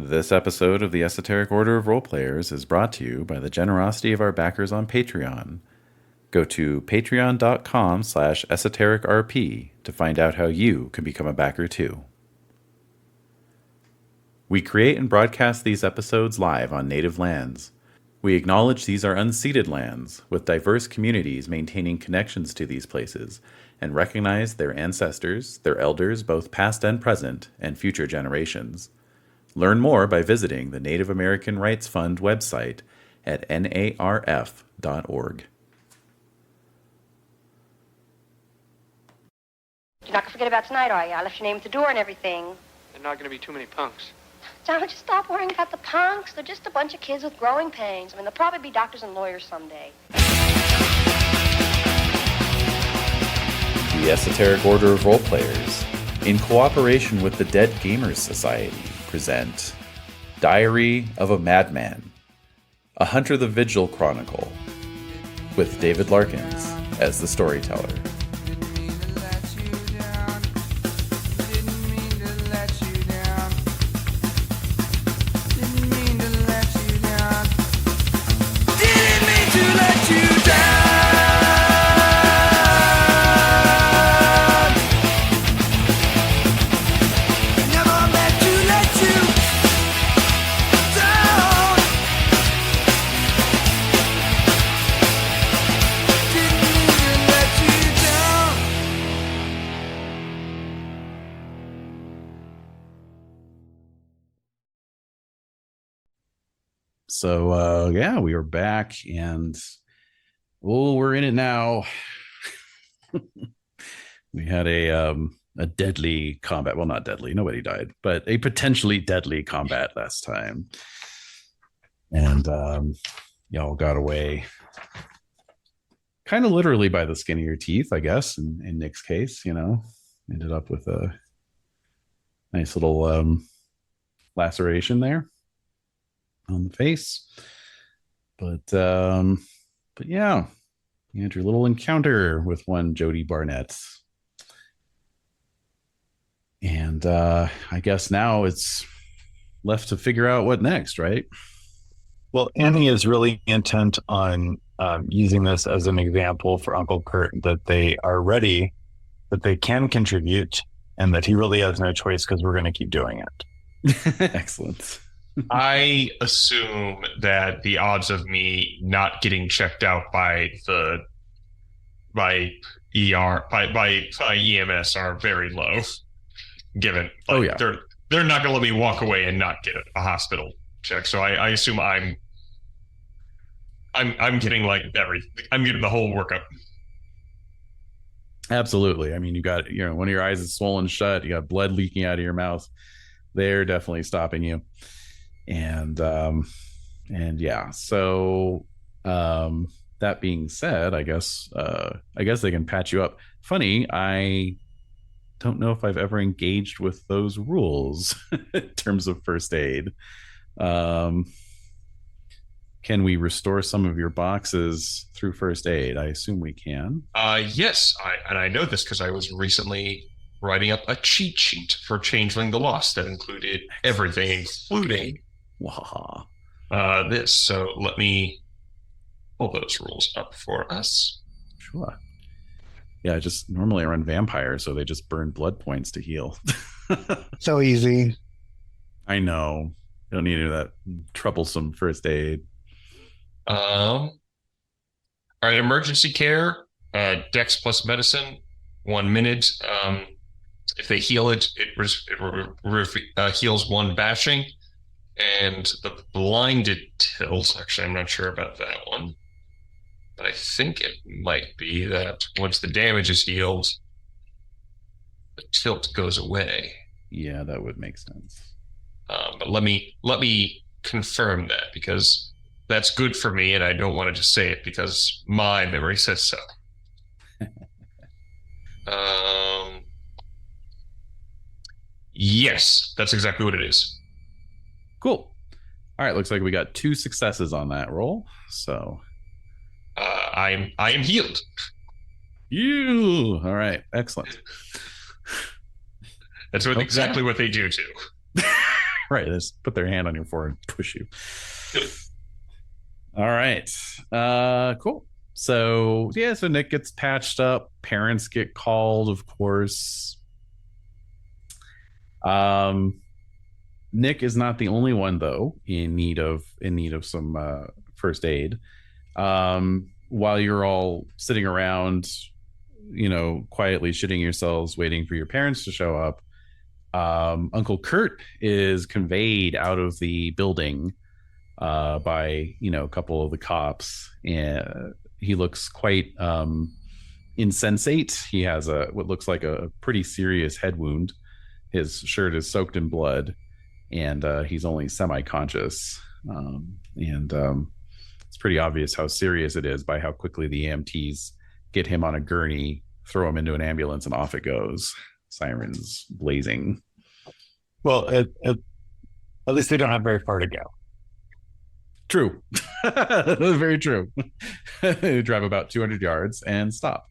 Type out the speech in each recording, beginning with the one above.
This episode of the Esoteric Order of Roleplayers is brought to you by the generosity of our backers on Patreon. Go to patreon.com/esotericrp to find out how you can become a backer too. We create and broadcast these episodes live on native lands. We acknowledge these are unceded lands, with diverse communities maintaining connections to these places, and recognize their ancestors, their elders, both past and present, and future generations. Learn more by visiting the Native American Rights Fund website at narf.org. You're not going to forget about tonight, are you? I left your name at the door and everything. There are not going to be too many punks. John, would you stop worrying about the punks? They're just a bunch of kids with growing pains. I mean, they'll probably be doctors and lawyers someday. The Esoteric Order of Roleplayers, in cooperation with the Dead Gamers Society, present Diary of a Madman, a Hunter the Vigil Chronicle, with David Larkins as the storyteller. So, we are back, and we're in it now. We had a deadly combat. Well, not deadly. Nobody died, but a potentially deadly combat last time. And y'all got away kind of literally by the skin of your teeth, I guess. In Nick's case, ended up with a nice little laceration there on the face. But yeah, you had your little encounter with one Jodi Barnett. And I guess now it's left to figure out what next, right? Well, Annie is really intent on using this as an example for Uncle Kurt that they are ready, that they can contribute, and that he really has no choice because we're going to keep doing it. Excellent. I assume that the odds of me not getting checked out by EMS are very low. Given, they're not going to let me walk away and not get a hospital check. So I assume I'm getting I'm getting the whole workup. Absolutely. I mean, you got one of your eyes is swollen shut. You got blood leaking out of your mouth. They're definitely stopping you. And yeah, so that being said, I guess they can patch you up. Funny, I don't know if I've ever engaged with those rules in terms of first aid. Can we restore some of your boxes through first aid? I assume we can. Yes, I know this because I was recently writing up a cheat sheet for Changeling the Lost that included everything, including this. So let me pull those rules up for us. Sure. Yeah, just normally I run vampires, so they just burn blood points to heal. So easy. I know. You don't need to do that troublesome first aid. All right, emergency care, Dex plus medicine, 1 minute. If they heal it heals 1 bashing. And the blinded tilt, actually, I'm not sure about that one. But I think it might be that once the damage is healed, the tilt goes away. Yeah, that would make sense. But let me confirm that, because that's good for me, and I don't want to just say it because my memory says so. Yes, that's exactly what it is. Cool. All right, looks like we got 2 successes on that roll. So I am healed. You all right? Excellent. That's exactly what they do too. Right. They just put their hand on your forehead and push you. All right. Cool. So yeah, so Nick gets patched up. Parents get called, of course. Nick is not the only one, though, in need of some first aid. While you're all sitting around, quietly shitting yourselves, waiting for your parents to show up, Uncle Kurt is conveyed out of the building by a couple of the cops, and he looks quite insensate. He has what looks like a pretty serious head wound. His shirt is soaked in blood, and he's only semi-conscious. It's pretty obvious how serious it is by how quickly the EMTs get him on a gurney, throw him into an ambulance, and off it goes. Sirens blazing. Well, at least they don't have very far to go. True. Very true. Drive about 200 yards and stop.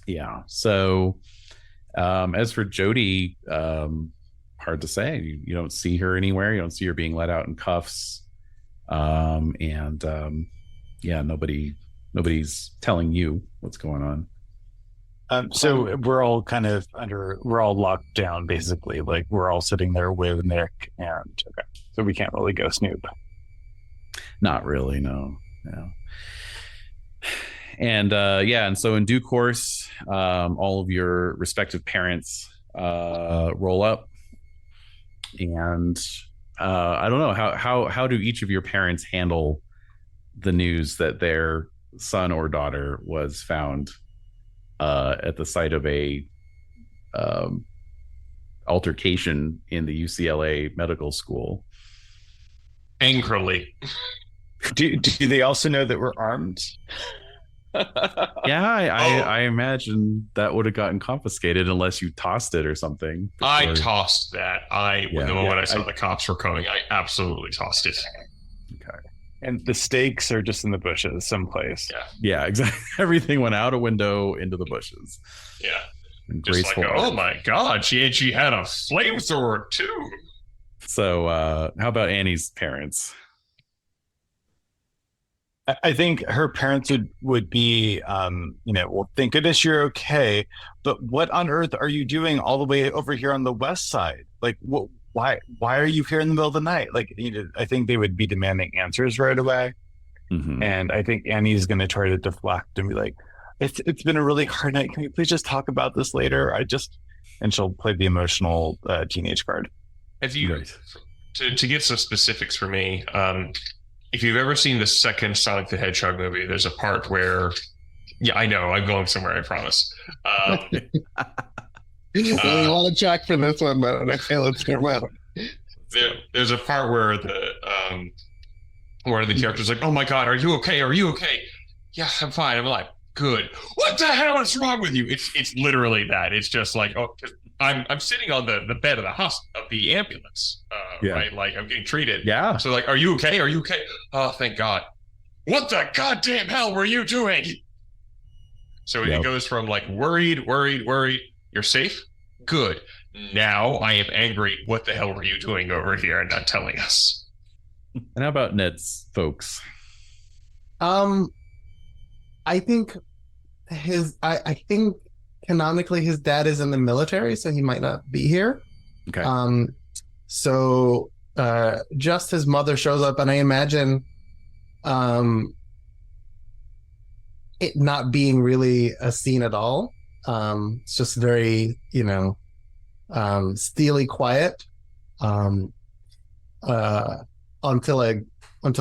Yeah. So as for Jodi, hard to say. You don't see her anywhere. You don't see her being let out in cuffs. Nobody's telling you what's going on. So we're all locked down, basically. Like, we're all sitting there with Nick, and okay, so we can't really go snoop. Not really, no. And so in due course, all of your respective parents roll up, and I don't know how do each of your parents handle the news that their son or daughter was found at the site of a altercation in the UCLA medical school? Angrily. Do they also know that we're armed? Yeah, I imagine that would have gotten confiscated unless you tossed it or something. I tossed that. When I saw the cops were coming, I absolutely tossed it. Okay. And the stakes are just in the bushes someplace. Yeah, exactly. Everything went out a window into the bushes. Yeah. Just like, oh my God, she had a flamethrower too. So how about Annie's parents? I think her parents would be, well, thank goodness you're okay. But what on earth are you doing all the way over here on the west side? Like, why are you here in the middle of the night? Like, I think they would be demanding answers right away. Mm-hmm. And I think Annie's going to try to deflect and be like, it's been a really hard night. Can we please just talk about this later? And she'll play the emotional teenage card. Have you, right. to get some specifics for me, if you've ever seen the second Sonic the Hedgehog movie, there's a part where, I know, I'm going somewhere, I promise. You want to check for this one, but okay, let's go out. There's a part where one of the characters is like, "Oh my God, are you okay? Are you okay?" "Yeah, I'm fine. I'm alive." "Good." "What the hell is wrong with you?" It's literally that. It's just like, oh, I'm sitting on the bed of the ambulance, right? Like, I'm getting treated. Yeah. So like, "Are you okay? Are you okay?" "Oh, thank God." "What the goddamn hell were you doing?" So it goes from like worried. "You're safe? Good. Now I am angry. What the hell were you doing over here and not telling us?" And how about Ned's folks? I think I think canonically his dad is in the military, so he might not be here. Okay. So just his mother shows up, and I imagine it not being really a scene at all. It's just very, steely quiet until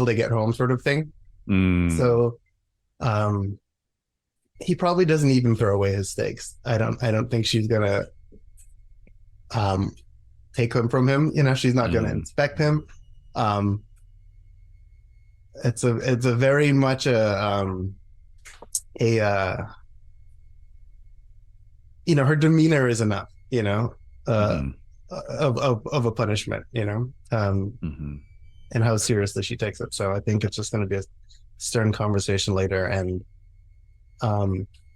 they get home, sort of thing. So he probably doesn't even throw away his steaks. I don't think she's gonna take them from him. She's not gonna inspect him. It's a very much her demeanor is enough, of a punishment, and how seriously she takes it. So I think it's just going to be a stern conversation later, and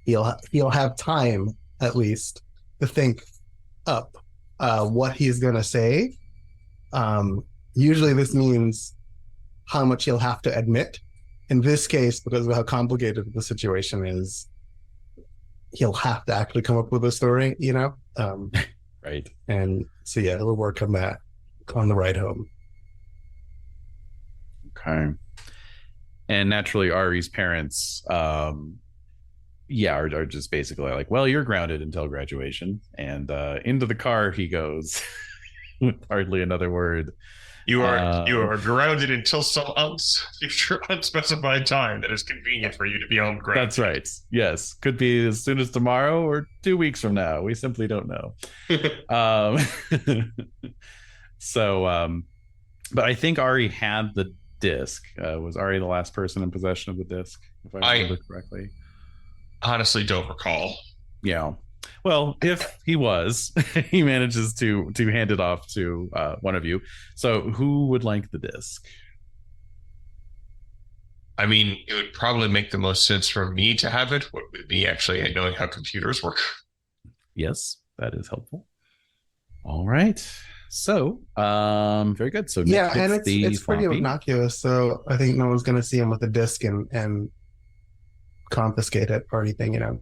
he'll have time at least to think up what he's going to say. Usually this means how much he'll have to admit. In this case, because of how complicated the situation is, he'll have to actually come up with a story, Right. And so, yeah, he'll work on that on the ride home. Okay. And naturally, Ari's parents, are just basically like, well, you're grounded until graduation. And into the car he goes with hardly another word. You are grounded until some future unspecified time that is convenient for you to be on ground. That's right. Yes. Could be as soon as tomorrow or 2 weeks from now. We simply don't know. But I think Ari had the disc. Was Ari the last person in possession of the disc, if I remember correctly? Honestly don't recall. Yeah. Well, if he was, he manages to hand it off to one of you. So who would like the disc? I mean, it would probably make the most sense for me to have it, with me actually knowing how computers work. Yes, that is helpful. All right. So, very good. So Nick And gets it's pretty floppy. innocuous, so I think no one's going to see him with a disc and confiscate it or anything,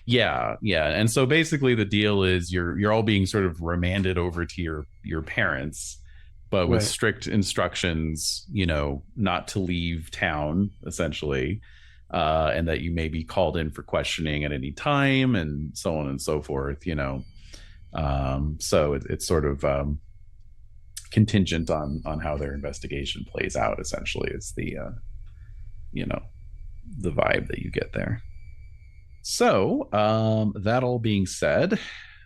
Yeah. And so basically the deal is you're all being sort of remanded over to your parents, but with Right. strict instructions, not to leave town, essentially, and that you may be called in for questioning at any time, and so on and so forth. So it's sort of contingent on how their investigation plays out. Essentially, is the the vibe that you get there. So that all being said,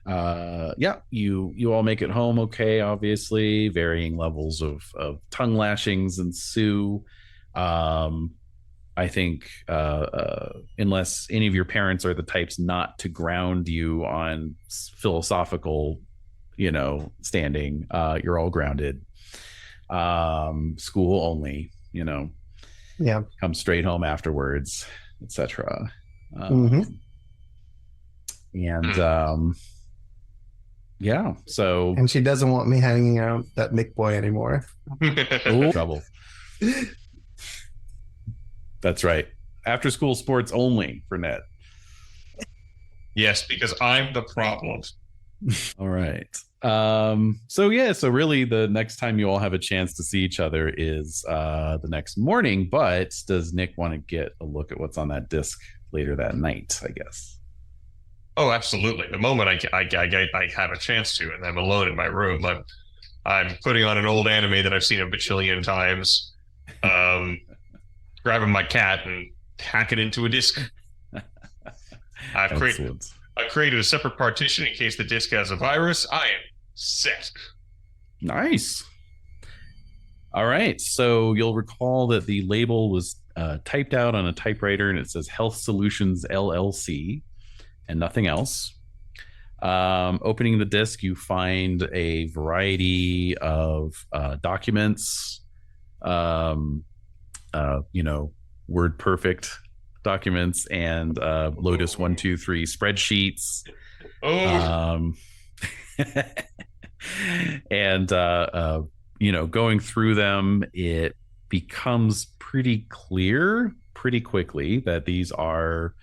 you all make it home okay. Obviously, varying levels of tongue lashings ensue. I think unless any of your parents are the types not to ground you on philosophical, standing, you're all grounded. School only, Yeah. come straight home afterwards, etc. So And she doesn't want me hanging out that Nick boy anymore. trouble. That's right. After school sports only for Ned. Yes, because I'm the problem. All right. So really the next time you all have a chance to see each other is the next morning, but does Nick want to get a look at what's on that disc later that night, I guess? Oh, absolutely. The moment I have a chance to, and I'm alone in my room, I'm putting on an old anime that I've seen a bajillion times, grabbing my cat and hack it into a disc. I've created a separate partition in case the disc has a virus. I am set. Nice. All right. So you'll recall that the label was typed out on a typewriter and it says Health Solutions LLC and nothing else. Opening the disc, you find a variety of documents, Word Perfect documents and Lotus 123 spreadsheets. And going through them, it becomes pretty clear pretty quickly that these are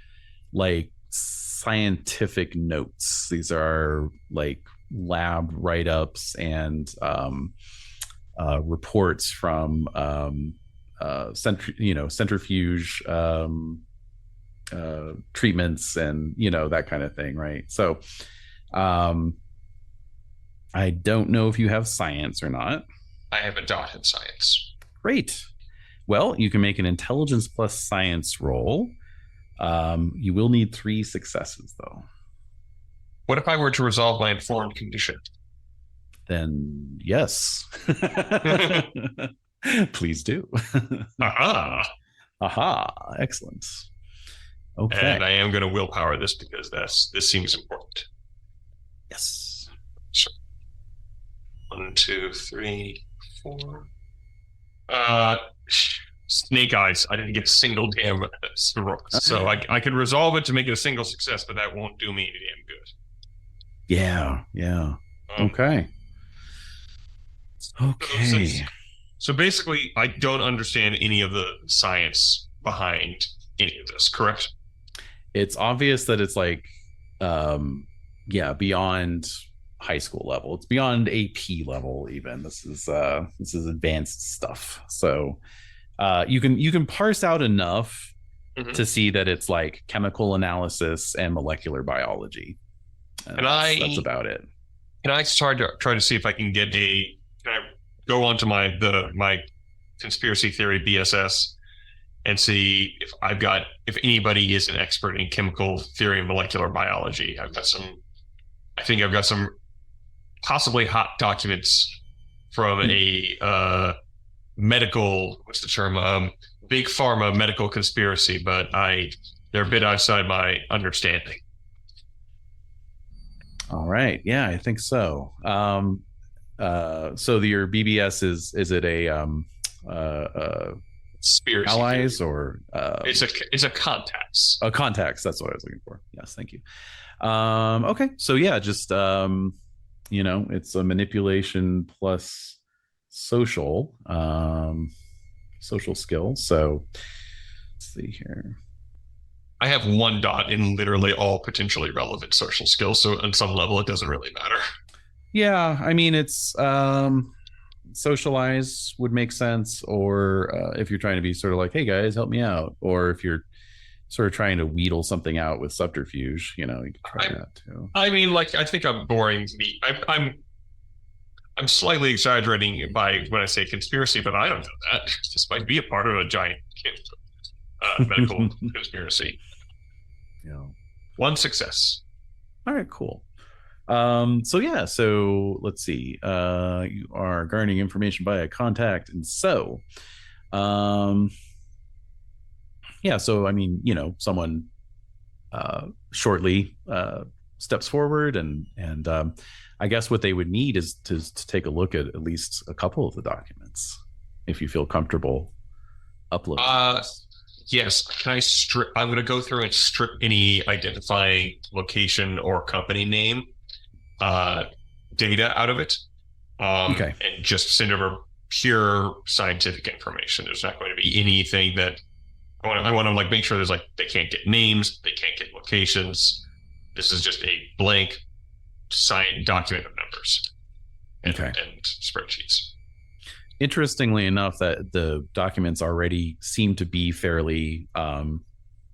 like scientific notes. These are like lab write-ups and reports from centrifuge treatments and that kind of thing, right? So I don't know if you have science or not. I have a dot in science. Great. Well, you can make an intelligence plus science roll. You will need 3 successes, though. What if I were to resolve my informed condition? Then yes. Please do. Aha. Aha. Excellent. Okay. And I am going to willpower this because this seems important. Yes. So, 1, 2, 3, 4. Snake eyes. I didn't get a single damn so I could resolve it to make it a single success, but that won't do me any damn good. Yeah. Okay. Okay. So basically, I don't understand any of the science behind any of this, correct? It's obvious that it's like, yeah, beyond high school level. It's beyond AP level even. This is advanced stuff. So you can parse out enough to see that it's like chemical analysis and molecular biology. And that's about it. Can I try to see if I can get can I go onto my conspiracy theory BSS and see if anybody is an expert in chemical theory and molecular biology? I think I've got some possibly hot documents from a medical, what's the term? Big pharma medical conspiracy, but they're a bit outside my understanding. All right. Yeah, I think so. So your BBS is it a conspiracy allies theory. or It's a contacts. a contacts? That's what I was looking for. Yes, thank you. Okay. So yeah, just it's a manipulation plus social skill. So let's see here. I have one dot in literally all potentially relevant social skills, so on some level it doesn't really matter. Yeah, I mean it's socialize would make sense, or if you're trying to be sort of like, hey guys, help me out, or if you're sort of trying to wheedle something out with subterfuge, you can try that too. I mean, like, I think I'm boring. I'm slightly exaggerating by when I say conspiracy, but I don't know that. This might be a part of a giant medical conspiracy. Yeah. One success. All right, cool. So let's see. You are garnering information by a contact, and so so I mean, someone shortly steps forward, and I guess what they would need is to take a look at least a couple of the documents, if you feel comfortable uploading. Yes. Can I strip? I'm going to go through and strip any identifying location or company name data out of it. Okay. And just send over pure scientific information. There's not going to be anything that I want to like make sure there's like, they can't get names, they can't get locations. This is just a blank signed document of numbers and spreadsheets. Interestingly enough, that the documents already seem to be fairly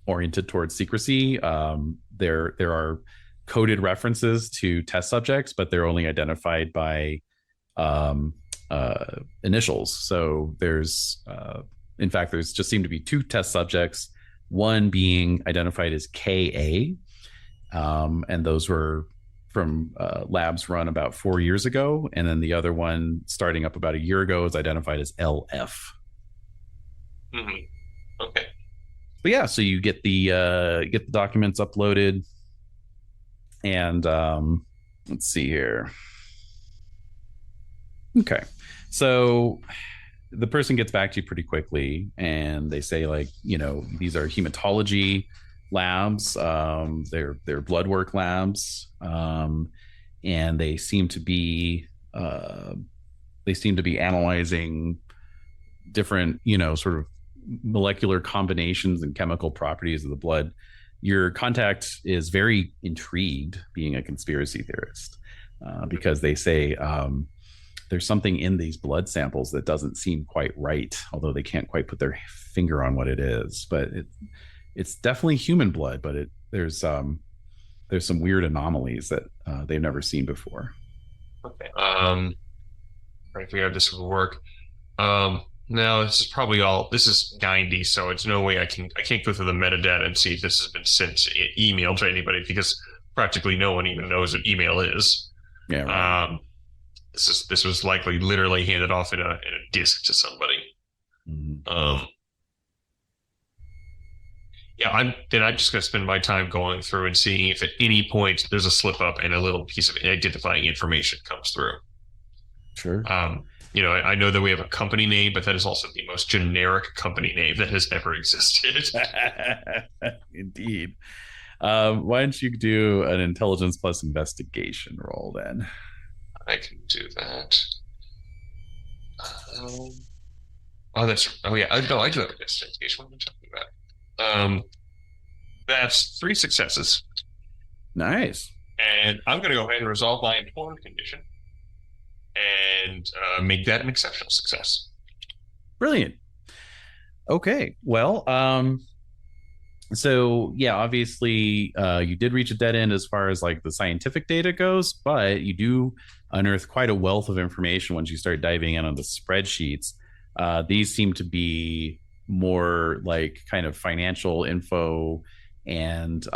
oriented towards secrecy. There are coded references to test subjects, but they're only identified by initials. So there's just seem to be two test subjects, one being identified as KA, and those were from labs run about 4 years ago, and then the other one starting up about a year ago is identified as LF. Okay. But yeah, so you get the documents uploaded, and let's see here. Okay, so the person gets back to you pretty quickly, and they say, like, these are hematology labs, they're blood work labs, and they seem to be analyzing different sort of molecular combinations and chemical properties of the blood. Your contact is very intrigued, being a conspiracy theorist, because they say there's something in these blood samples that doesn't seem quite right, although they can't quite put their finger on what it is. But it's definitely human blood, but there's some weird anomalies that they've never seen before. Okay. Trying to figure out if this would work. No, this is 90, so it's no way I can't go through the metadata and see if this has been sent email to anybody, because practically no one even knows what email is. Yeah. Right. This was likely literally handed off in a disk to somebody. Mm-hmm. I'm just going to spend my time going through and seeing if at any point there's a slip up and a little piece of identifying information comes through. Sure. I know that we have a company name, but that is also the most generic company name that has ever existed. Indeed. Why don't you do an intelligence plus investigation roll then? I can do that. Oh, yeah. No, I do have a investigation. What am I talking about? That's 3 successes. Nice. And I'm going to go ahead and resolve my informed condition and make that an exceptional success. Brilliant. Okay. Well, so yeah, obviously you did reach a dead end as far as like the scientific data goes, but you do unearth quite a wealth of information once you start diving in on the spreadsheets. These seem to be more like kind of financial info, and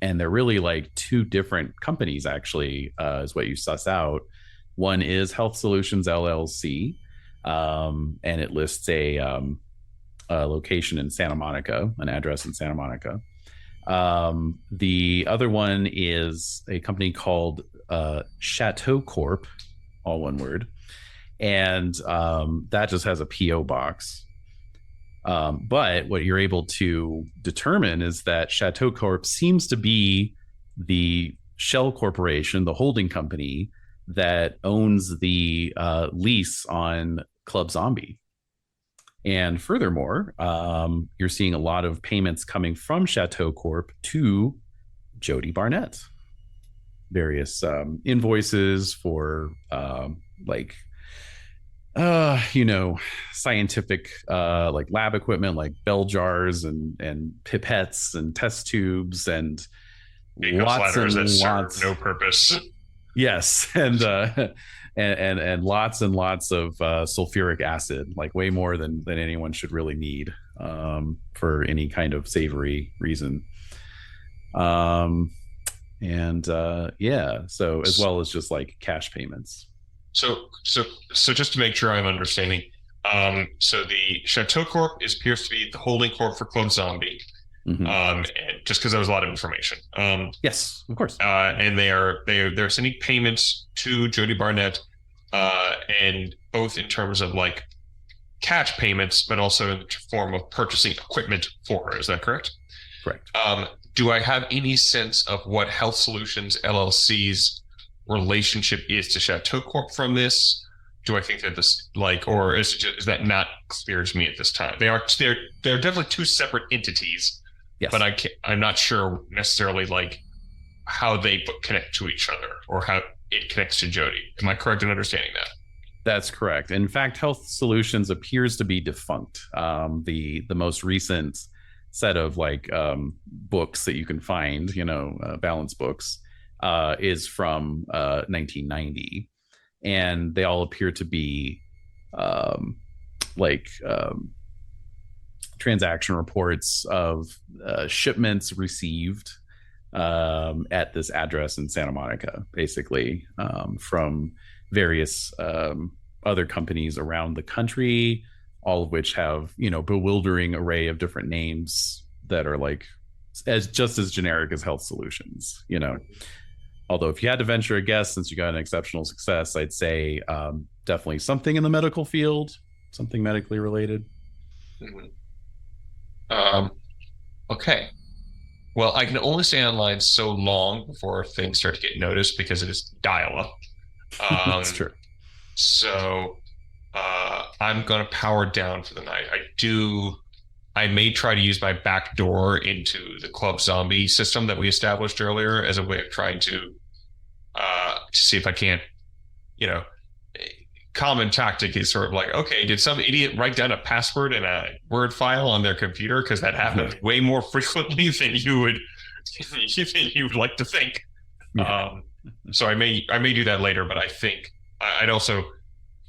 they're really like 2 different companies actually, is what you suss out. One is Health Solutions LLC, and it lists a location in Santa Monica, an address in Santa Monica. The other one is a company called Chateau Corp, all one word, and that just has a PO box. But what you're able to determine is that Chateau Corp seems to be the shell corporation, the holding company that owns the lease on Club Zombie. And furthermore, you're seeing a lot of payments coming from Chateau Corp to Jodi Barnett. Various invoices for scientific like lab equipment, like bell jars and pipettes and test tubes and lots and lots. No purpose. Yes, and lots and lots of sulfuric acid, like way more than anyone should really need for any kind of savory reason. So as well as just like cash payments. So just to make sure I'm understanding, so the Chateau Corp appears to be the holding corp for Club Zombie. Mm-hmm. And just because there was a lot of information. Yes, of course. And they're sending payments to Jodi Barnett, and both in terms of like cash payments, but also in the form of purchasing equipment for her. Is that correct? Correct. Do I have any sense of what Health Solutions LLC's relationship is to Chateau Corp from this? Do I think that this or is that not clear to me at this time? They're definitely 2 separate entities. Yes. But I'm not sure necessarily like how they connect to each other or how it connects to Jodi. Am I correct in understanding that? That's correct. In fact, Health Solutions appears to be defunct. The most recent set of like books that you can find, balance books, is from 1990, and they all appear to be transaction reports of shipments received at this address in Santa Monica, basically, from various other companies around the country, all of which have bewildering array of different names that are like just as generic as Health Solutions. Although if you had to venture a guess, since you got an exceptional success, I'd say definitely something in the medical field, something medically related. Mm-hmm. Okay. Well, I can only stay online so long before things start to get noticed because it is dial-up. That's true. So I'm going to power down for the night. I may try to use my back door into the Club Zombie system that we established earlier as a way of trying to see if I can't, common tactic is sort of like, okay, did some idiot write down a password in a Word file on their computer? Because that happens way more frequently than you would like to think. Yeah. So I may do that later, but I think I'd also,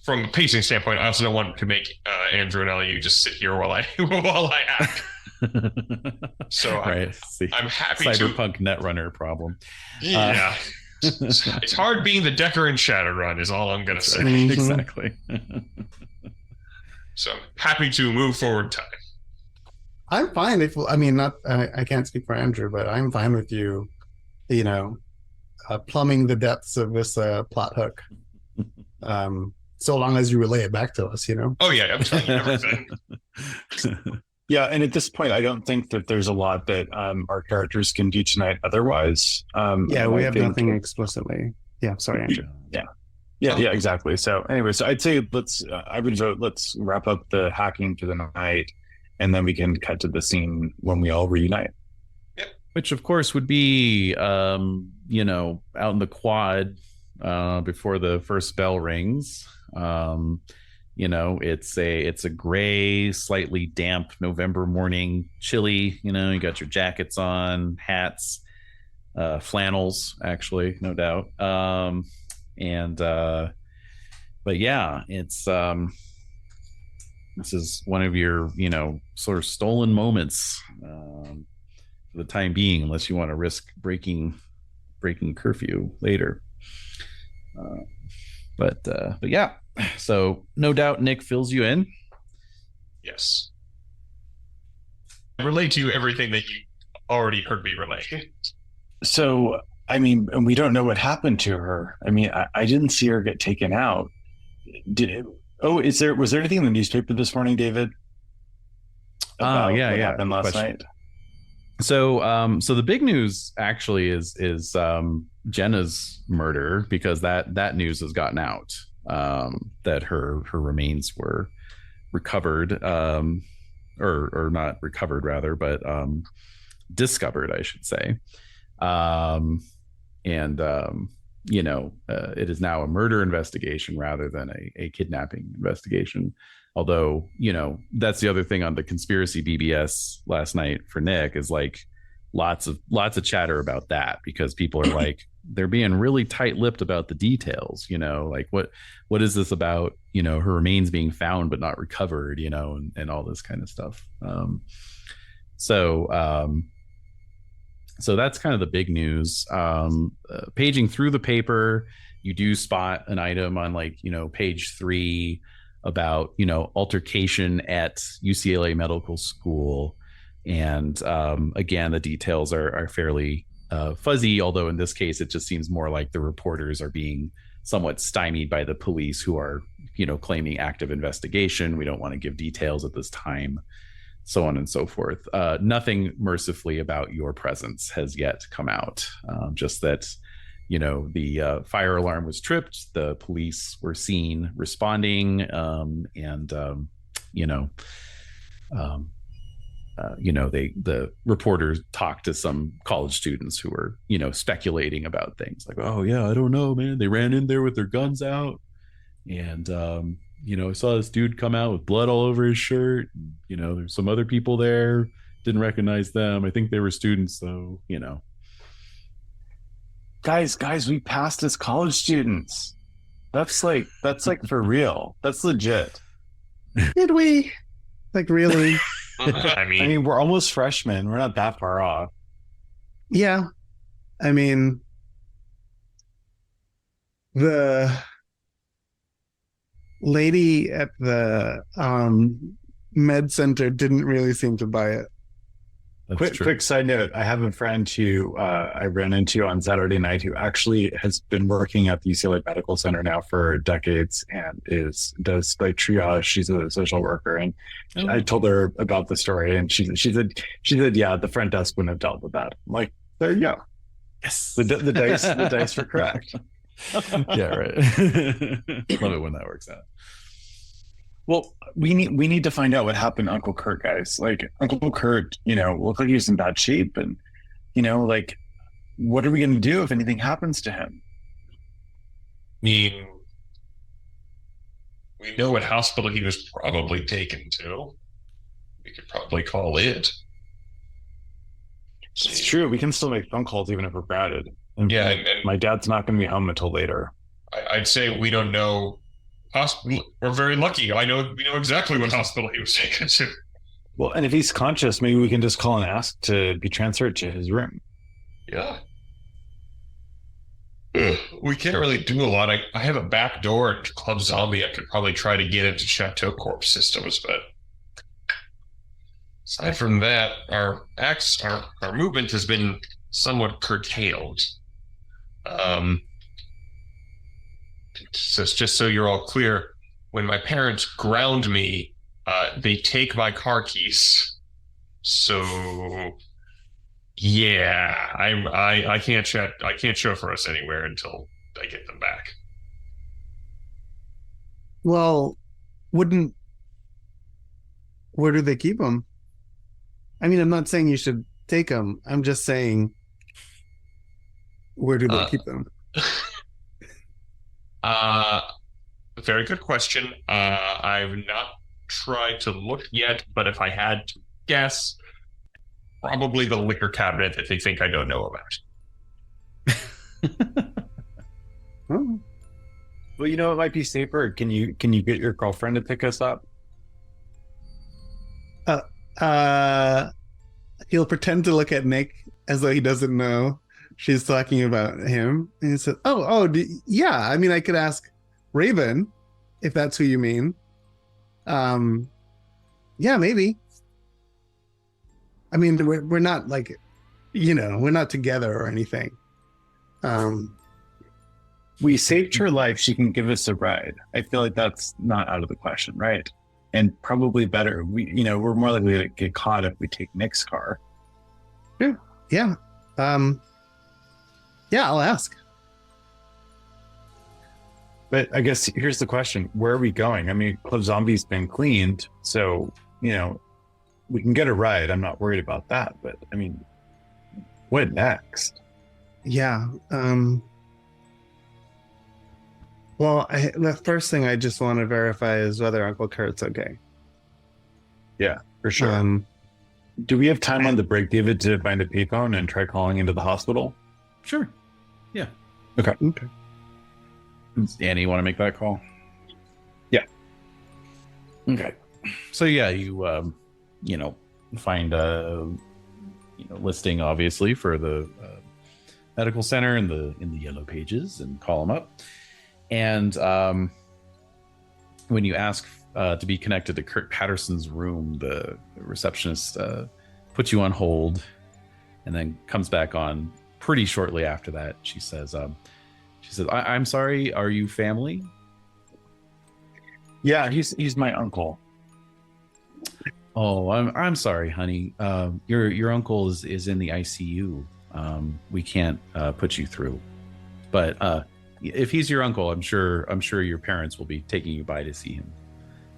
from a pacing standpoint, I also don't want to make Andrew and Aliou just sit here while I act. So right. I'm happy Cyberpunk Netrunner problem. Yeah. It's hard being the Decker and Shadowrun is all I'm going to say. Right. Exactly. So I'm happy to move forward time. I'm fine I can't speak for Andrew, but I'm fine with you, plumbing the depths of this plot hook. So long as you relay it back to us, Oh yeah, I'm telling you everything. Yeah, and at this point, I don't think that there's a lot that our characters can do tonight otherwise. We have nothing explicitly. Yeah, sorry, Andrew. Yeah, exactly. So anyway, so I'd say I would vote, let's wrap up the hacking for the night, and then we can cut to the scene when we all reunite. Which of course would be, out in the quad before the first bell rings. It's a gray, slightly damp November morning, chilly. You got your jackets on, hats, flannels, actually, no doubt. But yeah, it's this is one of your sort of stolen moments for the time being, unless you want to risk breaking curfew later. But yeah, so no doubt Nick fills you in. Yes. I relate to you everything that you already heard me relay. So, I mean, and we don't know what happened to her. I mean, I didn't see her get taken out. Was there anything in the newspaper this morning, David? What happened last night? So the big news actually is Jenna's murder, because that news has gotten out, that her remains were recovered, or not recovered rather, but discovered, I should say. It is now a murder investigation rather than a kidnapping investigation. Although, that's the other thing on the conspiracy BBS last night for Nick, is like lots of chatter about that, because people are like, they're being really tight-lipped about the details, like what is this about, her remains being found but not recovered, and all this kind of stuff. So that's kind of the big news. Paging through the paper, you do spot an item on page 3 about, altercation at UCLA Medical School. And again, the details are fairly fuzzy, although in this case, it just seems more like the reporters are being somewhat stymied by the police, who are, claiming active investigation. We don't want to give details at this time, so on and so forth. Nothing mercifully about your presence has yet come out. Just that, the fire alarm was tripped, the police were seen responding, the reporters talked to some college students who were, speculating about things like, oh yeah, I don't know, man. They ran in there with their guns out, and I saw this dude come out with blood all over his shirt. There's some other people there, didn't recognize them. I think they were students, though. Guys, we passed as college students. That's like for real. That's legit. Did we? Like, really? I mean, we're almost freshmen. We're not that far off. Yeah. I mean, the lady at the med center didn't really seem to buy it. Quick side note, I have a friend who I ran into on Saturday night who actually has been working at the UCLA Medical Center now for decades and does like triage. She's a social worker, and I told her about the story, and she said yeah, the front desk wouldn't have dealt with that. I'm like, there you go. Yes, the dice were correct. Yeah, right. Love it when that works out. Well, we need to find out what happened to Uncle Kurt, guys. Like, Uncle Kurt, looked like he was in bad shape, and like, what are we going to do if anything happens to him? I mean, we know what hospital he was probably taken to. We could probably call it. It's true. We can still make phone calls even if we're grounded. And my dad's not going to be home until later. I'd say we don't know. We're very lucky. We know exactly what hospital he was taken to. Well, and if he's conscious, maybe we can just call and ask to be transferred to his room. Yeah. We can't really do a lot. I have a back door at Club Zombie. I could probably try to get into Chateau Corp systems, but aside from that, our movement has been somewhat curtailed. So just so you're all clear, when my parents ground me, they take my car keys. So yeah, I can't chauffeur us anywhere until I get them back. Well, wouldn't. Where do they keep them? I mean, I'm not saying you should take them. I'm just saying, where do they keep them? Very good question. I've not tried to look yet, but if I had to guess, probably the liquor cabinet that they think I don't know about. Oh. Well, you know, it might be safer. Can you get your girlfriend to pick us up? He'll pretend to look at Nick as though he doesn't know she's talking about him, and he says, yeah. I mean, I could ask Raven if that's who you mean. Yeah, maybe. I mean, we're not like, we're not together or anything. We saved her life. She can give us a ride. I feel like that's not out of the question, right? And probably better. We're more likely to get caught if we take Nick's car. Yeah. Yeah, I'll ask. But I guess here's the question: where are we going? I mean, Club Zombie's been cleaned, so we can get a ride. I'm not worried about that. But I mean, what next? Yeah. Well, the first thing I just want to verify is whether Uncle Kurt's okay. Yeah, for sure. Do we have time on the break, David, to find a payphone and try calling into the hospital? Sure. Yeah. Okay. Annie, you want to make that call? Yeah. Okay. So yeah, you find a listing obviously for the medical center in the yellow pages and call them up. And when you ask to be connected to Kurt Patterson's room, the receptionist puts you on hold and then comes back on pretty shortly after that. She says, I'm sorry, are you family? Yeah, he's my uncle. Oh, I'm sorry, honey. Your uncle is in the ICU. We can't put you through. But if he's your uncle, I'm sure your parents will be taking you by to see him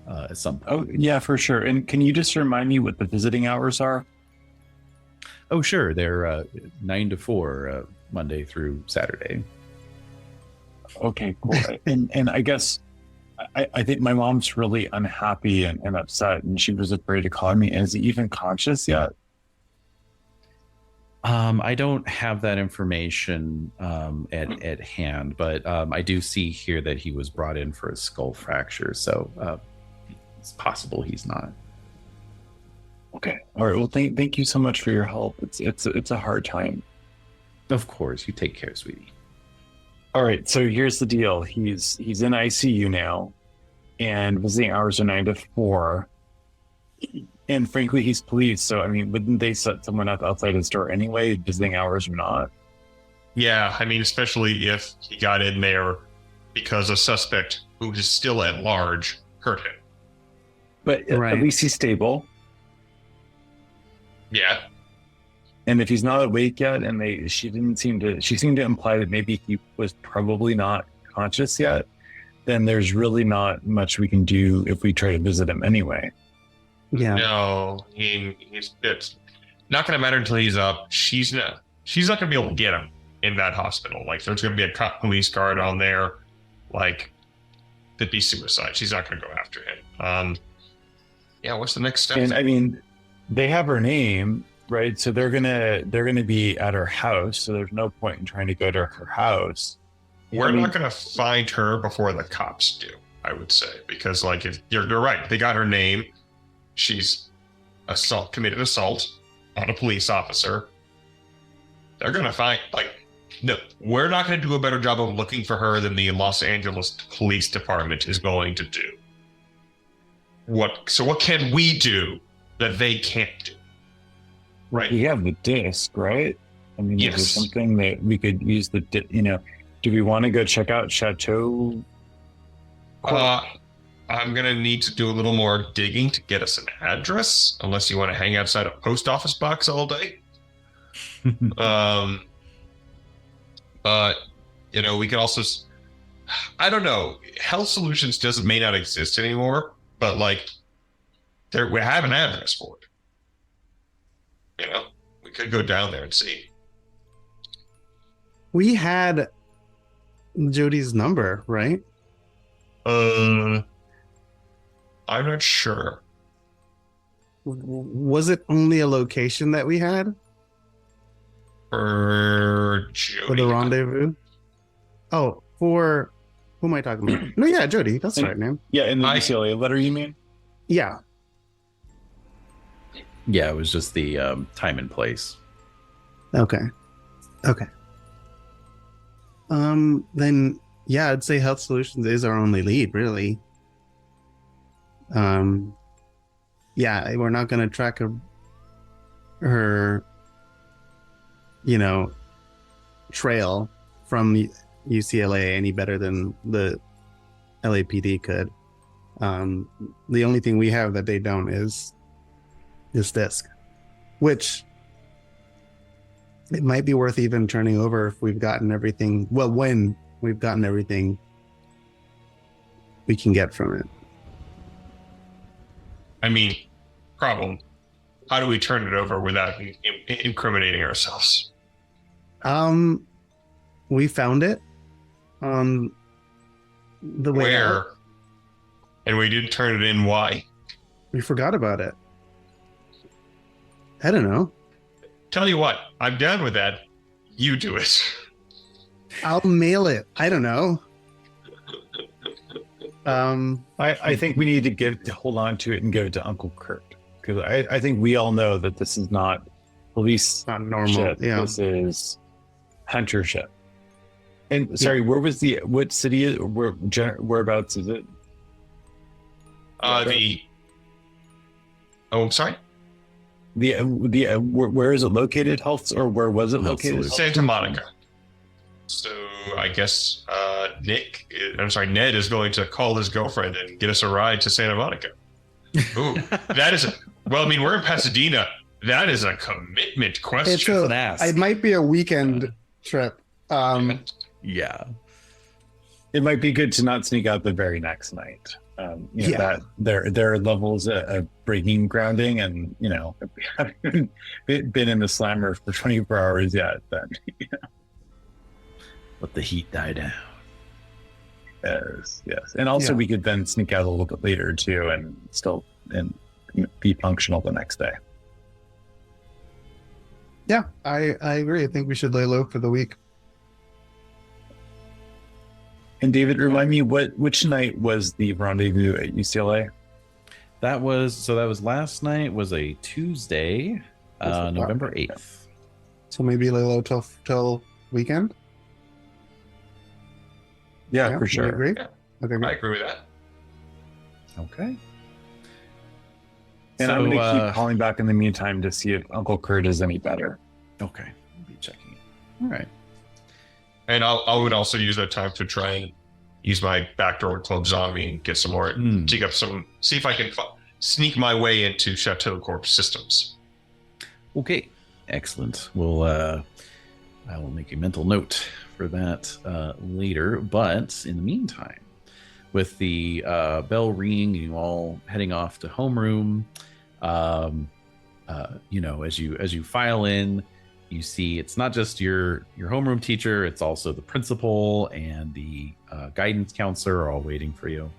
at some point. Oh, yeah, for sure. And can you just remind me what the visiting hours are? Oh, sure. They're 9 to 4, Monday through Saturday. Okay, cool. and I guess I think my mom's really unhappy and upset, and she was afraid to call me. Is he even conscious yet? I don't have that information at hand, but I do see here that he was brought in for a skull fracture, so it's possible he's not. Okay. All right. Well, thank you so much for your help. It's a hard time. Of course. You take care, sweetie. All right. So here's the deal. He's in ICU now, and visiting hours are 9 to 4. And frankly, he's police. So I mean, wouldn't they set someone up outside his door anyway, visiting hours or not? Yeah, I mean, especially if he got in there because a suspect who is still at large hurt him. But Right. at least he's stable. Yeah. And if he's not awake yet, and she seemed to imply that maybe he was probably not conscious yet, then there's really not much we can do if we try to visit him anyway. Yeah. No, it's not going to matter until he's up. She's not going to be able to get him in that hospital. Like, there's going to be a cop police guard on there. Like, that'd be suicide. She's not going to go after him. Yeah. What's the next step? And I mean, they have her name, right? So they're gonna be at her house. So there's no point in trying to go to her house. We're not going to find her before the cops do, I would say, because like, if you're right, they got her name. She's committed assault on a police officer. They're going to find, no, we're not going to do a better job of looking for her than the Los Angeles Police Department is going to do. So what can we do that they can't do? Right. We have the disc, right? I mean, Yes. is there something that we could use do we want to go check out Chateau? I'm going to need to do a little more digging to get us an address, unless you want to hang outside a post office box all day. But, we could also, I don't know. Health Solutions may not exist anymore, but like we have an address for it. You know, we could go down there and see. We had Jodi's number, right? I'm not sure. Was it only a location that we had For Jodi. for the rendezvous? Oh, for who am I talking about? No, yeah, Jodi. That's the right name. Yeah, in the UCLA letter, you mean? Yeah. Yeah, it was just the time and place. Okay. Then yeah, I'd say Health Solutions is our only lead, really. Yeah, we're not going to track her, trail from UCLA any better than the LAPD could. The only thing we have that they don't is this disc, which it might be worth even turning over if we've gotten everything. Well, when we've gotten everything we can get from it. I mean, problem. How do we turn it over without incriminating ourselves? We found it on the way out. Where? And we didn't turn it in. Why? We forgot about it. I don't know. Tell you what, I'm down with that. You do it. I'll mail it. I don't know. I think we need to hold on to it and give it to Uncle Kurt, because I think we all know that this is not police, not normal. shit. Yeah. This is hunter shit. And sorry, what city is whereabouts is it? I'm sorry. Where is it located? Health, or where was it located? Santa Monica. So I guess Ned is going to call his girlfriend and get us a ride to Santa Monica. Ooh, that is well, I mean, we're in Pasadena. That is a commitment question. It might be a weekend trip. Yeah. It might be good to not sneak out the very next night. That there are levels of breaking grounding, and having been in the slammer for 24 hours yet, then Let the heat die down. yes, and also we could then sneak out a little bit later too, and still be functional the next day. Yeah, I agree. I think we should lay low for the week. And David, remind me, which night was the rendezvous at UCLA? That was last night, was a Tuesday, November 8th. So maybe lay low till weekend. Yeah, for sure. Agree? Yeah. Okay, I great. agree with that. Okay. And I'm going to keep calling back in the meantime to see if Uncle Kurt is any better. Okay. I'll be checking it. All right. And I would also use that time to try and use my backdoor Club Zombie and get some more, dig up see if I can sneak my way into Chateau Corp systems. Okay. Excellent. Well, I will make a mental note for that later. But in the meantime, with the bell ringing, you all heading off to homeroom, as you file in, you see it's not just your homeroom teacher, it's also the principal and the guidance counselor are all waiting for you.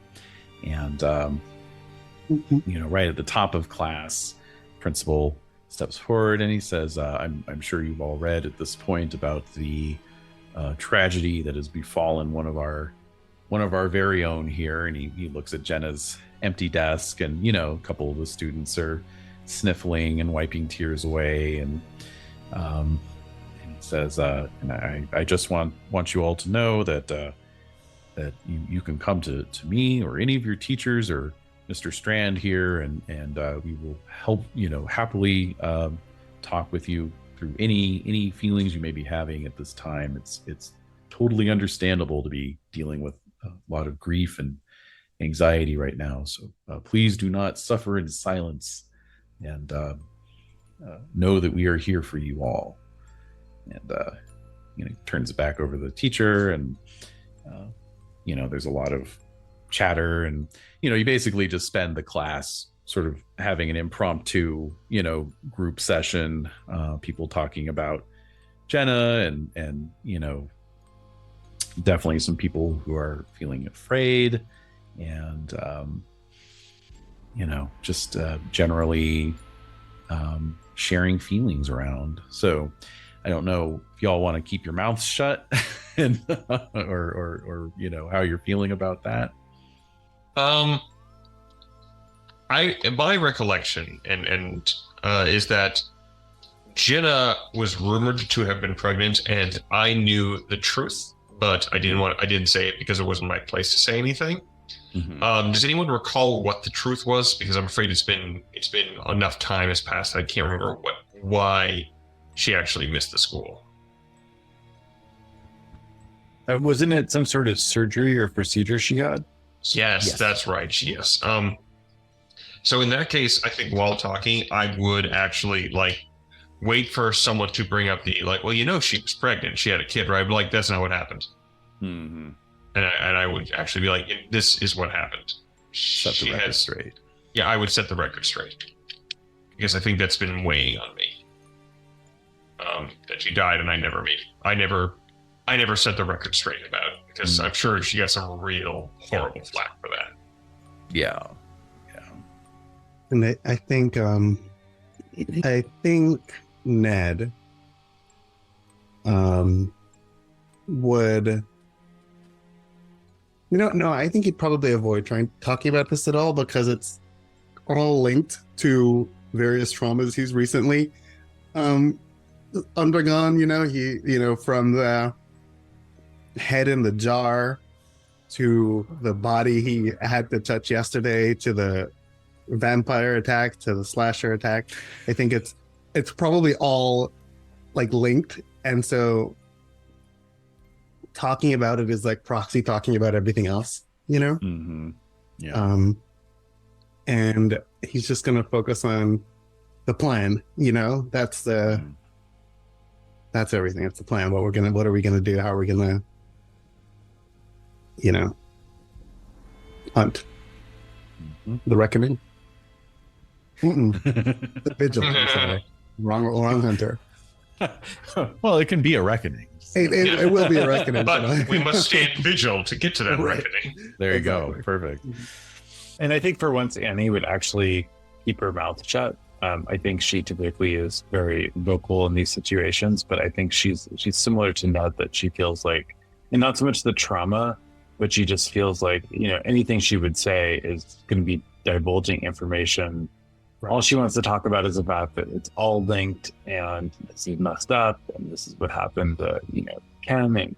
And right at the top of class, principal steps forward and he says, I'm sure you've all read at this point about the tragedy that has befallen one of our very own here. And he looks at Jenna's empty desk, and a couple of the students are sniffling and wiping tears away, and he says, and I just want you all to know that you can come to me or any of your teachers or Mr. Strand here, and we will help happily talk with you through any feelings you may be having at this time. It's totally understandable to be dealing with a lot of grief and anxiety right now, so please do not suffer in silence, and know that we are here for you all. And turns it back over to the teacher, and there's a lot of chatter, and you basically just spend the class sort of having an impromptu group session, people talking about Jenna, and definitely some people who are feeling afraid, and just generally sharing feelings around. So I don't know if y'all want to keep your mouths shut and or how you're feeling about that. My recollection and is that Jenna was rumored to have been pregnant, and I knew the truth, but I didn't say it because it wasn't my place to say anything. Mm-hmm. Does anyone recall what the truth was? Because I'm afraid it's been enough time has passed. I can't remember why she actually missed the school. Wasn't it some sort of surgery or procedure she had? Yes, that's right. Yes. So in that case, I think while talking, I would actually wait for someone to bring up the she was pregnant. She had a kid, right? But that's not what happened. Mm-hmm. And I would actually be this is what happened. Set the record straight. Yeah, I would set the record straight. Because I think that's been weighing on me. That she died and I never set the record straight about it. Because I'm sure she got some real horrible flack for that. Yeah. And I think Ned would no, I think he'd probably avoid talking about this at all, because it's all linked to various traumas he's recently undergone. From the head in the jar to the body he had to touch yesterday to the vampire attack to the slasher attack. I think it's probably all linked, and so talking about it is proxy talking about everything else. Mm-hmm. Yeah. And he's just gonna focus on the plan. That's everything. It's the plan. What are we gonna do? How are we gonna hunt the reckoning? The vigil. I'm sorry. Wrong hunter. Well, it can be a reckoning. It will be a reckoning. But we must stand vigil to get to that reckoning. There you Exactly. go. Perfect. And I think for once, Annie would actually keep her mouth shut. I think she typically is very vocal in these situations, but I think she's similar to Ned, that she feels and not so much the trauma, but she just feels anything she would say is going to be divulging information. Right. All she wants to talk about is the fact that it's all linked, and this is messed up, and this is what happened to Ken and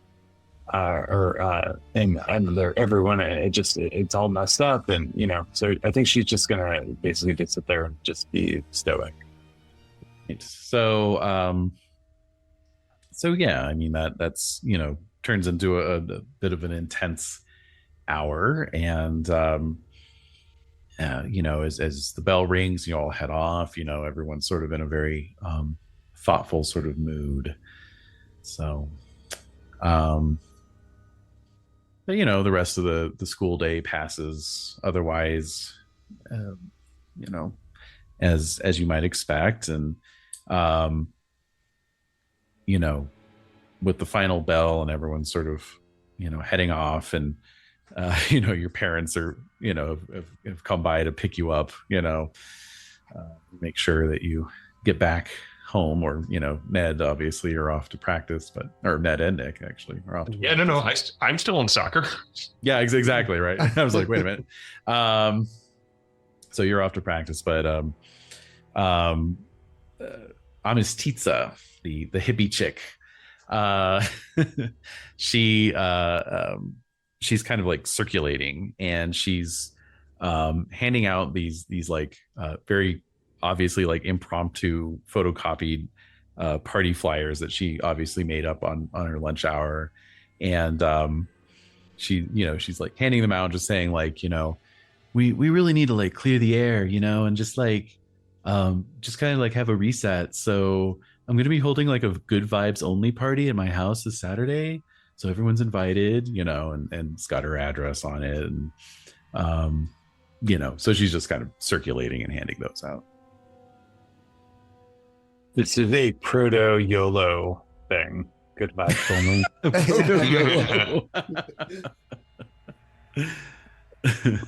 everyone. And it's all messed up, and so I think she's just gonna basically just sit there and just be stoic. So yeah, I mean that's turns into a bit of an intense hour, and as the bell rings, you all head off. Everyone's sort of in a very thoughtful sort of mood. So, but the rest of the school day passes otherwise, as you might expect, and with the final bell and everyone's sort of heading off, and your parents are have come by to pick you up, make sure that you get back home, or Ned, obviously you're off to practice, or Ned and Nick actually are off to Yeah, no, I'm still in soccer. Yeah, exactly right. I was like, wait a minute. So you're off to practice, but Amistista, the hippie chick, she's kind of circulating, and she's handing out these very obviously impromptu photocopied party flyers that she obviously made up on her lunch hour, and she's handing them out, just saying we really need to clear the air, and just kind of have a reset. So I'm going to be holding a good vibes only party at my house this Saturday. So everyone's invited, and it's got her address on it. And, so she's just kind of circulating and handing those out. This is a proto YOLO thing. Good vibes only.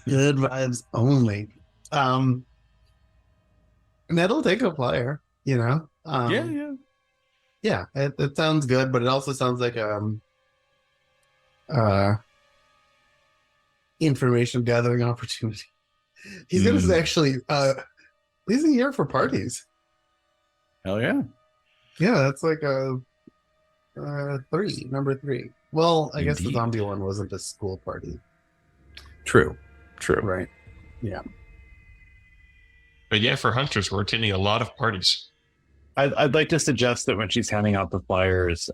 Good vibes only. And that'll take a flyer, Yeah. Yeah, it sounds good, but it also sounds like information gathering opportunity. He's gonna actually he's a year for parties. Hell yeah. Yeah, that's like a number 3. Well, I guess the Indeed. zombie one wasn't a school party. True. Right. Yeah. But yeah, for hunters, we're attending a lot of parties. I'd like to suggest that when she's handing out the flyers,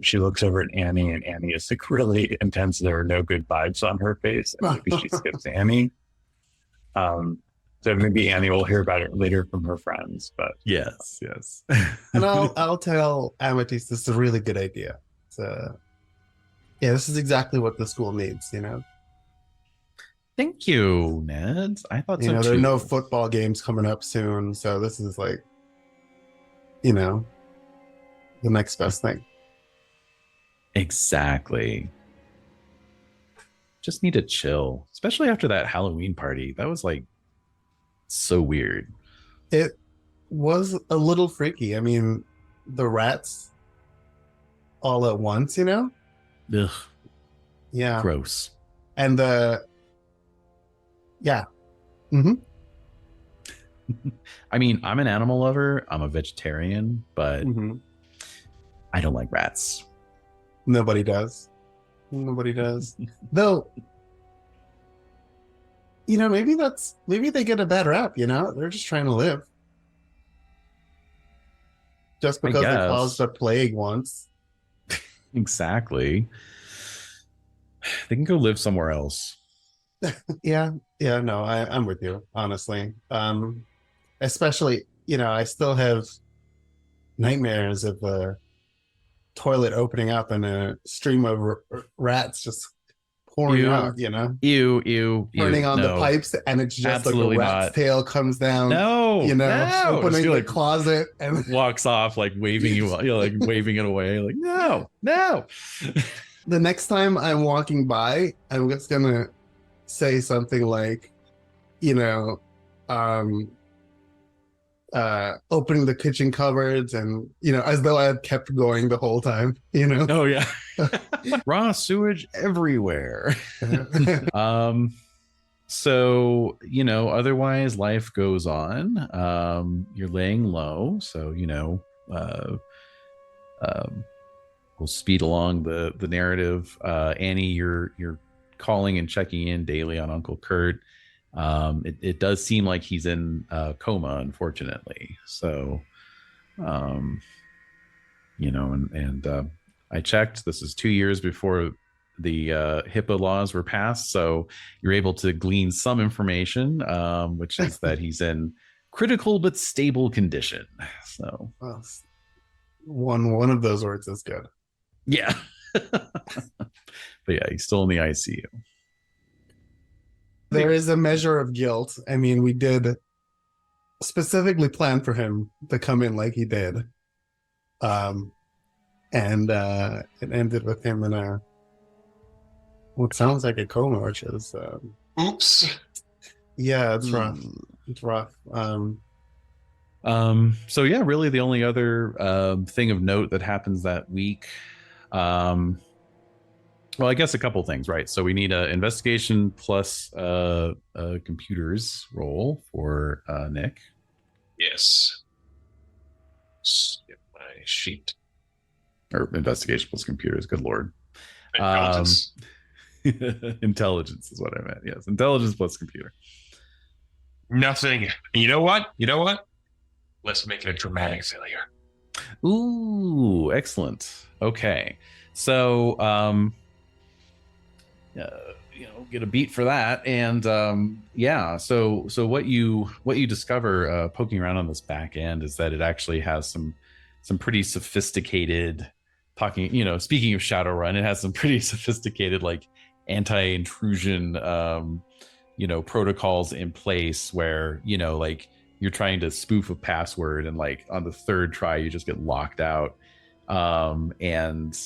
she looks over at Annie, and Annie is like really intense. There are no good vibes on her face. And maybe she skips Annie. So maybe Annie will hear about it later from her friends. But Yes. And I'll tell Amethyst this is a really good idea. This is exactly what the school needs, Thank you, Ned. I thought so there are too. no football games coming up soon, so this is like, the next best thing. Exactly. Just need to chill, especially after that Halloween party. That was like so weird. It was a little freaky. I mean, the rats all at once, Ugh, Yeah. gross. And yeah. I mean, I'm an animal lover. I'm a vegetarian, but I don't like rats. Nobody does. Though, maybe they get a bad rap, They're just trying to live. Just because they caused a plague once. Exactly. They can go live somewhere else. Yeah, no, I'm with you, honestly. Especially, I still have nightmares of the toilet opening up and a stream of rats just pouring out, Ew. turning on the no. pipes, and it's just Absolutely like a rat's not. tail comes down. No, Opening She, the closet and walks off like waving you, like waving it away, like no. the next time I'm walking by, I'm just gonna say something like, opening the kitchen cupboards and, as though I had kept going the whole time, Oh yeah. Raw sewage everywhere. So, otherwise life goes on. You're laying low. So, we'll speed along the narrative. Annie, you're calling and checking in daily on Uncle Kurt. It does seem like he's in coma, unfortunately. So, I checked. This is 2 years before the HIPAA laws were passed. So you're able to glean some information, which is that he's in critical but stable condition. So one of those words is good. Yeah. But yeah, he's still in the ICU. There is a measure of guilt. I mean, we did specifically plan for him to come in like he did. And it ended with him in what sounds like a coma, which is Oops. yeah, it's rough. It's rough. So yeah, really the only other thing of note that happens that week, well, I guess a couple things, right? So we need an investigation plus a computers roll for Nick. Yes. Skip my sheet. Or investigation plus computers, good lord. Intelligence. Intelligence is what I meant. Yes, intelligence plus computer. Nothing. You know what? Let's make it a dramatic failure. Ooh, excellent. Okay, so get a beat for that, and so what you discover poking around on this back end is that it actually has some pretty sophisticated talking, speaking of Shadowrun, it has some pretty sophisticated like anti-intrusion protocols in place where like you're trying to spoof a password and like on the third try you just get locked out, and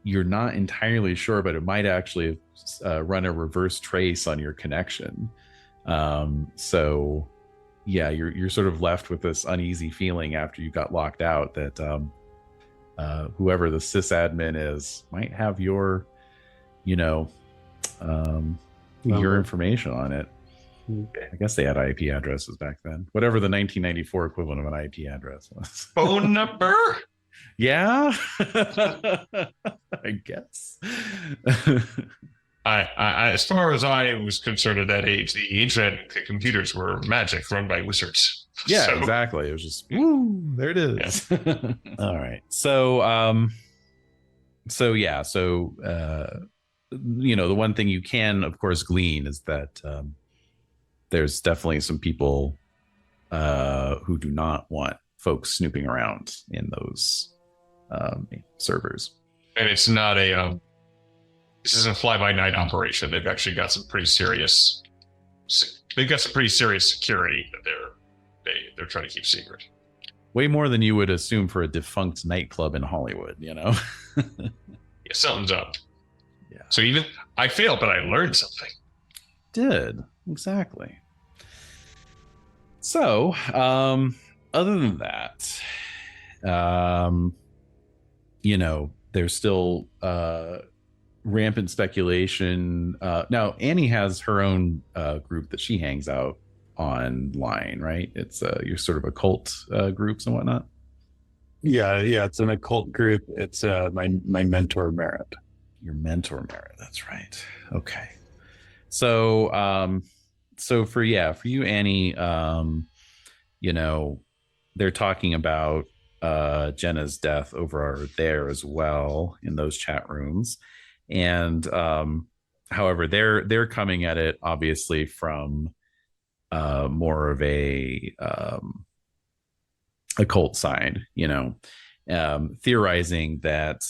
you're not entirely sure, but it might actually run a reverse trace on your connection. So yeah, you're sort of left with this uneasy feeling after you got locked out that whoever the sysadmin is might have your your information on it. I guess they had IP addresses back then. Whatever the 1994 equivalent of an IP address was. Phone number? Yeah, I guess. I, as far as I was concerned at that age, the internet, the computers were magic run by wizards. Yeah, exactly. It was just, woo, there it is. Yeah. All right. So, the one thing you can, of course, glean is that there's definitely some people who do not want folks snooping around in those servers. And it's not this isn't a fly-by-night operation. They've actually got some pretty serious. They've got some pretty serious security that they're trying to keep secret. Way more than you would assume for a defunct nightclub in Hollywood, Yeah, something's up. Yeah. So even I failed, but I learned something. Did exactly. So, other than that, there's still rampant speculation. Now, Annie has her own group that she hangs out online, right? It's you're sort of occult groups and whatnot. Yeah, it's an occult group. It's my mentor Merritt. Your mentor Merritt, that's right. Okay. So for you, Annie, they're talking about Jenna's death over there as well in those chat rooms. And however, they're coming at it obviously from more of a occult side, theorizing that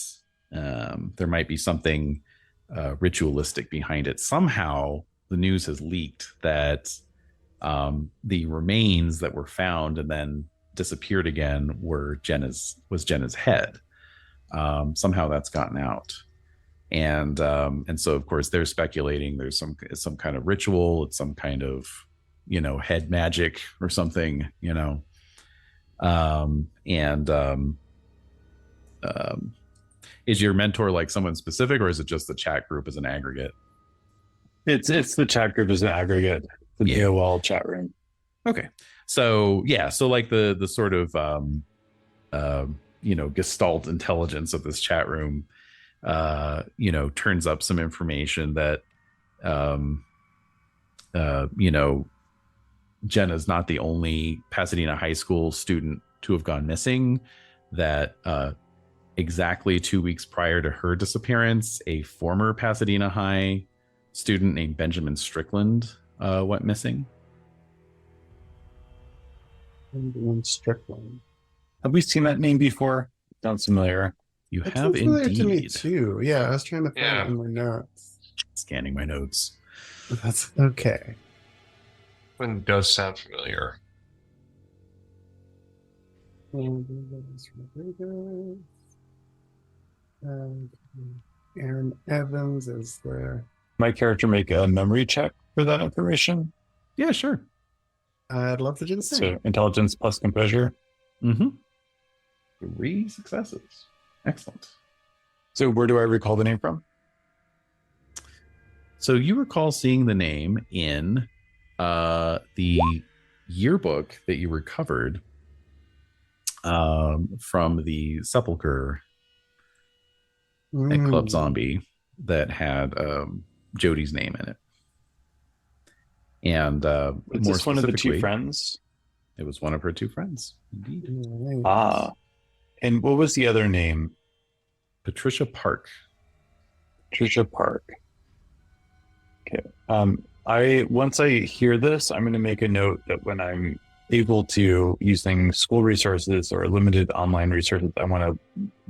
there might be something ritualistic behind it. Somehow the news has leaked that the remains that were found and then disappeared again was Jenna's head. Somehow that's gotten out. And so of course they're speculating there's some kind of ritual, it's some kind of head magic or something, is your mentor like someone specific, or is it just the chat group as an aggregate? It's the chat group as an aggregate, the AOL chat room. Okay, so like the sort of gestalt intelligence of this chat room turns up some information that Jenna's not the only Pasadena High School student to have gone missing, that exactly 2 weeks prior to her disappearance, a former Pasadena High student named Benjamin Strickland went missing. Benjamin Strickland. Have we seen that name before? Sounds familiar. You It have sounds familiar indeed. to me too. Yeah, I was trying to find it in my notes. Scanning my notes. That's okay. One does sound familiar. Aaron Evans is there. My character make a memory check for that information. Yeah, sure. I'd love to do the same. So intelligence plus composure. Mm-hmm. 3 successes. Excellent. So where do I recall the name from? So you recall seeing the name in the yearbook that you recovered from the sepulcher at Club Zombie that had Jodi's name in it. And Is this one of the 2 friends? It was one of her 2 friends. Indeed. Ah. And what was the other name? Patricia Park. Patricia Park. Okay. Once I hear this, I'm going to make a note that when I'm able to, using school resources or limited online resources, I want to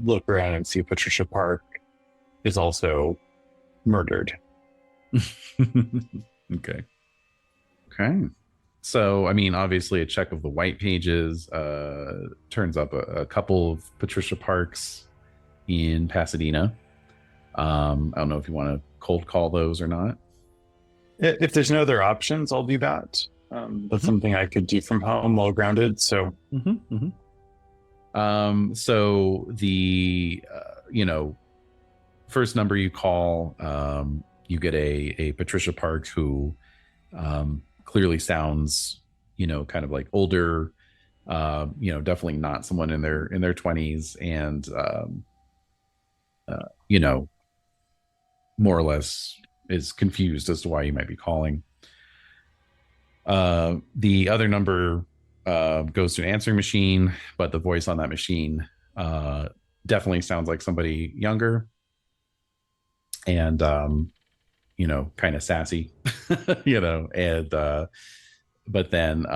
look around and see if Patricia Park is also murdered. Okay. So, I mean, obviously, a check of the white pages turns up a couple of Patricia Parks in Pasadena. I don't know if you want to cold call those or not. If there's no other options, I'll do that. That's something I could do from home while grounded. So, so the first number you call, you get a Patricia Parks who clearly sounds, kind of like older, definitely not someone in their 20s, and more or less is confused as to why you might be calling. The other number goes to an answering machine, but the voice on that machine definitely sounds like somebody younger and kind of sassy, and but then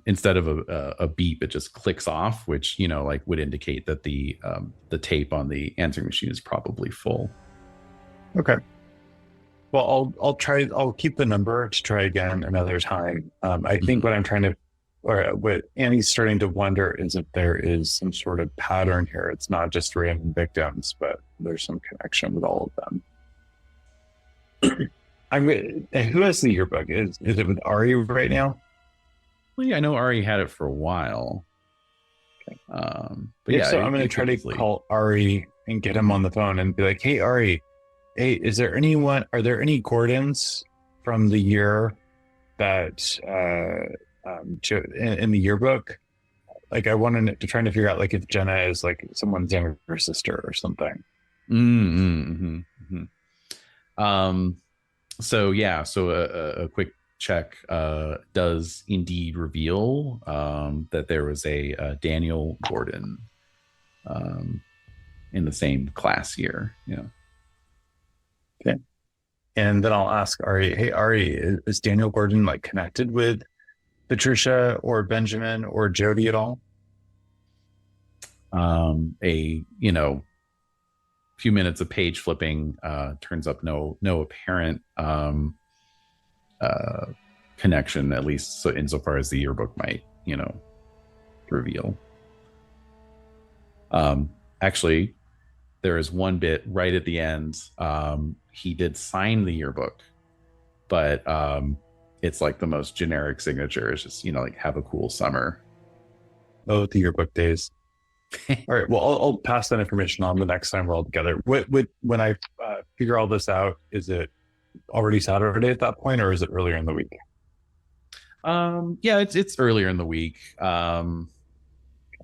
instead of a beep, it just clicks off, which would indicate that the tape on the answering machine is probably full. Okay. Well, I'll keep the number to try again another time. I think what I'm trying to, or what Annie's starting to wonder, is if there is some sort of pattern here. It's not just random victims, but there's some connection with all of them. Who has the yearbook? Is it with Ari right now? Well, yeah, I know Ari had it for a while. Okay. But yeah, so I'm going to try to call Ari and get him on the phone and be like, "Hey, Ari, hey, are there any Gordons from the year that in the yearbook? Like, I wanted to try to figure out like if Jenna is like someone's younger sister or something." So yeah, so a quick check does indeed reveal that there was a Daniel Gordon in the same class year. Yeah. Okay. And then I'll ask Ari, "Hey, Ari, is Daniel Gordon like connected with Patricia or Benjamin or Jodi at all?" Few minutes of page flipping turns up no apparent connection, at least so insofar as the yearbook might reveal. Actually, there is one bit right at the end. He did sign the yearbook, but it's like the most generic signature. It's just like "have a cool summer." Oh, the yearbook days. All right. Well, I'll pass that information on the next time we're all together. When I figure all this out, is it already Saturday at that point, or is it earlier in the week? Yeah, it's earlier in the week.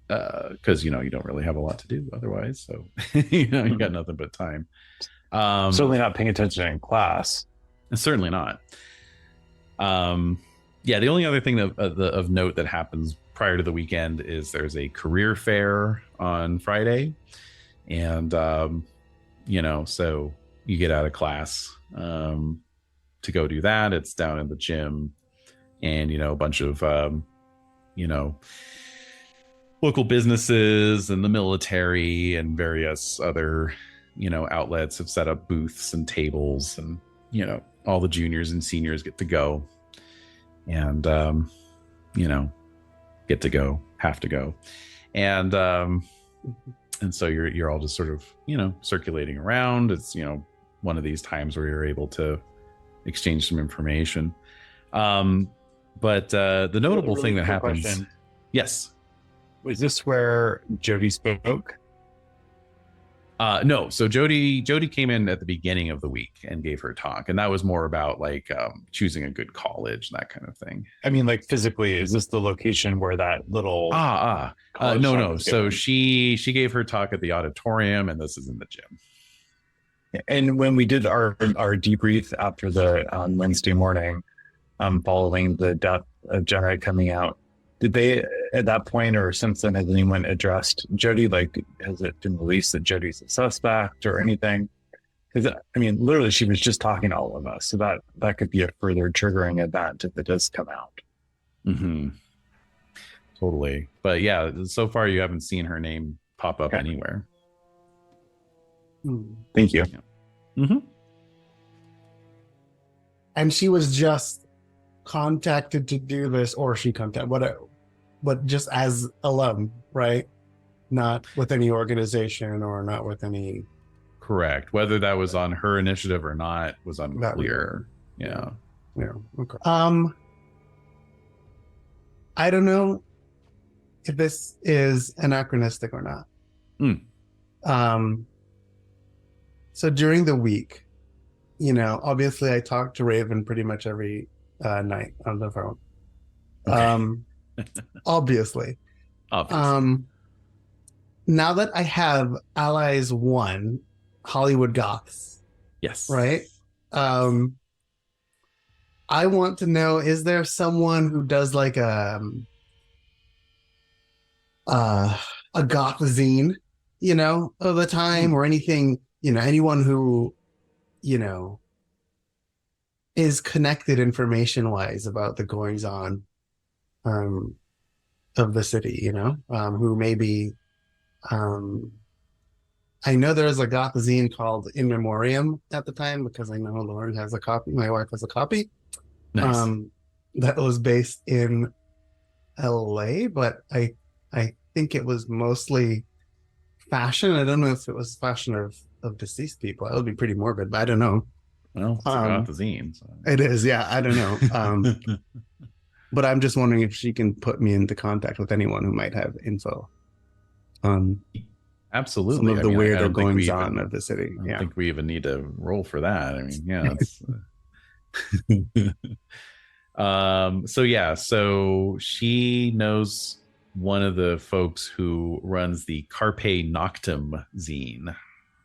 Because you don't really have a lot to do otherwise, so you got nothing but time. Certainly not paying attention in class. Certainly not. Yeah, the only other thing of note that happens prior to the weekend is there's a career fair on Friday, and so you get out of class to go do that. It's down in the gym, and a bunch of local businesses and the military and various other outlets have set up booths and tables, and all the juniors and seniors get to go, and have to go, and so you're all just sort of circulating around. It's one of these times where you're able to exchange some information, but the notable thing that happens question. Yes. Was this where Jodi spoke? No. So Jodi came in at the beginning of the week and gave her talk, and that was more about like choosing a good college and that kind of thing. I mean, like physically, is this the location where that little? No. So she gave her talk at the auditorium, and this is in the gym. And when we did our debrief after on Wednesday morning, following the death of Jenna coming out, did they at that point or since then, has anyone addressed Jodi? Like, has it been released that Jodi's a suspect or anything? Because I mean, literally, she was just talking to all of us, so that could be a further triggering event if it does come out. Mm-hmm. Totally. But yeah, so far you haven't seen her name pop up anywhere. Thank you. Mm-hmm. And she was just contacted to do this, or she contacted but just as alum, right? Not with any organization or not with any. Correct. Whether that was on her initiative or not was unclear. Yeah. Yeah. Okay. I don't know if this is anachronistic or not. So during the week, obviously I talk to Raven pretty much every night on the phone. Okay. Obviously. Now that I have Allies 1, Hollywood Goths, Yes. right? I want to know, is there someone who does like a goth zine, of the time, or anything, anyone who, is connected information wise about the goings on of the city, who maybe I know there was a goth zine called In Memoriam at the time, because I know Lauren has a copy, my wife has a copy. Nice. That was based in LA, but I think it was mostly fashion. I don't know if it was fashion of deceased people. That would be pretty morbid, but I don't know. Well, it's got the zine. So. It is, yeah. I don't know. But I'm just wondering if she can put me into contact with anyone who might have info on absolutely some of the weirder goings on on of the city. I don't think we even need to roll for that. I mean, yeah. So she knows one of the folks who runs the Carpe Noctem zine.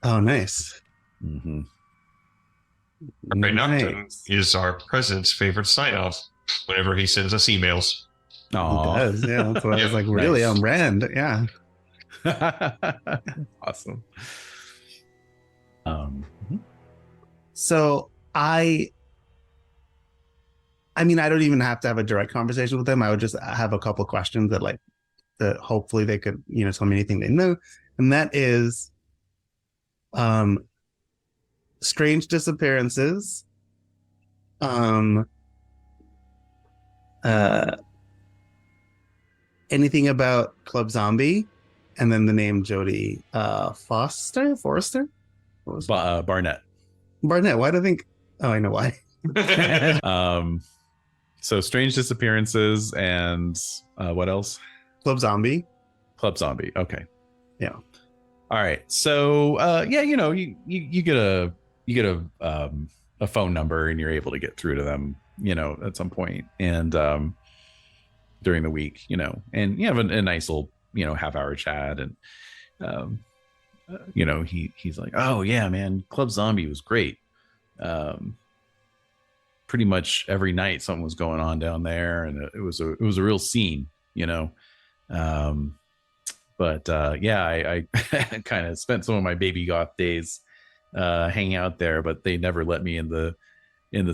Oh, nice. Mm-hmm. Carpe Noctem is our president's favorite sign-off whenever he sends us emails. Oh, he does. Yeah, that's what I was like, really nice. on brand. Yeah. Awesome. So I mean, I don't even have to have a direct conversation with them. I would just have a couple questions that hopefully they could, tell me anything they know. And that is strange disappearances, anything about Club Zombie, and then the name Jodi Forrester. Barnett. Why do I think? Oh, I know why. So strange disappearances and what else? Club Zombie. Okay. Yeah. All right. So you get a phone number and you're able to get through to them, at some point, and during the week, and you have a nice little, half-hour chat, and he's like, oh yeah, man, Club Zombie was great. Pretty much every night something was going on down there, and it was a real scene, but I kind of spent some of my baby goth days hanging out there, but they never let me in the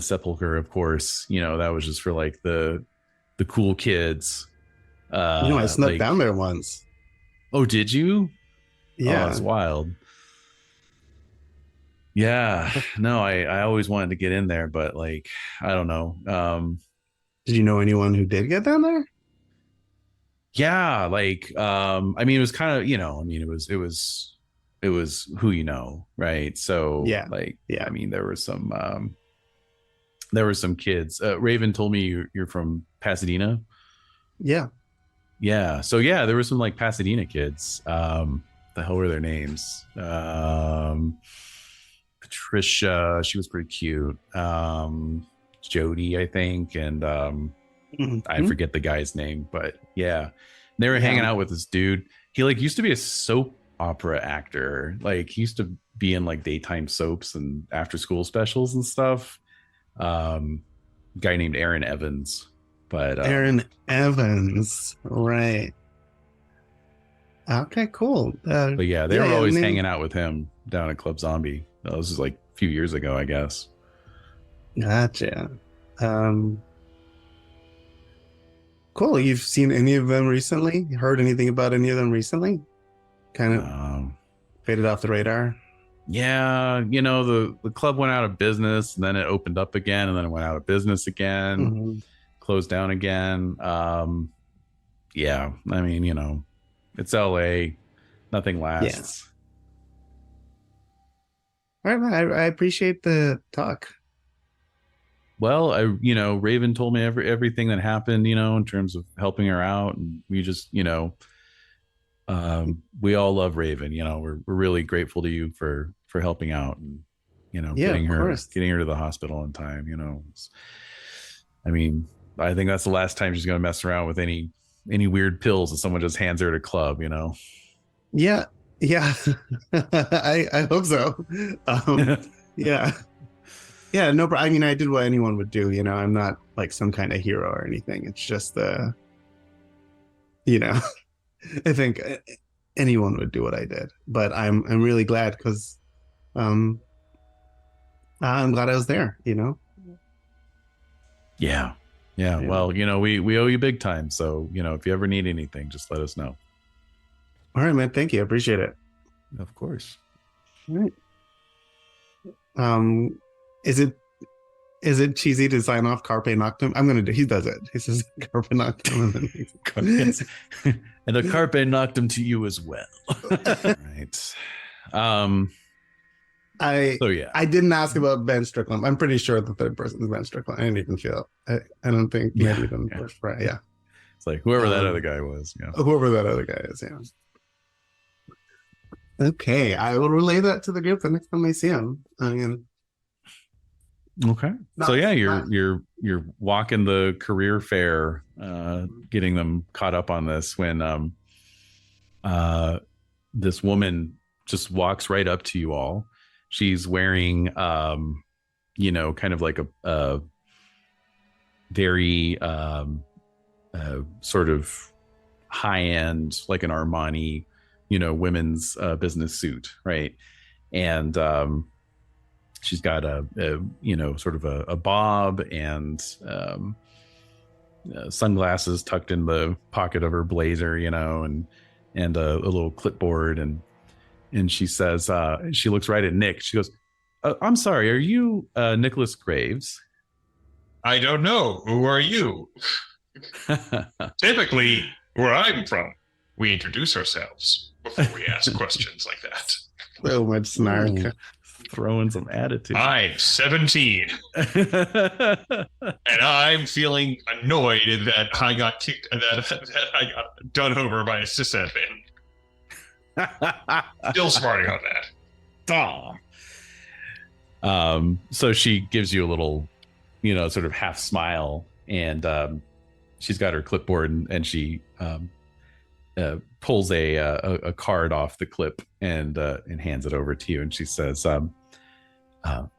sepulcher, of course. That was just for like the cool kids. I snuck down there once. Oh, did you? Yeah. Oh, that's wild. Yeah. No, I always wanted to get in there, but like, I don't know. Did you know anyone who did get down there? Yeah, like I mean, it was kind of, it was who right? So yeah, like, yeah, I mean, there were some kids. Raven told me you're from Pasadena. Yeah. So yeah, there were some like Pasadena kids. The hell were their names? Patricia, she was pretty cute. Jodi, I think, and I forget the guy's name, but yeah, they were hanging out with this dude. He like used to be a soap opera actor. Like he used to be in like daytime soaps and after school specials and stuff. Guy named Aaron Evans. But Aaron Evans, right? Okay, cool. But yeah, they were always hanging out with him down at Club Zombie. This is like a few years ago, I guess. Gotcha. Cool. You've seen any of them recently? Heard anything about any of them recently? Kind of faded off the radar. Yeah, the club went out of business, and then it opened up again, and then it went out of business again, closed down again. Yeah, I mean, it's LA, nothing lasts. All right, I appreciate the talk. Well, Raven told me everything that happened, in terms of helping her out, and we just, we all love Raven. We're really grateful to you for helping out and, getting her to the hospital in time. I mean, I think that's the last time she's going to mess around with any weird pills that someone just hands her at a club. Yeah. I hope so. Yeah, no, I mean, I did what anyone would do. I'm not like some kind of hero or anything. It's just I think anyone would do what I did, but I'm really glad because I'm glad I was there. Yeah. Well, we owe you big time. So, if you ever need anything, just let us know. All right, man. Thank you. I appreciate it. Of course. All right. Is it cheesy to sign off Carpe Noctem? He does it. He says Carpe Noctem. And a Carpe Noctem to you as well. Right. I didn't ask about Ben Strickland. I'm pretty sure the third person is Ben Strickland. I didn't even feel it. I don't think maybe even first. Right. Yeah. It's like whoever that other guy was. Yeah. Whoever that other guy is. Yeah. Okay. I will relay that to the group the next time I see him. Okay. So yeah, you're walking the career fair, getting them caught up on this when this woman just walks right up to you all. She's wearing kind of like a very sort of high end, like an Armani, women's business suit, right? And she's got a sort of a bob and sunglasses tucked in the pocket of her blazer, and a little clipboard, and she says, she looks right at Nick. She goes, "I'm sorry, are you Nicholas Graves?" I don't know. Who are you? Typically, where I'm from, we introduce ourselves before we ask questions like that. So much snark. Throwing some attitude. I'm 17. And I'm feeling annoyed that I got kicked, that I got done over by a cis admin. Still smarting on that. So she gives you a little, sort of half smile, and she's got her clipboard, and she pulls a card off the clip and hands it over to you, and she says,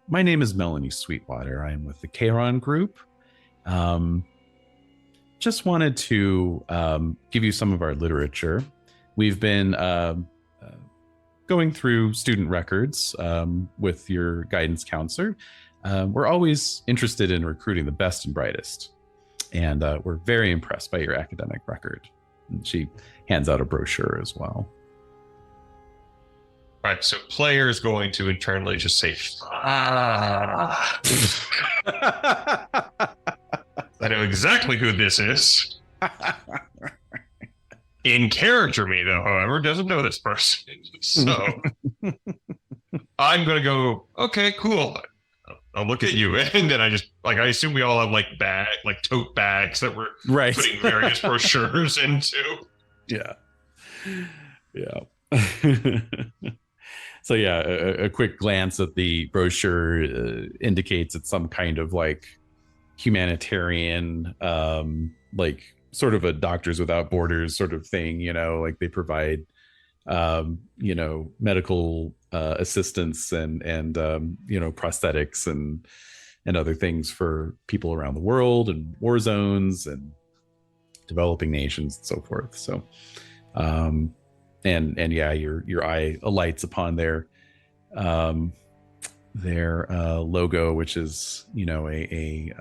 "My name is Melanie Sweetwater. I am with the Cheiron Group. Just wanted to give you some of our literature. We've been going through student records with your guidance counselor. We're always interested in recruiting the best and brightest, and we're very impressed by your academic record." And she hands out a brochure as well. Right, so player is going to internally just say, "Ah." I know exactly who this is. In character, me though, however, doesn't know this person. So I'm gonna go, "Okay, cool. I'll look at you." And then I assume we all have like tote bags that we're putting various brochures into. Yeah. So yeah, a quick glance at the brochure indicates it's some kind of like humanitarian, like sort of a Doctors Without Borders sort of thing, like they provide, medical assistance and prosthetics and other things for people around the world and war zones and developing nations and so forth. So, and yeah, your eye alights upon their their logo, which is, you know, a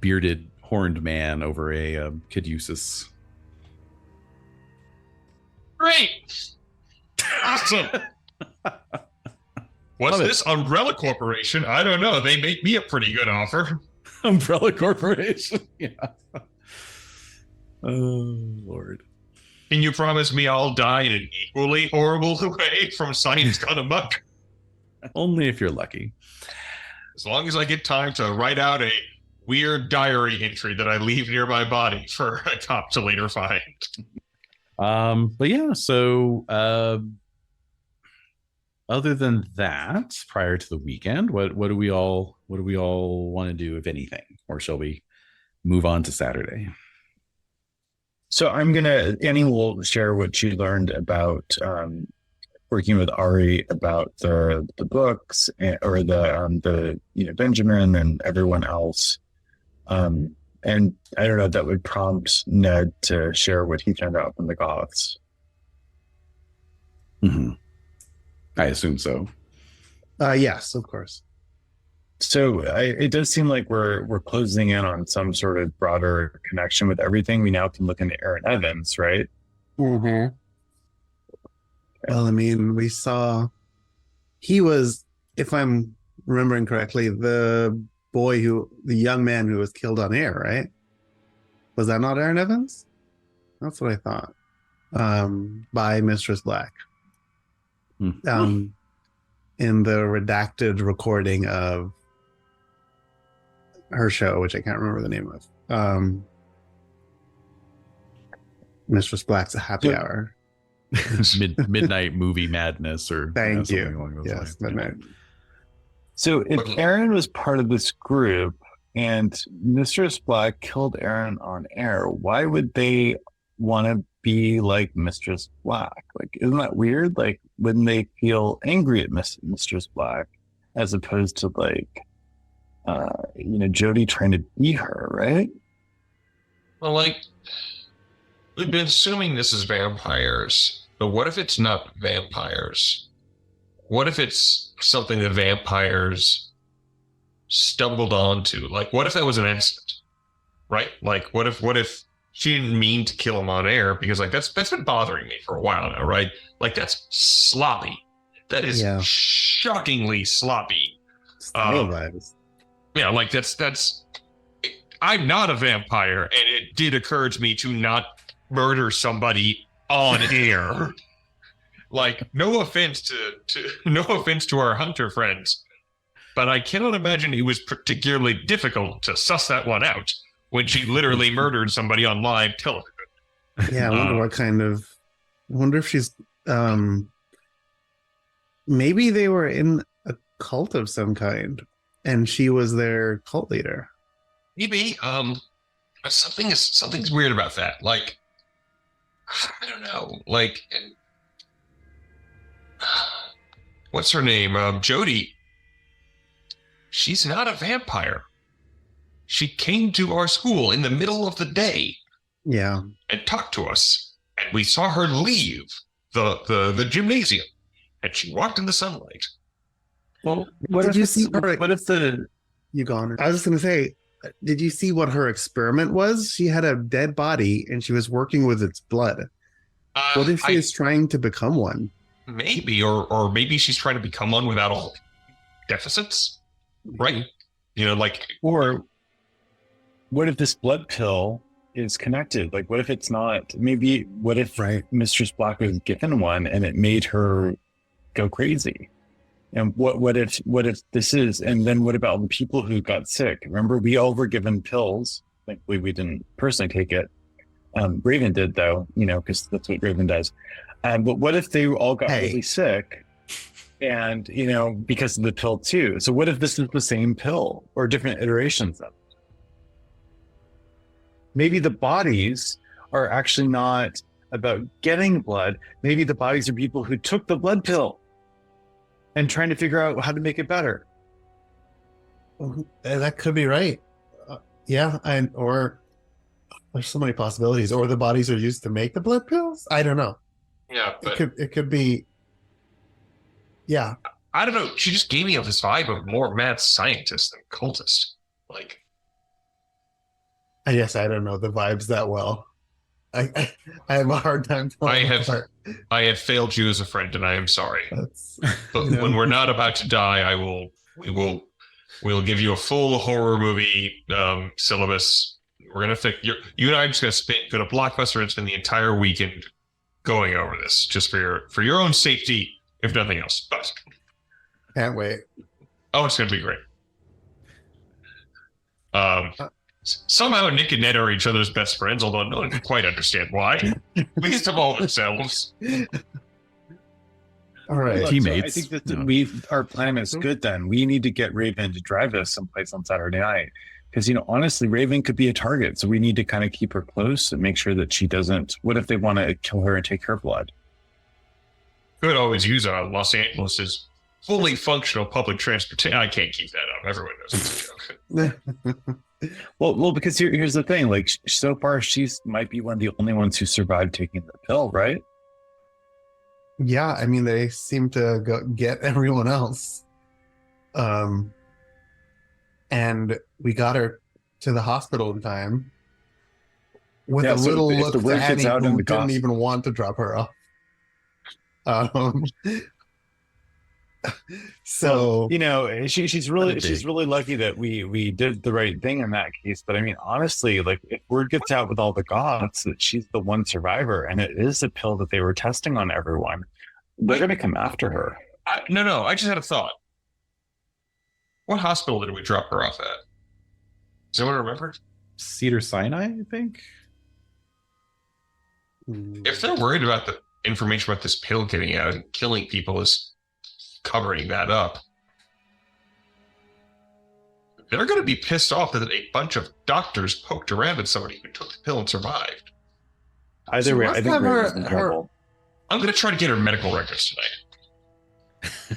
bearded horned man over a caduceus. Great. Awesome. What's Love it. this Umbrella Corporation? I don't know. They make me a pretty good offer. Umbrella Corporation. Yeah. Oh Lord. Can you promise me I'll die in an equally horrible way from science gone amok? Only if you're lucky. As long as I get time to write out a weird diary entry that I leave near my body for a cop to later find. But yeah, so other than that, prior to the weekend, what do we all want to do, if anything? Or shall we move on to Saturday? So Annie will share what she learned about working with Ari about the books or the Benjamin and everyone else. And I don't know, that would prompt Ned to share what he found out from the Goths. Mm-hmm. I assume so. Yes, of course. So it does seem like we're closing in on some sort of broader connection with everything. We now can look into Aaron Evans, right? Mm-hmm. Well, I mean, we saw he was, if I'm remembering correctly, the young man who was killed on air, right? Was that not Aaron Evans? That's what I thought. By Mistress Black. Hmm. In the redacted recording of her show, which I can't remember the name of. Mistress Black's a happy hour. Midnight movie madness, or Thank you. something along those Yes, lines. midnight. So if Aaron was part of this group and Mistress Black killed Aaron on air, why would they want to be like Mistress Black? Like, isn't that weird? Like, wouldn't they feel angry at Mistress Black as opposed to like, Jodi trying to be her, right? Well, like, we've been assuming this is vampires, but what if it's not vampires? What if it's something the vampires stumbled onto? Like, what if that was an accident, right? Like, what if she didn't mean to kill him on air? Because like that's been bothering me for a while now, right? Like, that's sloppy. That is shockingly sloppy. Yeah, like that's. I'm not a vampire, and it did occur to me to not murder somebody on air. Like, no offense to our hunter friends, but I cannot imagine it was particularly difficult to suss that one out when she literally murdered somebody on live television. Yeah, I wonder what kind of. I wonder if she's. Maybe they were in a cult of some kind, and she was their cult leader. Maybe. Something's weird about that. Like, I don't know. Like, what's her name? Jodi. She's not a vampire. She came to our school in the middle of the day. Yeah. And talked to us. And we saw her leave the gymnasium. And she walked in the sunlight. Well, Did you see her? What if the You gone? I was just going to say, did you see what her experiment was? She had a dead body and she was working with its blood. What if she is trying to become one? Maybe, or maybe she's trying to become one without all deficits, right? You know, like, or what if this blood pill is connected? Like, what if it's not? Maybe what if Mistress Black was given one and it made her go crazy? And what if this is? And then what about all the people who got sick? Remember, we all were given pills. Thankfully, we didn't personally take it. Raven did, though, because that's what Raven does. But what if they all got really sick and, because of the pill too? So what if this is the same pill or different iterations of it? Maybe the bodies are actually not about getting blood. Maybe the bodies are people who took the blood pill and trying to figure out how to make it better. That could be right. Or there's so many possibilities. Or the bodies are used to make the blood pills. I don't know. Yeah, but it could be. Yeah, I don't know. She just gave me this vibe of more mad scientist than cultist. Like, I guess I don't know the vibes that well. I have a hard time telling I have failed you as a friend, and I am sorry. That's, But when we're not about to die, we'll give you a full horror movie syllabus. We're gonna fix you and I are just gonna go to Blockbuster and spend the entire weekend going over this, just for your own safety, if nothing else. But can't wait. oh, it's gonna be great. Somehow Nick and Ned are each other's best friends, although no one can quite understand why. Least of all themselves. All right. Look, Teammates. So I think that our plan is good then. We need to get Raven to drive us someplace on Saturday night. Because, honestly, Raven could be a target. So we need to kind of keep her close and make sure that she doesn't. What if they want to kill her and take her blood? Could always use Los Angeles' fully functional public transportation. I can't keep that up. Everyone knows it's a joke. Well, because here's the thing. Like, so far, she's might be one of the only ones who survived taking the pill, right? Yeah, I mean, they seem to get everyone else. And we got her to the hospital in time with a little if look the to word gets Annie, out in who the didn't gossip- even want to drop her off. So she's really lucky that we did the right thing in that case. But I mean, honestly, like if word gets out with all the goths that she's the one survivor, and it is a pill that they were testing on everyone, they're going to come after her. No, I just had a thought. What hospital did we drop her off at? Does anyone remember? Cedar Sinai, I think. If they're worried about the information about this pill getting out and killing people is covering that up, they're going to be pissed off that a bunch of doctors poked around at somebody who took the pill and survived. Either way, I think Raven's in her- trouble. I'm going to try to get her medical records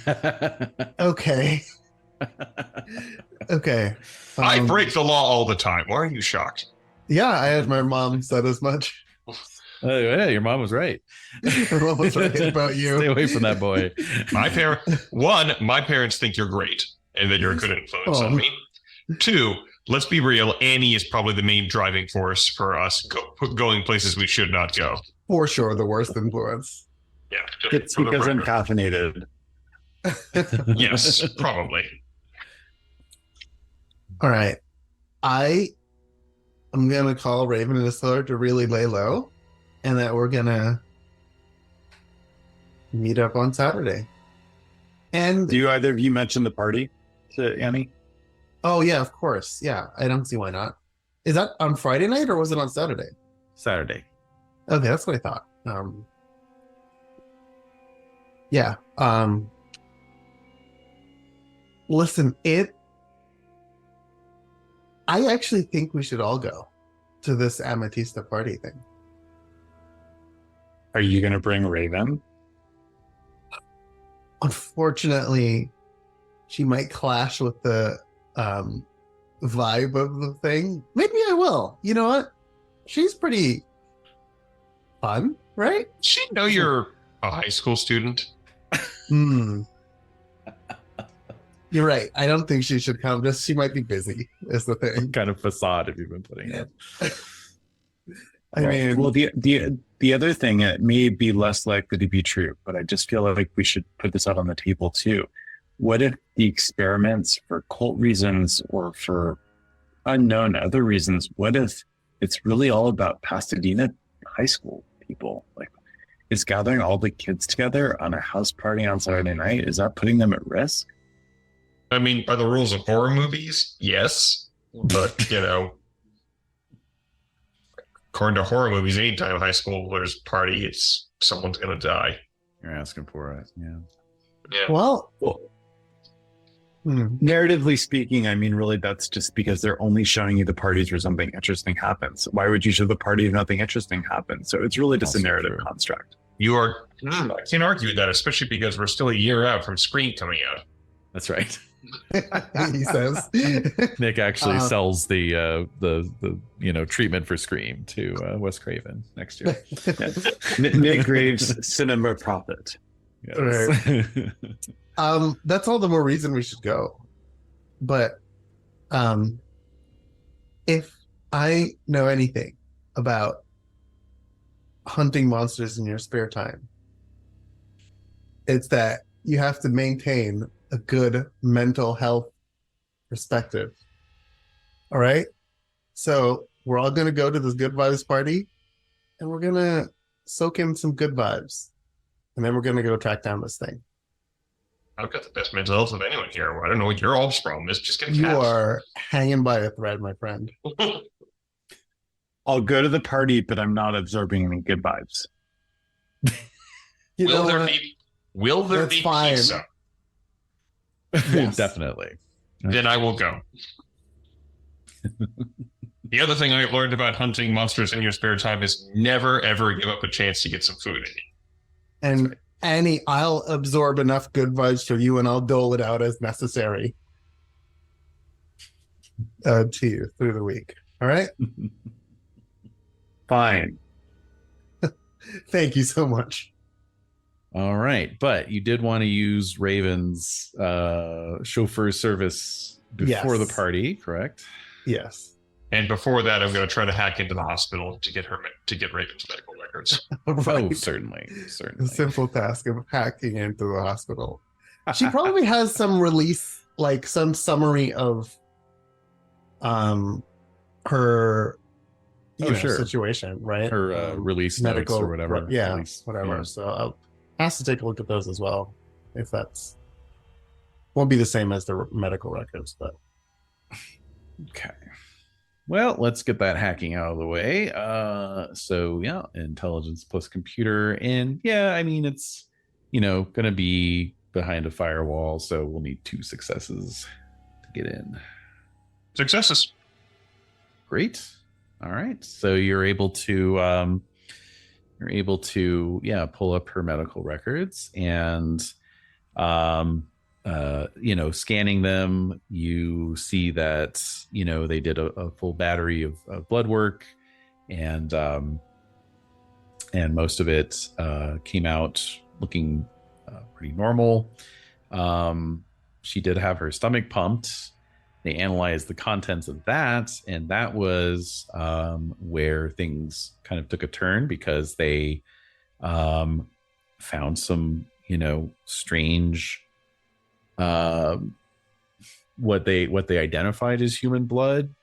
tonight. Okay. Okay. I break the law all the time. Why are you shocked? Yeah, I had my mom said as much. Yeah, your mom was right. Her mom was right about you. Stay away from that boy. My parents think you're great and that you're a good influence on me. 2, let's be real. Annie is probably the main driving force for us going places we should not go. For sure, the worst influence. Yeah. It's for the because I'm record. caffeinated. Yes, probably. All right. I'm going to call Raven and Isler to really lay low, and that we're going to meet up on Saturday. And Do either of you mention the party to Annie? oh yeah, of course. Yeah, I don't see why not. Is that on Friday night or was it on Saturday? Saturday. Okay, that's what I thought. Yeah. Listen, I actually think we should all go to this Amistista party thing. Are you going to bring Raven? Unfortunately, she might clash with the vibe of the thing. Maybe I will. You know what? She's pretty fun, right? Does she know you're a high school student? Hmm. You're right. I don't think she should come. Just she might be busy. Is the thing. What kind of facade have you been putting up? I mean, well, the other thing, it may be less likely to be true, but I just feel like we should put this out on the table too. What if the experiments for cult reasons or for unknown other reasons, what if it's really all about Pasadena High School people? Like, is gathering all the kids together on a house party on Saturday night, is that putting them at risk? I mean, by the rules of horror movies, yes. But, according to horror movies, anytime high schoolers party, it's someone's going to die. You're asking for it. Yeah. Yeah. well, Narratively speaking, I mean, really, that's just because they're only showing you the parties where something interesting happens. Why would you show the party if nothing interesting happens? So it's really just a Also narrative true. construct. You are, I can't argue with that, especially because we're still a year out from Scream coming out. That's right. he says. Nick actually Uh, sells the treatment for Scream to Wes Craven next year. Nick Graves, cinema prophet. Yes. That's all the more reason we should go. But if I know anything about hunting monsters in your spare time, it's that you have to maintain a good mental health perspective. All right? So we're all going to go to this good vibes party and we're going to soak in some good vibes. And then we're going to go track down this thing. I've got the best mental health of anyone here. I don't know what your all's problem is. Just get a You cat. are hanging by a thread, my friend. I'll go to the party, but I'm not absorbing any good vibes. You know will there what? be That's fine. pizza? Yes. Definitely. Then I will go. The other thing I've learned about hunting monsters in your spare time is never, ever give up a chance to get some food in you. And Annie, I'll absorb enough good vibes for you and I'll dole it out as necessary to you through the week. All right? Fine. Thank you so much. All right. But you did want to use Raven's chauffeur service before Yes. the party, correct? Yes. And before that, I'm going to try to hack into the hospital to get Raven's medical records. Oh, Right. certainly. The Certainly. simple task of hacking into the hospital. She probably has some release, like some summary of her Sure. situation, right? Her release notes or whatever. Yeah, Release- whatever. yeah. So I'll have to take a look at those as well. If that's won't be the same as the medical records, but Okay. Well, let's get that hacking out of the way. So yeah, intelligence plus computer, and yeah, I mean it's gonna be behind a firewall, so we'll need 2 successes to get in. Successes. Great. All right. So you're able to pull up her medical records and scanning them, you see that they did a full battery of blood work, and most of it came out looking pretty normal. She did have her stomach pumped. They analyzed the contents of that, and that was where things kind of took a turn, because they found some strange what they identified as human blood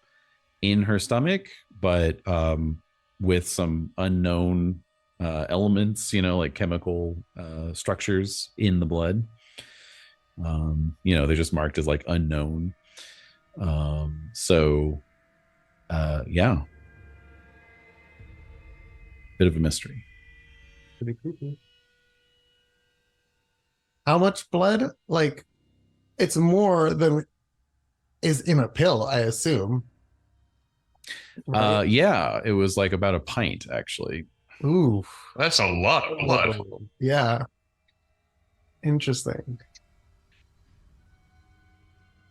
in her stomach, but with some unknown elements, like chemical structures in the blood. They're just marked as like unknown. Yeah, bit of a mystery. pretty creepy. How much blood? Like, it's more than is in a pill, I assume. Right? Yeah, it was like about a pint, actually. Ooh. That's a lot of blood. Yeah. Interesting.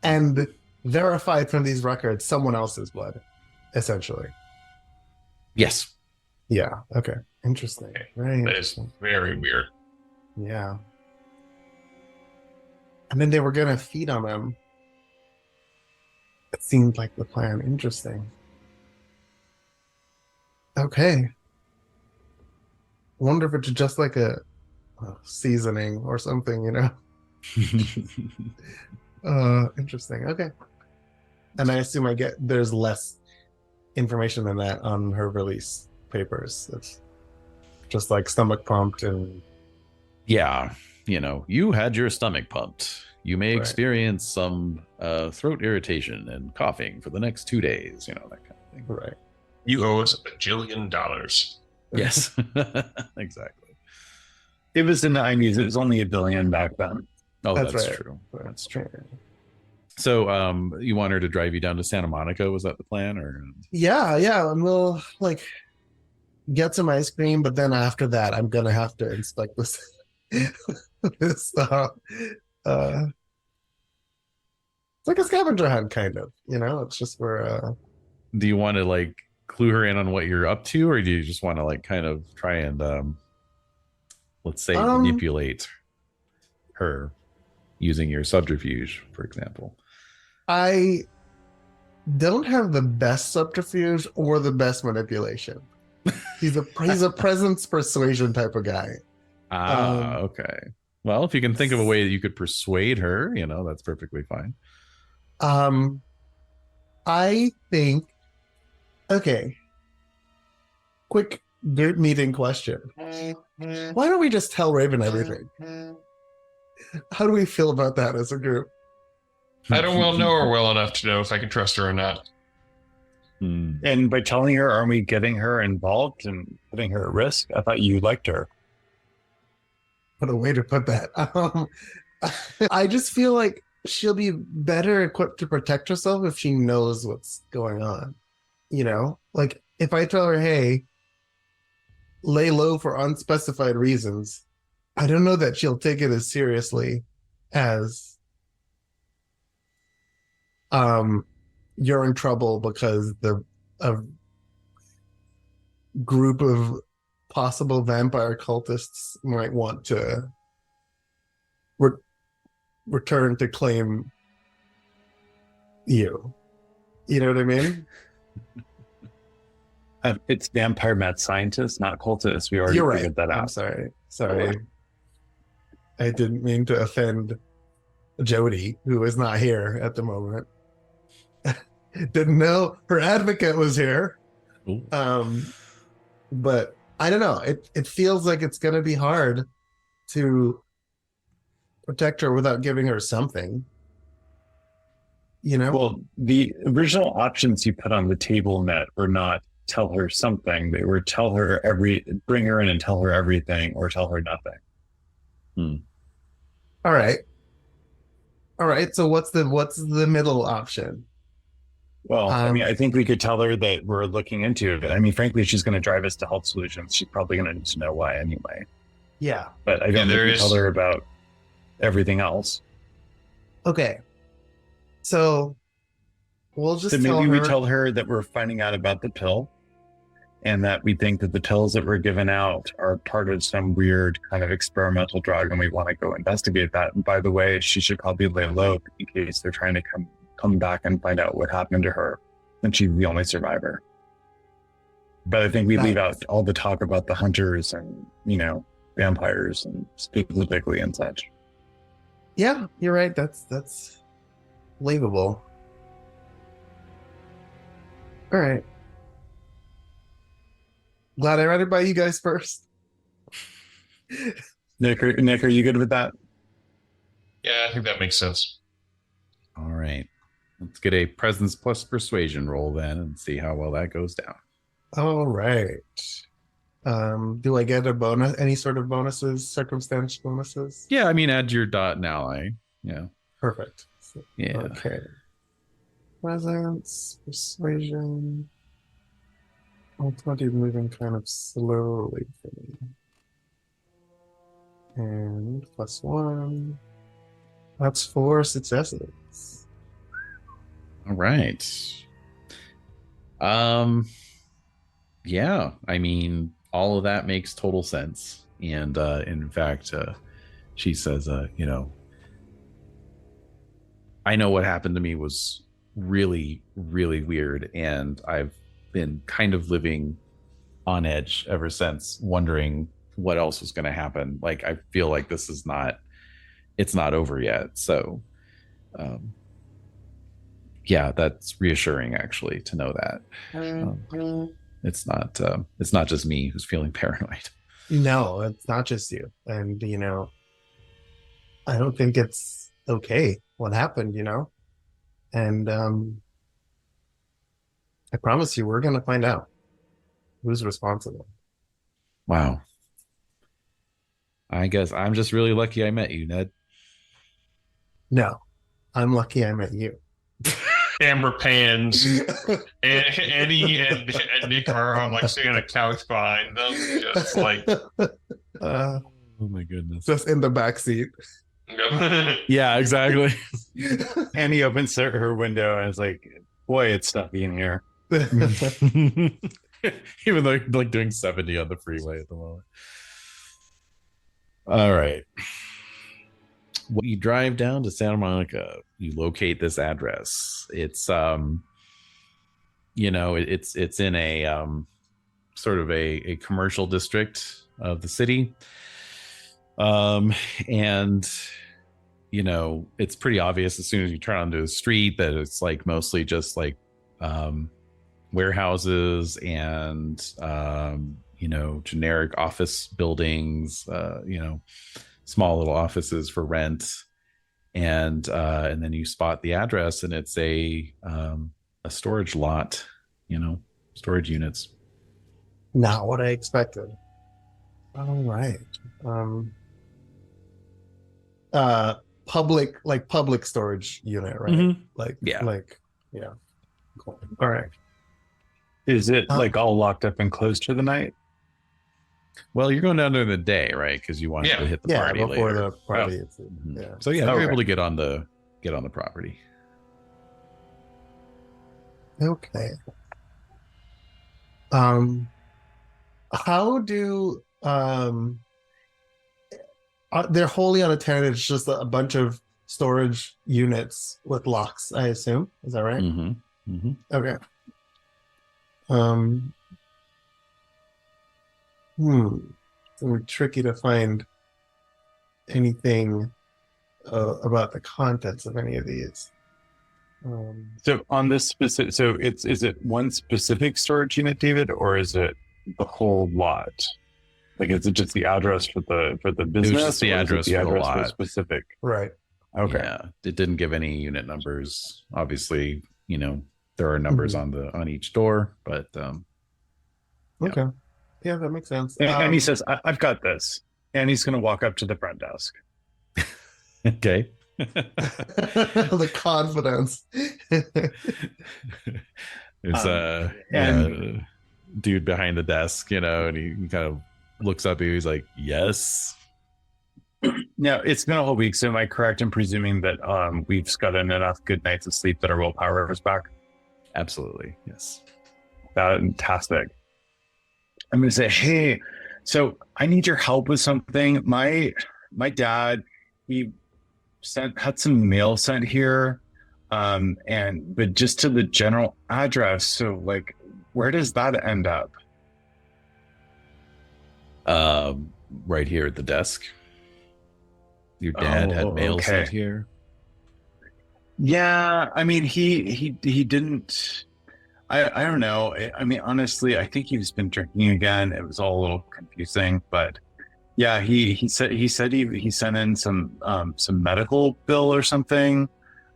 And verified from these records, someone else's blood, essentially. Yes. Yeah. Okay. Interesting. Very That is interesting. very weird. Yeah. And then they were gonna feed on them. It seemed like the plan. Interesting. Okay. Wonder if it's just like a seasoning or something, Interesting. Okay. And I assume there's less information than that on her release papers. It's just like stomach pumped and Yeah, you had your stomach pumped. You may Right. experience some throat irritation and coughing for the next 2 days, that kind of thing. right. You owe us $1 billion. Yes, exactly. It was in the 90s. It was only $1 billion back then. Oh, That's that's right. true. That's true. So, you want her to drive you down to Santa Monica? Was that the plan, or? Yeah, and we'll get some ice cream, but then after that, I'm gonna have to inspect this. It's like a scavenger hunt, kind of. It's just where. Do you want to clue her in on what you're up to, or do you just want to kind of try and let's say manipulate? her using your subterfuge, for example. I don't have the best subterfuge or the best manipulation. He's a presence persuasion type of guy. Okay. Well, if you can think of a way that you could persuade her, that's perfectly fine. I think. Okay. Quick group meeting question. Why don't we just tell Raven everything? How do we feel about that as a group? I don't know her well enough to know if I can trust her or not. And by telling her, aren't we getting her involved and putting her at risk? I thought you liked her. What a way to put that. I just feel like she'll be better equipped to protect herself if she knows what's going on. Like if I tell her, hey, lay low for unspecified reasons, I don't know that she'll take it as seriously as you're in trouble because a group of possible vampire cultists might want to return to claim you. You know what I mean? It's vampire mad scientists, not cultists. We already You're figured right. that out. I'm sorry. I didn't mean to offend Jodi, who is not here at the moment. Didn't know her advocate was here. Ooh. But I don't know. It feels like it's going to be hard to protect her without giving her something. Well, the original options you put on the table, Net, were not tell her something. They were bring her in and tell her everything, or tell her nothing. All right. So what's the middle option? Well, I think we could tell her that we're looking into it. Frankly, she's going to drive us to Health Solutions. She's probably going to need to know why anyway. Yeah. But I don't think we tell her about everything else. Okay. So we'll just maybe we tell her that we're finding out about the pill, and that we think that the pills that were given out are part of some weird kind of experimental drug, and we want to go investigate that. And by the way, she should probably lay low in case they're trying to come back and find out what happened to her, and she's the only survivor. But I think we leave out all the talk about the hunters and vampires and specifically and such. Yeah, you're right. That's believable. All right. Glad I ran it by you guys first. Nick, are you good with that? Yeah, I think that makes sense. All right. Let's get a presence plus persuasion roll then and see how well that goes down. All right. Do I get a bonus? Any sort of bonuses? Circumstance bonuses? Yeah, add your dot and ally. Yeah. Perfect. Yeah. Okay. Presence, persuasion. Ultimately moving kind of slowly for me. And +1. That's 4 successes. All right. Yeah, all of that makes total sense. And in fact, she says, I know what happened to me was really, really weird, and I've been kind of living on edge ever since, wondering what else was going to happen. Like, I feel like it's not over yet. So, yeah, that's reassuring actually to know that. It's not just me who's feeling paranoid. No, it's not just you. And, I don't think it's okay what happened, And I promise you, we're going to find out who's responsible. Wow. I guess I'm just really lucky I met you, Ned. No, I'm lucky I met you. Camera pans. Annie and Nick are on sitting on a couch behind them, just oh my goodness. Just in the back seat. Yeah, exactly. Annie opens her window and is like, boy, it's stuffy in here. Even though doing 70 on the freeway at the moment. All right. When you drive down to Santa Monica, you locate this address. It's it's in a sort of a commercial district of the city. And it's pretty obvious as soon as you turn onto the street that it's like mostly just like warehouses and generic office buildings, small little offices for rent. And then you spot the address, and it's a storage lot, storage units. Not what I expected. All right. Public storage unit, right? Mhm. Yeah. Cool. All right. Is it like all locked up and closed for the night? Well, you're going down during the day, right? Because you wanted to hit the party before later. the party. Mhm. Yeah. So yeah, you're able to get on the property. Okay. How do they're wholly unattended? It's just a bunch of storage units with locks, I assume. Is that right? Mm-hmm. Mm-hmm. Okay. It's tricky to find anything about the contents of any of these. So on this specific, is it one specific storage unit, David, or is it the whole lot? Like, is it just the address for the business? just the or is it address the for the address lot. specific. Right. Okay. Yeah, it didn't give any unit numbers. Obviously, there are numbers on each door, but Okay. Yeah, that makes sense. And he says, I've got this. And he's going to walk up to the front desk. okay. The confidence. There's a dude behind the desk, and he kind of looks up at you. He's like, yes. Now, it's been a whole week, so am I correct in presuming that we've gotten enough good nights of sleep that our willpower is back? Absolutely. Yes. Fantastic. I'm going to say, hey, so I need your help with something. My dad, he had some mail sent here, but just to the general address. So, like, where does that end up? Right here at the desk. Your dad had mail sent here. Yeah, I mean, he didn't. I don't know. I mean, honestly, I think he's been drinking again. It was all a little confusing, but yeah, he said he sent in some medical bill or something,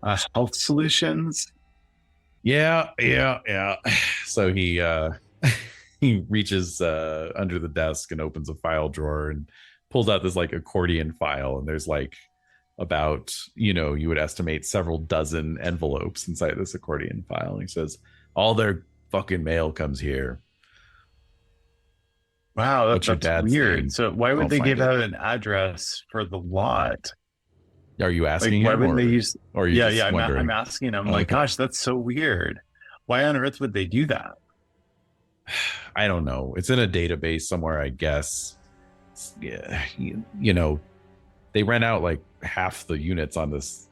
health solutions. Yeah. So he he reaches under the desk and opens a file drawer and pulls out this like accordion file, and there's like about you would estimate several dozen envelopes inside this accordion file. And he says, all their fucking mail comes here. Wow, What's your that's dad's weird. name? So why would I'll they find give it. out an address for the lot? Are you Like, asking why him? wouldn't Or, they use? or are you just I'm wondering? asking him. Oh, Like, okay. gosh, that's so weird. Why on earth would they do that? I don't know. It's in a database somewhere, I guess. Yeah, they rent out like half the units on this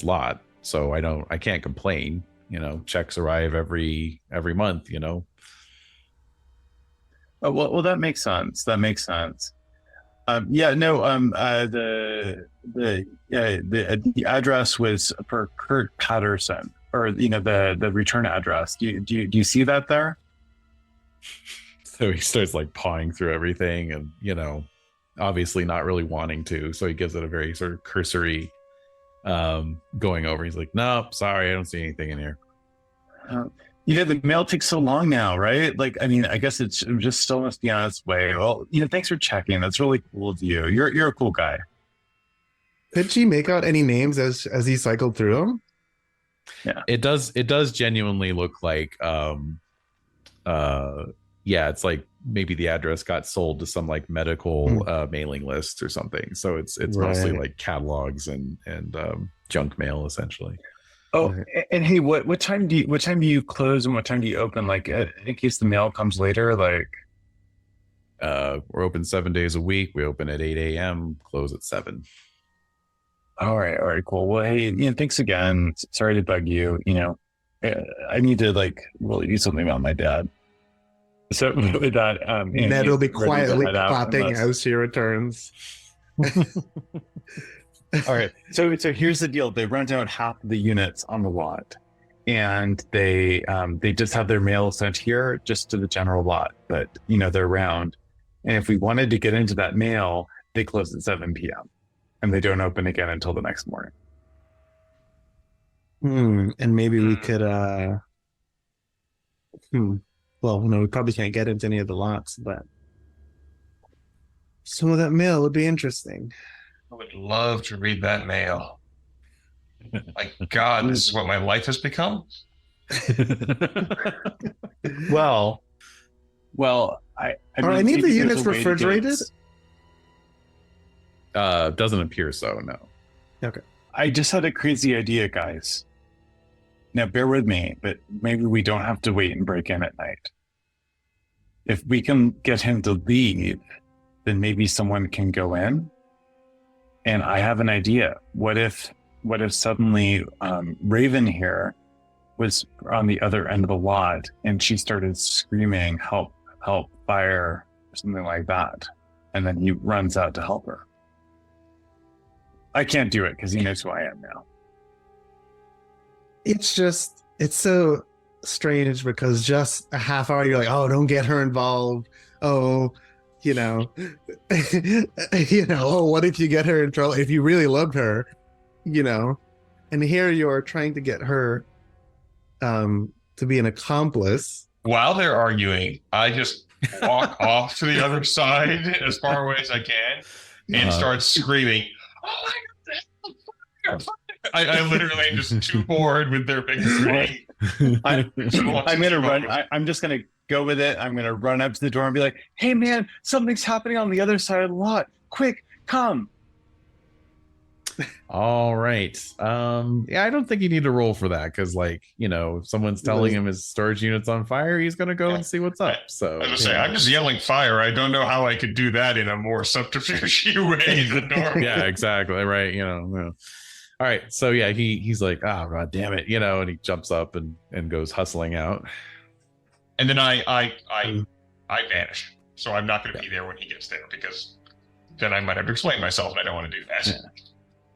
lot, so I can't complain. Checks arrive every month. Oh, well, that makes sense. The address was for Kurt Patterson, or the return address. Do you see that there? So he starts like pawing through everything, and obviously not really wanting to. So he gives it a very sort of cursory going over. He's like, "No, sorry, I don't see anything in here." The mail takes so long now, right? Like, I mean, I guess it just still must be on its way. Well, thanks for checking. That's really cool of you. You're a cool guy. Could she make out any names as he cycled through them? Yeah, It does genuinely look like it's like maybe the address got sold to some like medical mailing list or something. So it's mostly like catalogs and junk mail essentially. Oh, and hey, what time do you close and what time do you open? Like, in case the mail comes later, like. We're open 7 days a week. We open at 8 a.m., close at 7. All right, cool. Well, hey, thanks again. Sorry to bug you. I need to really do something about my dad. So with that, Ned will be ready to quietly head out clapping unless- as she returns. All right. So here's the deal. They rent out half of the units on the lot, and they just have their mail sent here just to the general lot. But they're around, and if we wanted to get into that mail, they close at 7 p.m. and they don't open again until the next morning. And maybe we could well, no, we probably can't get into any of the lots, but some of that mail would be interesting. I would love to read that mail. My God, this is what my life has become. Well, I Are any of the maybe there's units a way to get refrigerated? Doesn't appear so, no. I just had a crazy idea, guys. Now, bear with me, but maybe we don't have to wait and break in at night. If we can get him to leave, then maybe someone can go in. And I have an idea. What if suddenly Raven here was on the other end of the lot and she started screaming, help, fire, or something like that. And then he runs out to help her. I can't do it because he knows who I am now. It's so strange because just a half hour you're like, oh, don't get her involved. Oh, oh, what if you get her in trouble? If you really loved her, and here you're trying to get her to be an accomplice. While they're arguing, I just walk off to the other side as far away as I can and start screaming, oh my God, I literally am just too bored with their big scream. I'm gonna run. I'm just gonna go with it. I'm gonna run up to the door and be like, "Hey, man, something's happening on the other side of the lot. Quick, come!" All right. Yeah, I don't think you need to roll for that because, if someone's telling him his storage unit's on fire, he's gonna go and see what's up. So I was gonna say, I'm just yelling fire. I don't know how I could do that in a more subterfuge way than normal. Yeah, exactly. Right. All right. So yeah, he's like, oh God damn it, and he jumps up and goes hustling out. And then I vanish. So I'm not going to be there when he gets there because then I might have to explain myself, and I don't want to do that. Yeah.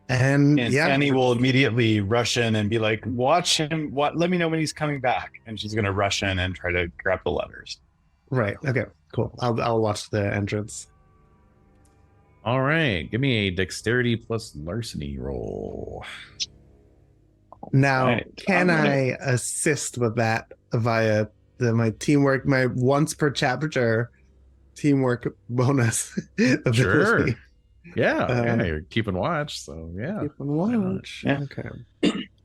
And Annie will immediately rush in and be like, "Watch him! Let me know when he's coming back." And she's gonna rush in and try to grab the letters. Right. Okay. Cool. I'll watch the entrance. All right. Give me a dexterity plus larceny roll. Now, Right. can I assist with that via my teamwork, my once per chapter teamwork bonus? Sure. ability? Yeah. You're keeping watch. So yeah. Keep on watch. Yeah. Okay.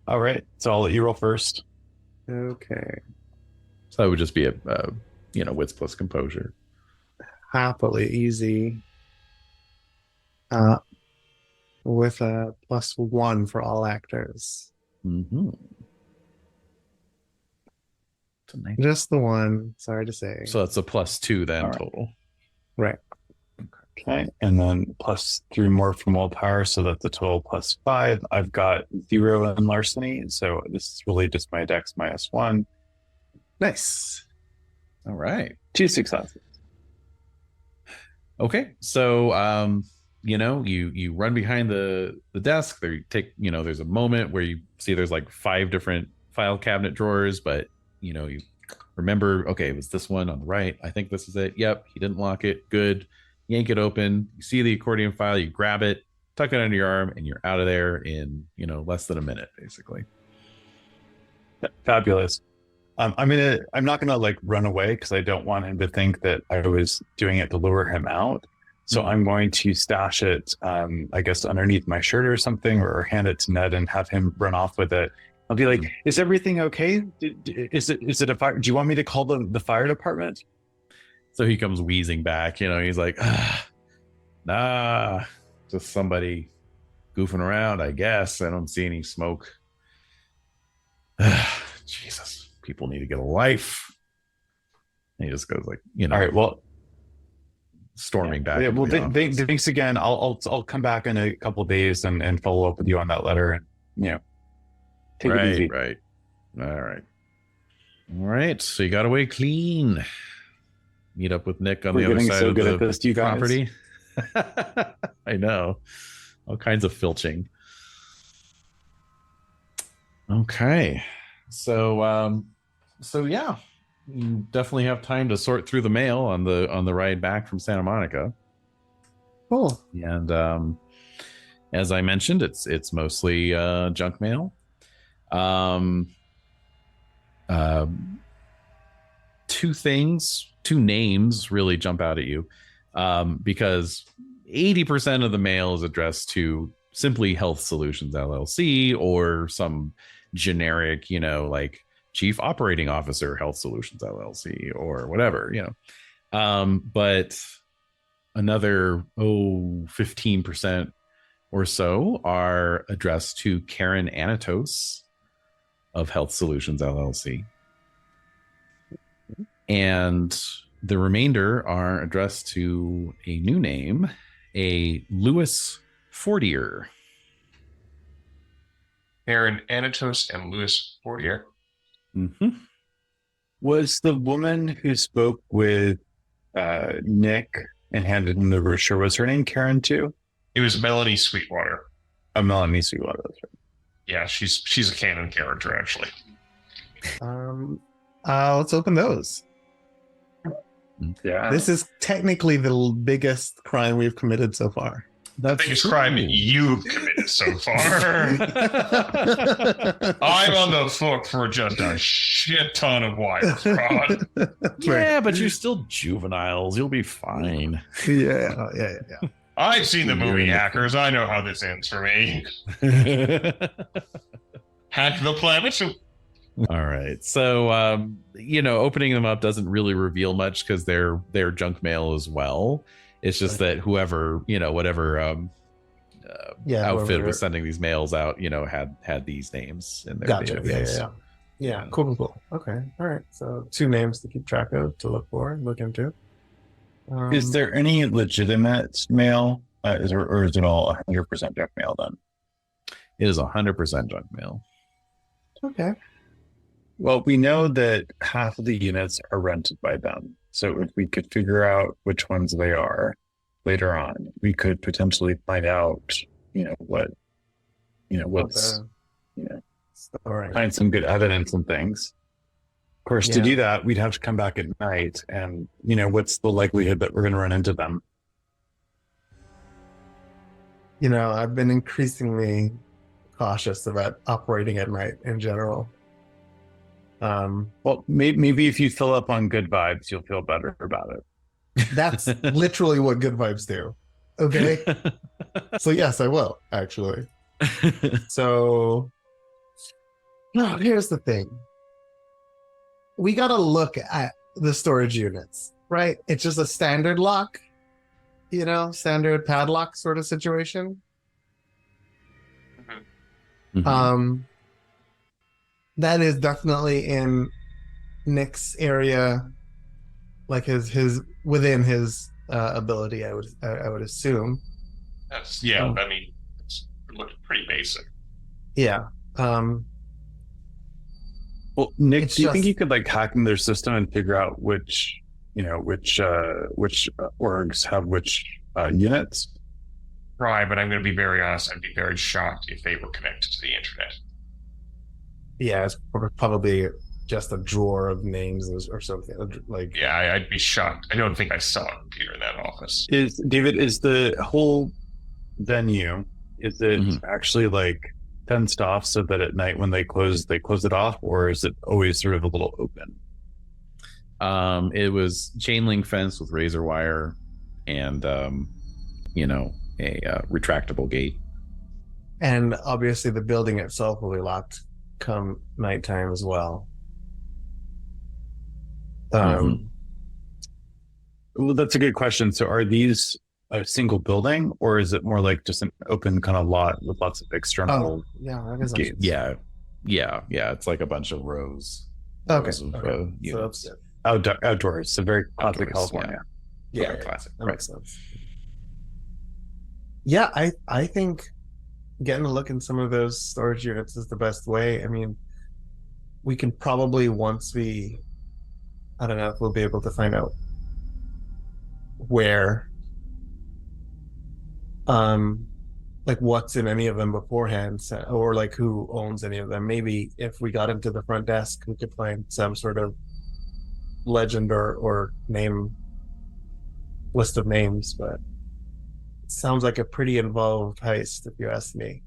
All right, so I'll let you roll first. Okay. So that would just be a wits plus composure. Happily easy. With a +1 for all actors. Mm-hmm. Just the one. Sorry to say. So that's a +2 then All right. total. Right. Okay, and then +3 more from willpower, so that's a total +5. I've got 0 in larceny, so this is really just my dex -1. Nice. All right. 2 successes. Okay. So you run behind the desk. There you take, there's a moment where you see there's like 5 different file cabinet drawers, but you remember, okay, it was this one on the right. I think this is it. Yep, he didn't lock it. Good. Yank it open. You see the accordion file, you grab it, tuck it under your arm, and you're out of there in, less than a minute, basically. Fabulous. I'm not gonna like run away because I don't want him to think that I was doing it to lure him out. So I'm going to stash it, I guess, underneath my shirt or something, or hand it to Ned and have him run off with it. I'll be like, "Is everything okay? Is it a fire? Do you want me to call the fire department?" So he comes wheezing back. He's like, nah, just somebody goofing around, I guess. I don't see any smoke. Jesus, people need to get a life. And he just goes like, All right, well, storming back. Yeah, into well, the office. thanks again. I'll come back in a couple of days and follow up with you on that letter, and take it easy. Right. All right. So you got away clean. Meet up with Nick on We're the other getting side so of good the at this, you guys. property. I know. All kinds of filching. Okay. So yeah, you definitely have time to sort through the mail on the ride back from Santa Monica. Cool. And as I mentioned, it's mostly junk mail. Two names really jump out at you, because 80% of the mail is addressed to simply Health Solutions LLC or some generic, like Chief Operating Officer Health Solutions LLC or whatever, but another 15% or so are addressed to Karen Anatos of Health Solutions LLC. And the remainder are addressed to a new name, a Louis Fortier. Aaron Anatos and Louis Fortier. Mm-hmm. Was the woman who spoke with Nick and handed him the brochure, was her name Karen too? It was Melanie Sweetwater. Melanie Sweetwater. That's right. Yeah, she's a canon character actually. Let's open those. Yeah. This is technically the biggest crime we've committed so far. The biggest crime you've committed so far. I'm on the hook for just a shit ton of wire fraud. Yeah, but you're still juveniles. You'll be fine. Yeah. I've seen the movie Hackers. I know how this ends for me. Hack the planet. All right. So, opening them up doesn't really reveal much because they're junk mail as well. It's just that whoever, whatever outfit was sending these mails out, had these names in their database. Yeah. Cool. Okay. All right. So 2 names to keep track of, to look into. Is there any legitimate mail? Or is it all 100% junk mail then? It is 100% junk mail. Okay. Well, we know that half of the units are rented by them. So if we could figure out which ones they are later on, we could potentially find out, find some good evidence and things. Of course, to do that, we'd have to come back at night and, what's the likelihood that we're going to run into them? I've been increasingly cautious about operating at night in general. Well, maybe if you fill up on good vibes, you'll feel better about it. That's literally what good vibes do. Okay. So yes, I will actually. So here's the thing. We got to look at the storage units, right? It's just a standard lock, standard padlock sort of situation. Mm-hmm. That is definitely in Nick's area, like his within his ability. I would assume. It's pretty basic. Yeah. Well, Nick, do you think you could hack in their system and figure out which orgs have which units? Try, but I'm going to be very honest. I'd be very shocked if they were connected to the internet. Yeah, it's probably just a drawer of names or something. Yeah, I'd be shocked. I don't think I saw a computer in that office. Is the whole venue, is it actually fenced off so that at night when they close it off, or is it always sort of a little open? It was chain link fence with razor wire and a retractable gate. And obviously the building itself will be locked come nighttime as well. Well, that's a good question. So are these a single building, or is it more like just an open kind of lot with lots of external gates? Yeah. It's like a bunch of rows. Okay. Rows of, So that's units. Outdoors. So very classic Outdoors, California. Yeah, Okay, classic. that Right. makes sense. Yeah, I think getting a look in some of those storage units is the best way. I mean, we can probably I don't know if we'll be able to find out where, like what's in any of them beforehand, or like who owns any of them. Maybe if we got into the front desk, we could find some sort of legend or name list of names, but it sounds like a pretty involved heist, if you ask me.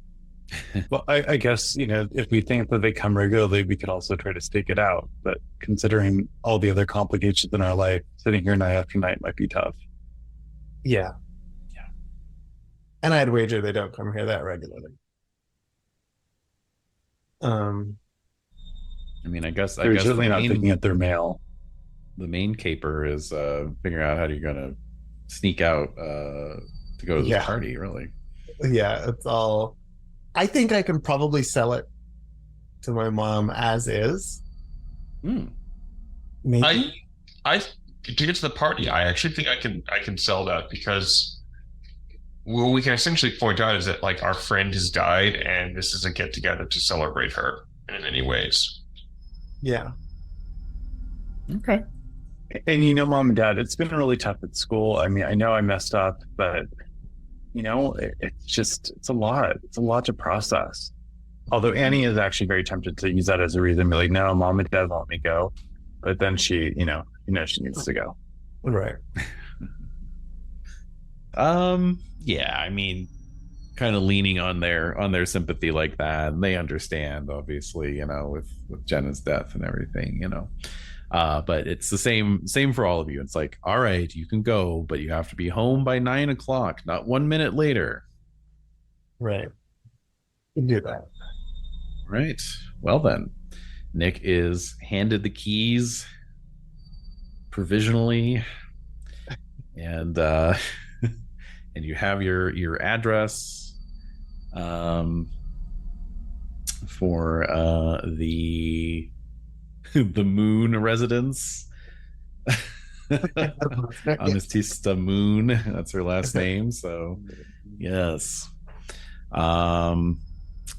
Well, I guess, if we think that they come regularly, we could also try to stake it out. But considering all the other complications in our life, sitting here night after night might be tough. Yeah. And I'd wager they don't come here that regularly. I mean, I guess They're certainly not picking up their mail. the main caper is figuring out how you're going to sneak out to go to this party, really. Yeah, it's all. I think I can probably sell it to my mom as is. Maybe. I to get to the party, I actually think I can sell that, because what we can essentially point out is that like our friend has died and this is a get together to celebrate her in many ways. Yeah. Okay. And Mom and Dad, it's been really tough at school. I mean, I know I messed up, but it's a lot. It's a lot to process. Although Annie is actually very tempted to use that as a reason, be like, no, Mom and Dad won't let me go. But then she, she needs to go. Right. Yeah, I mean, kind of leaning on their sympathy like that, and they understand, obviously, with Jenna's death and everything, but it's the same for all of you. It's like, all right, you can go, but you have to be home by 9:00, not 1 minute later. Right. You can do that. Right. Well then, Nick is handed the keys provisionally, and and you have your address for the Moon residence. Amistista Moon, that's her last name. So yes,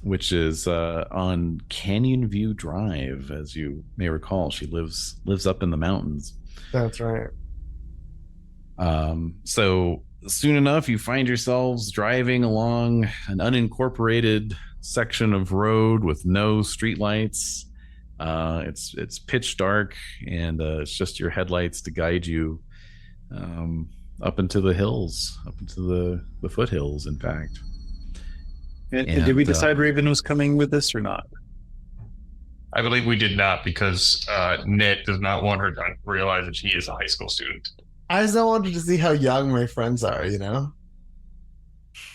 which is on Canyon View Drive, as you may recall. She lives up in the mountains. That's right. So soon enough, you find yourselves driving along an unincorporated section of road with no streetlights. It's pitch dark, and it's just your headlights to guide you up into the hills, up into the foothills, in fact. And did we decide Raven was coming with us or not? I believe we did not, because Ned does not want her to realize that she is a high school student. I just wanted to see how young my friends are,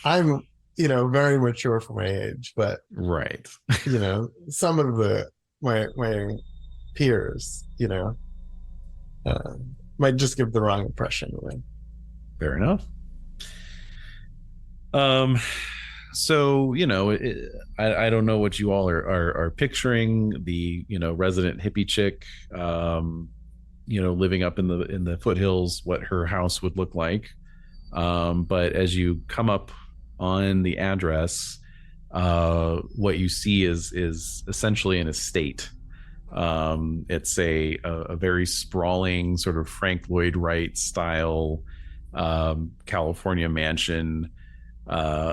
I'm, very mature for my age, but Right. some of my peers, might just give the wrong impression. Fair enough. So I don't know what you all are picturing. The resident hippie chick, living up in the foothills, what her house would look like. But as you come up on the address, what you see is essentially an estate. It's a very sprawling sort of Frank Lloyd Wright style California mansion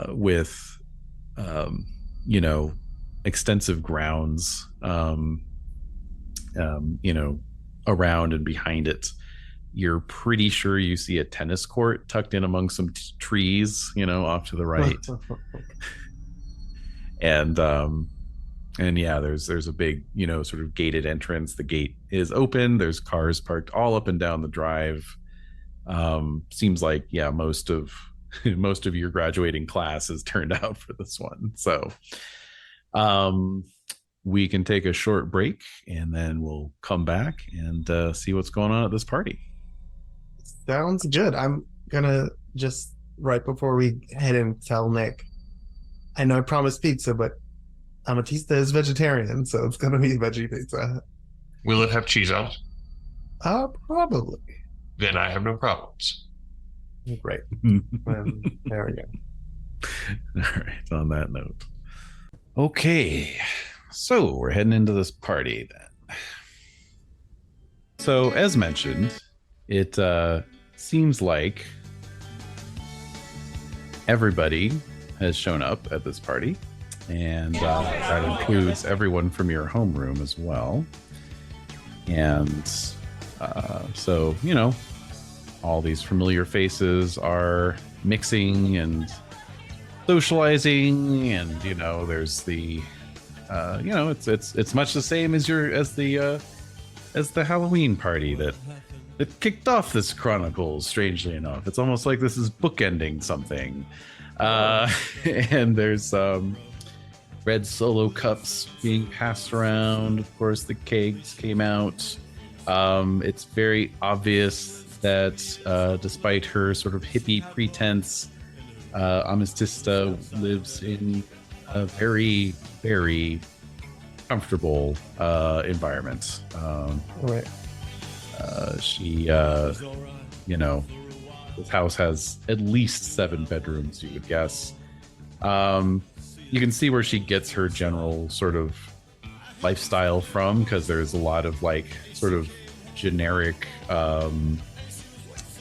with extensive grounds around and behind it. You're pretty sure you see a tennis court tucked in among some trees, off to the right. And yeah, there's a big, sort of gated entrance. The gate is open. There's cars parked all up and down the drive. Seems like, yeah, most of your graduating class has turned out for this one. So we can take a short break, and then we'll come back and see what's going on at this party. Sounds good. I'm gonna just, right before we head in, tell Nick, I know I promised pizza, but Amistista is vegetarian, so it's gonna be veggie pizza. Will it have cheese on it? Probably. Then I have no problems. Great. There we go. All right, on that note. Okay, so we're heading into this party then. So, as mentioned, it seems like everybody has shown up at this party, and that includes everyone from your homeroom as well. And so, you know, all these familiar faces are mixing and socializing, and you know, there's the you know, it's much the same as the Halloween party that kicked off this Chronicles. Strangely enough, it's almost like this is bookending something. And there's red Solo cups being passed around. Of course, the kegs came out. It's very obvious that despite her sort of hippie pretense, Amistista lives in a very, very comfortable environment. Right. She, you know, this house has at least 7 bedrooms, you would guess. You can see where she gets her general sort of lifestyle from, because there's a lot of like sort of generic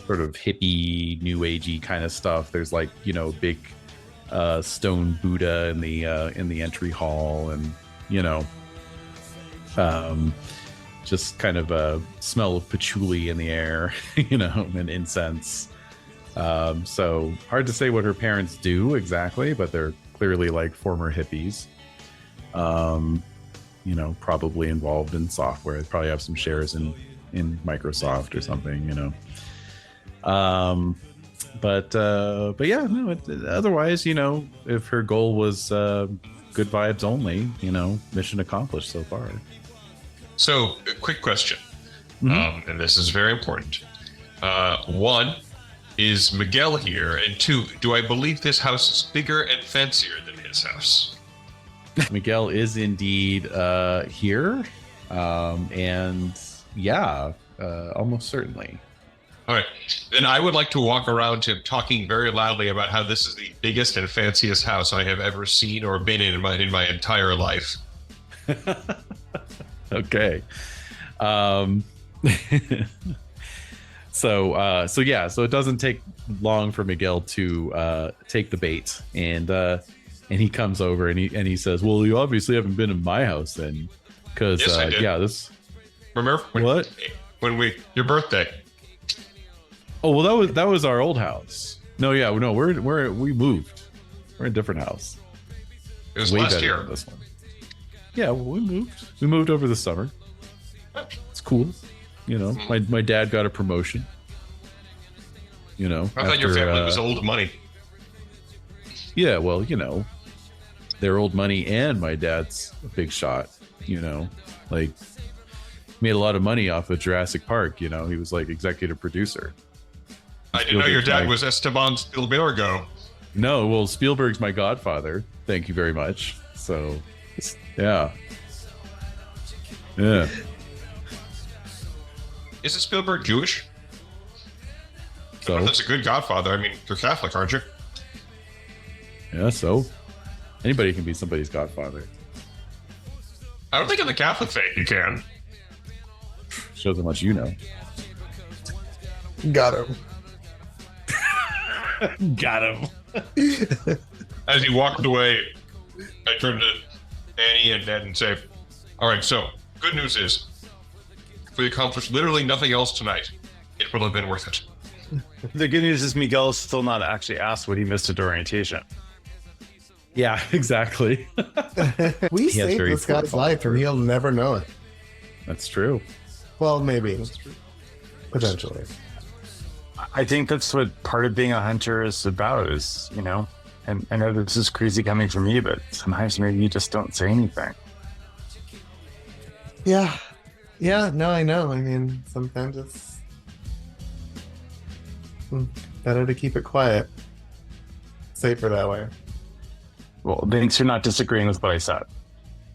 sort of hippie new agey kind of stuff. There's like, you know, big stone Buddha in the entry hall, and you know, just kind of a smell of patchouli in the air, you know, and incense. So hard to say what her parents do exactly, but they're clearly like former hippies. You know, probably involved in software. They probably have some shares in Microsoft or something, you know. But yeah, no, otherwise, you know, if her goal was good vibes only, you know, mission accomplished so far. So, a quick question, and this is very important. 1, is Miguel here? And 2, do I believe this house is bigger and fancier than his house? Miguel is indeed here, and yeah, almost certainly. All right, then I would like to walk around to him talking very loudly about how this is the biggest and fanciest house I have ever seen or been in my entire life. Okay. So yeah, so it doesn't take long for Miguel to take the bait, and he comes over and he says, "Well, you obviously haven't been in my house then, because Yes, I did. yeah, this." Remember when your birthday? Oh well, that was our old house. No, yeah, no, we moved. We're in a different house. It was Way last better year. than this one. Yeah, well, we moved. We moved over the summer. It's cool. You know, my dad got a promotion. You know, I thought your family was old money. Yeah, well, you know, they're old money, and my dad's a big shot. You know, like made a lot of money off of Jurassic Park. You know, he was like executive producer. I didn't know your dad was Esteban Spielbergo. No, well, Spielberg's my godfather. Thank you very much. So, yeah. Yeah. Isn't Spielberg Jewish? So That's a good godfather. I mean, you're Catholic, aren't you? yeah, so anybody can be somebody's godfather. I don't think in the Catholic faith you can. Shows how much you know. Got him. Got him. As he walked away, I turned to Annie and Ned and say, all right, so good news is if we accomplished literally nothing else tonight, it will have been worth it. The good news is Miguel's still not actually asked what he missed at orientation. Yeah, exactly. We He has saved very this guy's forethought. life and he'll never know it. That's true. Well, maybe. Potentially. I think that's what part of being a hunter is about, is, you know, and I know this is crazy coming from you, but sometimes maybe you just don't say anything. Yeah. Yeah, no, I know. I mean, sometimes it's better to keep it quiet. Safer that way. Well, thanks for not disagreeing with what I said.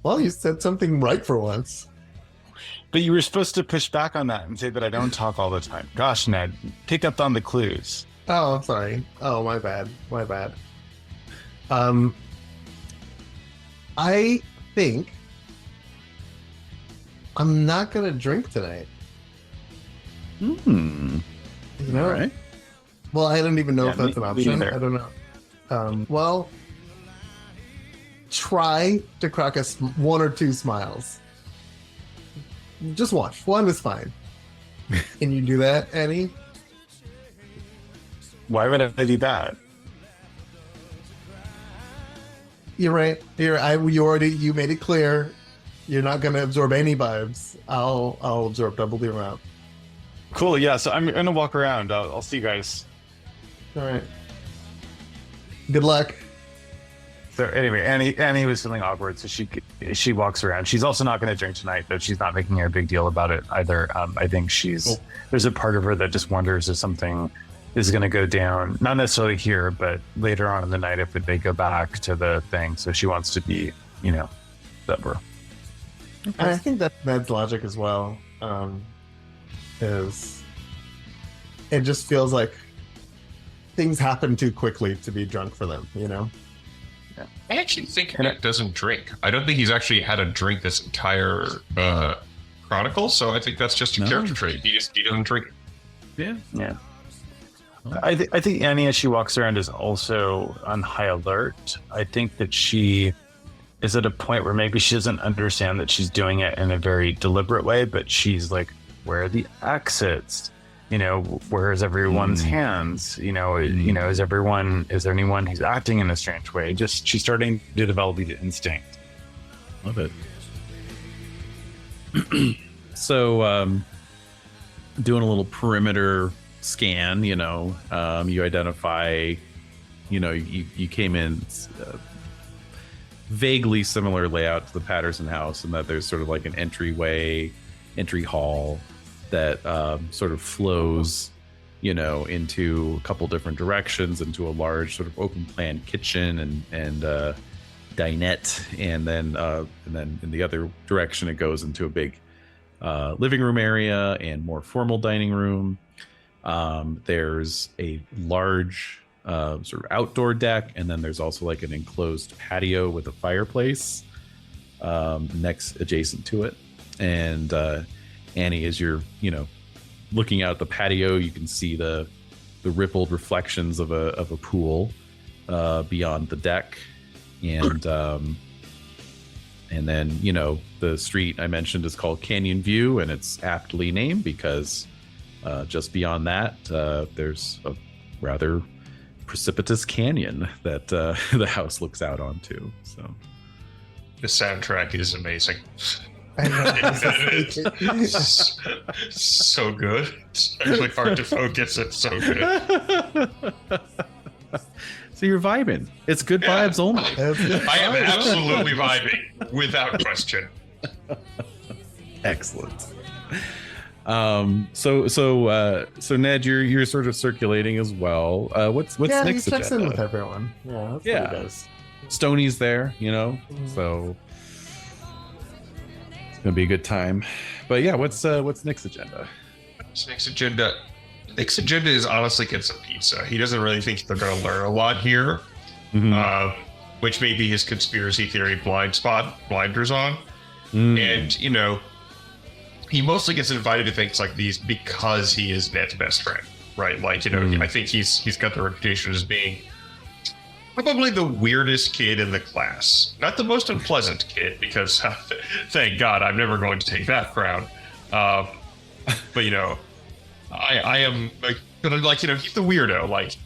Well, you said something right for once. But you were supposed to push back on that and say that I don't talk all the time. Gosh, Ned, pick up on the clues. Oh, I'm sorry. Oh, my bad. My bad. I think I'm not gonna drink tonight. Hmm. You know? All right. Well, I don't even know Yeah, if that's an me option. neither. I don't know. Well, try to crack one or two smiles. Just one. One is fine. Can you do that, Annie? Why would I do that? You're right. You made it clear. You're not going to absorb any vibes. I'll absorb double the amount. Cool. Yeah. So I'm gonna walk around. I'll see you guys. All right. Good luck. So anyway, Annie was feeling awkward, so she walks around. She's also not going to drink tonight, though. She's not making a big deal about it either. I think there's a part of her that just wonders if something is going to go down, not necessarily here, but later on in the night if they go back to the thing. So she wants to be, sober. And I think that's Ned's logic as well. Is it just feels like things happen too quickly to be drunk for them, I actually think Nick doesn't drink. I don't think he's actually had a drink this entire chronicle, so I think that's just a character trait. He doesn't drink. Yeah. Yeah. I think Annie, as she walks around, is also on high alert. I think that she is at a point where maybe she doesn't understand that she's doing it in a very deliberate way, but she's like, where are the exits? Where's everyone's hands? Is there anyone who's acting in a strange way? Just she's starting to develop the instinct. Love it. So, doing a little perimeter scan, you identify, you came in vaguely similar layout to the Patterson house, and that there's sort of like an entry hall that sort of flows, into a couple different directions, into a large sort of open plan kitchen and dinette, and then in the other direction it goes into a big living room area and more formal dining room. There's a large sort of outdoor deck, and then there's also like an enclosed patio with a fireplace next adjacent to it. And Annie, as you're looking out at the patio, you can see the rippled reflections of a pool beyond the deck, and then the street I mentioned is called Canyon View, and it's aptly named because just beyond that there's a rather precipitous canyon that the house looks out onto. So The soundtrack is amazing. I know. So good. It's actually hard to focus. It's so good. So you're vibing. It's good vibes only. I am absolutely vibing, without question. Excellent. So Ned, you're sort of circulating as well. What's Yeah, he next checks in agenda? with everyone. Yeah, that's what Yeah. he does. Stoney's there, so it's gonna be a good time. But yeah, what's next agenda? Nick's agenda. Nick's agenda is honestly get some pizza. He doesn't really think they're going to learn a lot here, which may be his conspiracy theory blinders on. And he mostly gets invited to things like these because he is Ned's best friend, right? Like I think he's got the reputation as being probably the weirdest kid in the class, not the most unpleasant kid, because thank God I'm never going to take that crown. But I am like he's the weirdo. Like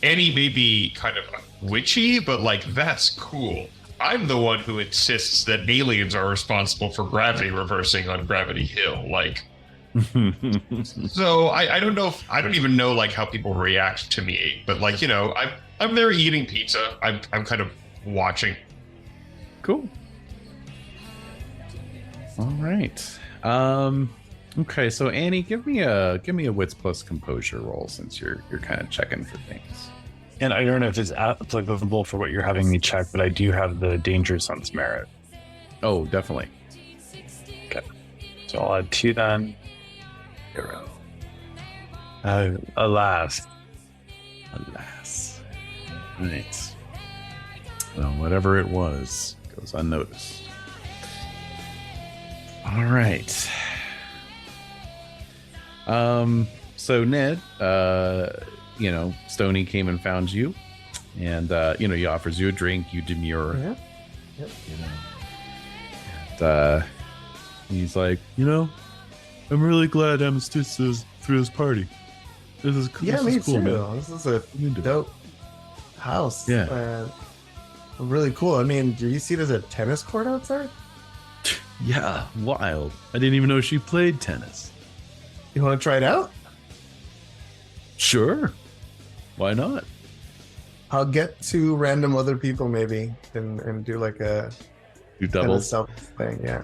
Annie may be kind of witchy, but like that's cool. I'm the one who insists that aliens are responsible for gravity reversing on Gravity Hill. Like, so I don't know. I don't even know like how people react to me. But like I'm there eating pizza. I'm kind of watching. Cool. All right. Okay, so Annie, give me a wits plus composure roll, since you're kind of checking for things. And I don't know if it's applicable for what you're having me check, but I do have the danger sense merit. Oh, definitely. Okay. So I'll add 2 then. 0. Alas. Right. Well, whatever it was goes unnoticed. All right. So Ned, Stoney came and found you, and he offers you a drink. You demur. Yeah. Yep. And he's like, I'm really glad Amistista threw this party. This is cool. Yeah, this me is cool, too. man. This is a dope house. Yeah. Really cool. I mean, do you see there's a tennis court outside? Yeah, wild. I didn't even know she played tennis. You want to try it out? Sure. Why not? I'll get 2 random other people maybe and do like a Do tennis doubles. self thing. Yeah.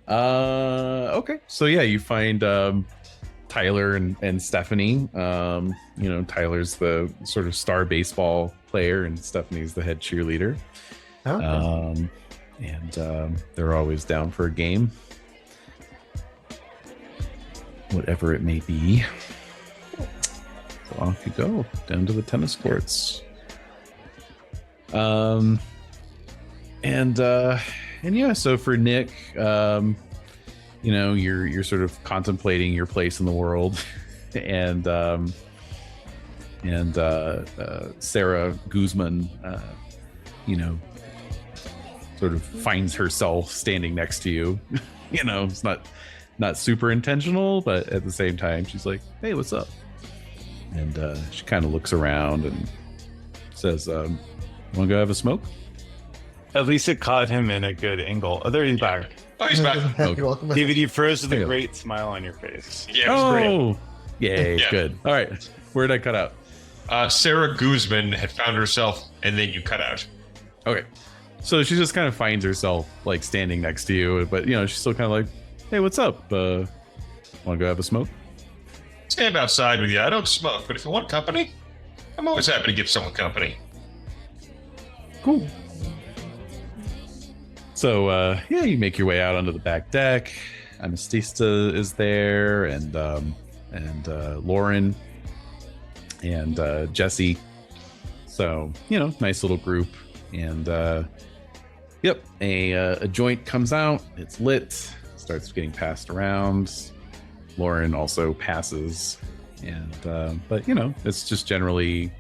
Okay. So yeah, you find Tyler and Stephanie. Tyler's the sort of star baseball player, and Stephanie's the head cheerleader. Okay. They're always down for a game, whatever it may be. So off you go down to the tennis courts. So for Nick, you're sort of contemplating your place in the world, and Sarah Guzman, sort of finds herself standing next to you. It's not super intentional, but at the same time, she's like, "Hey, what's up?" And she kind of looks around and says, "Want to go have a smoke?" At least it caught him in a good angle. Oh, there he's back. Oh, he's back. You're welcome. David, you froze with Hey. a great smile on your face. Yeah, it was great. Oh, yay, Yeah. good. All right, where did I cut out? Sarah Guzman had found herself, and then you cut out. Okay, so she just kind of finds herself like standing next to you, but she's still kind of like, "Hey, what's up? Want to go have a smoke?" Stand outside with you. I don't smoke, but if you want company, I'm always happy to give someone company. Cool. So you make your way out onto the back deck. Amistista is there, and Lauren and Jesse. So nice little group. And a joint comes out. It's lit. Starts getting passed around. Lauren also passes, and but it's just generally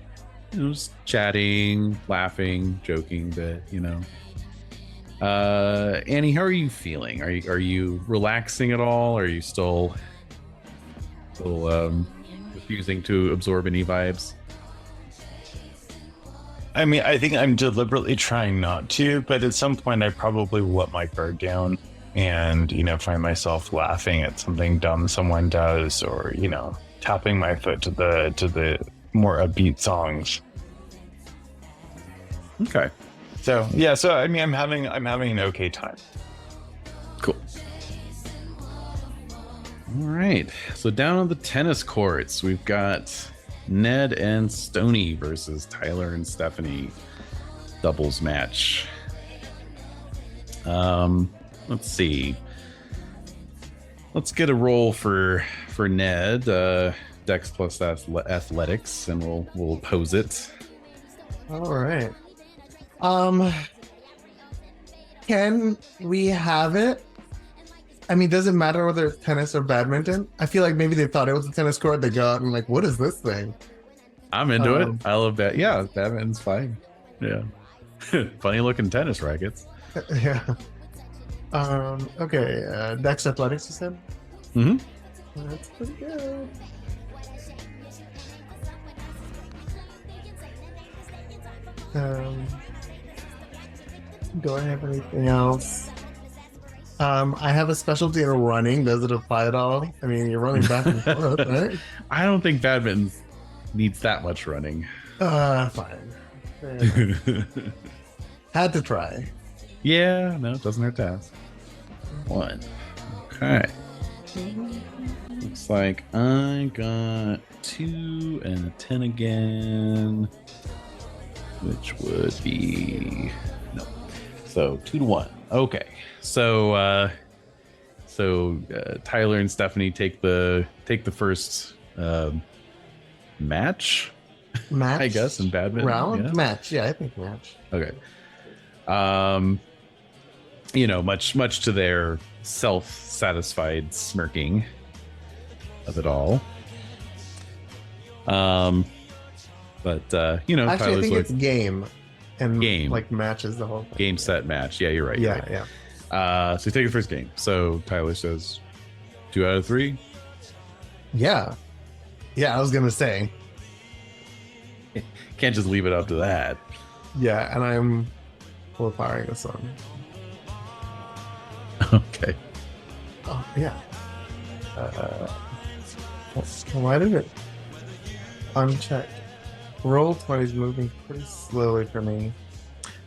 just chatting, laughing, joking. That Annie, how are you feeling? Are you relaxing at all? Are you still refusing to absorb any vibes? I mean, I think I'm deliberately trying not to, but at some point I probably will let my guard down and, find myself laughing at something dumb someone does, or, tapping my foot to the more upbeat songs. Okay. So yeah, I mean, I'm having an okay time. Cool. All right. So down on the tennis courts, we've got Ned and Stoney versus Tyler and Stephanie doubles match. Let's see. Let's get a roll for Ned. Dex plus athletics, and we'll pose it. All right. Can we have it? I mean, does it matter whether it's tennis or badminton? I feel like maybe they thought it was a tennis court. They got and like, what is this thing? I'm into it. I love that. Yeah, badminton's fine. Yeah. Funny looking tennis rackets. Yeah. Okay. Dex athletics, you said? Mm-hmm. That's pretty good. Do I have anything else? I have a specialty in running. Does it apply at all? I mean, you're running back and forth, right? I don't think badminton needs that much running. Fine. Yeah. Had to try. Yeah, no, it doesn't hurt to ask. 1. Okay. Looks like I got 2 and a 10 again, which would be no. So 2 to 1. Okay. So Tyler and Stephanie take the first match. Match. I guess in badminton. Round Yeah. match. Yeah, I think match. Okay. Much to their self-satisfied smirking of it all. But Actually, I Tyler's think like, it's game, and Game. like match is the whole thing. game, set, match. Yeah, you're right. Yeah, you're right. yeah, So you take the first game. So Tyler says 2 out of 3. yeah. I was gonna say, Can't just leave it up to that. yeah, and I'm full firing this one. Okay. Oh yeah. Why did it unchecked? Roll 20 is moving pretty slowly for me.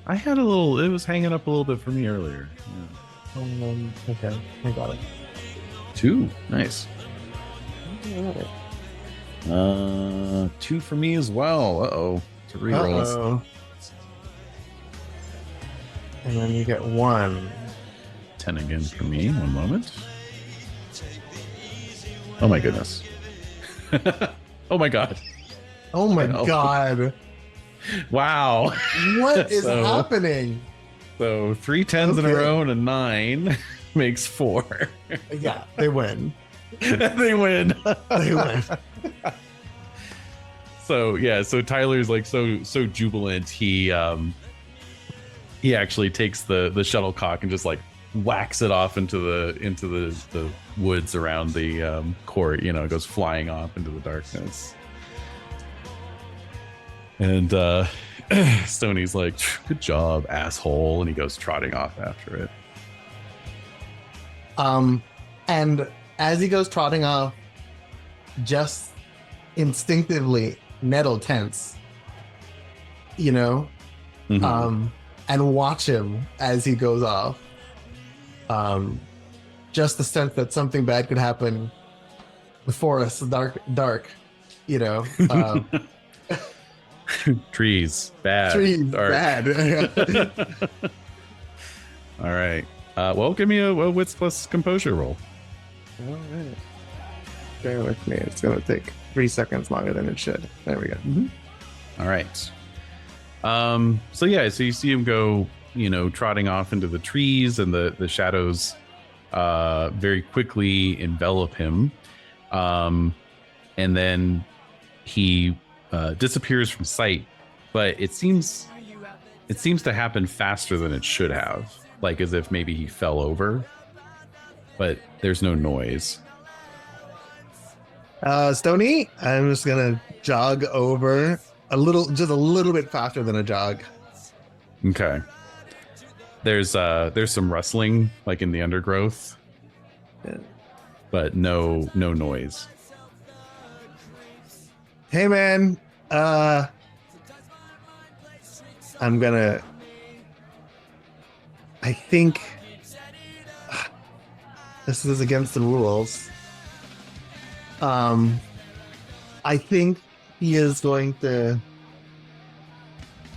I had a little. It was hanging up a little bit for me earlier. Okay, I got it. 2. Nice. Alright. 2 for me as well. Uh-oh. It's a reroll. Uh-oh. And then you get 1. 10 again for me. One moment. Oh my goodness. Oh my god. Oh my No. god. Wow. What is So- happening? So 3 10s in a Okay. row and a 9 makes 4. Yeah, they win. They win. They win. So yeah, so Tyler's like so jubilant. He actually takes the shuttlecock and just like whacks it off into the woods around the court. It goes flying off into the darkness. And Stoney's like, "Good job, asshole," and he goes trotting off after it. And as he goes trotting off, just instinctively nettle tense, Mhm. and watch him as he goes off. Just the sense that something bad could happen before us, dark, Trees, bad. trees, dark. bad. All right. Well, give me a wits plus composure roll. All right. Bear with me. It's going to take 3 seconds longer than it should. There we go. All right. So you see him go, trotting off into the trees, and the shadows very quickly envelop him. And then he disappears from sight, but it seems to happen faster than it should have, like as if maybe he fell over, but there's no noise. Stony, I'm just going to jog over just a little bit faster than a jog. Okay. There's some rustling like in the undergrowth, Yeah. but no noise. Hey man, I think this is against the rules. I think he is going to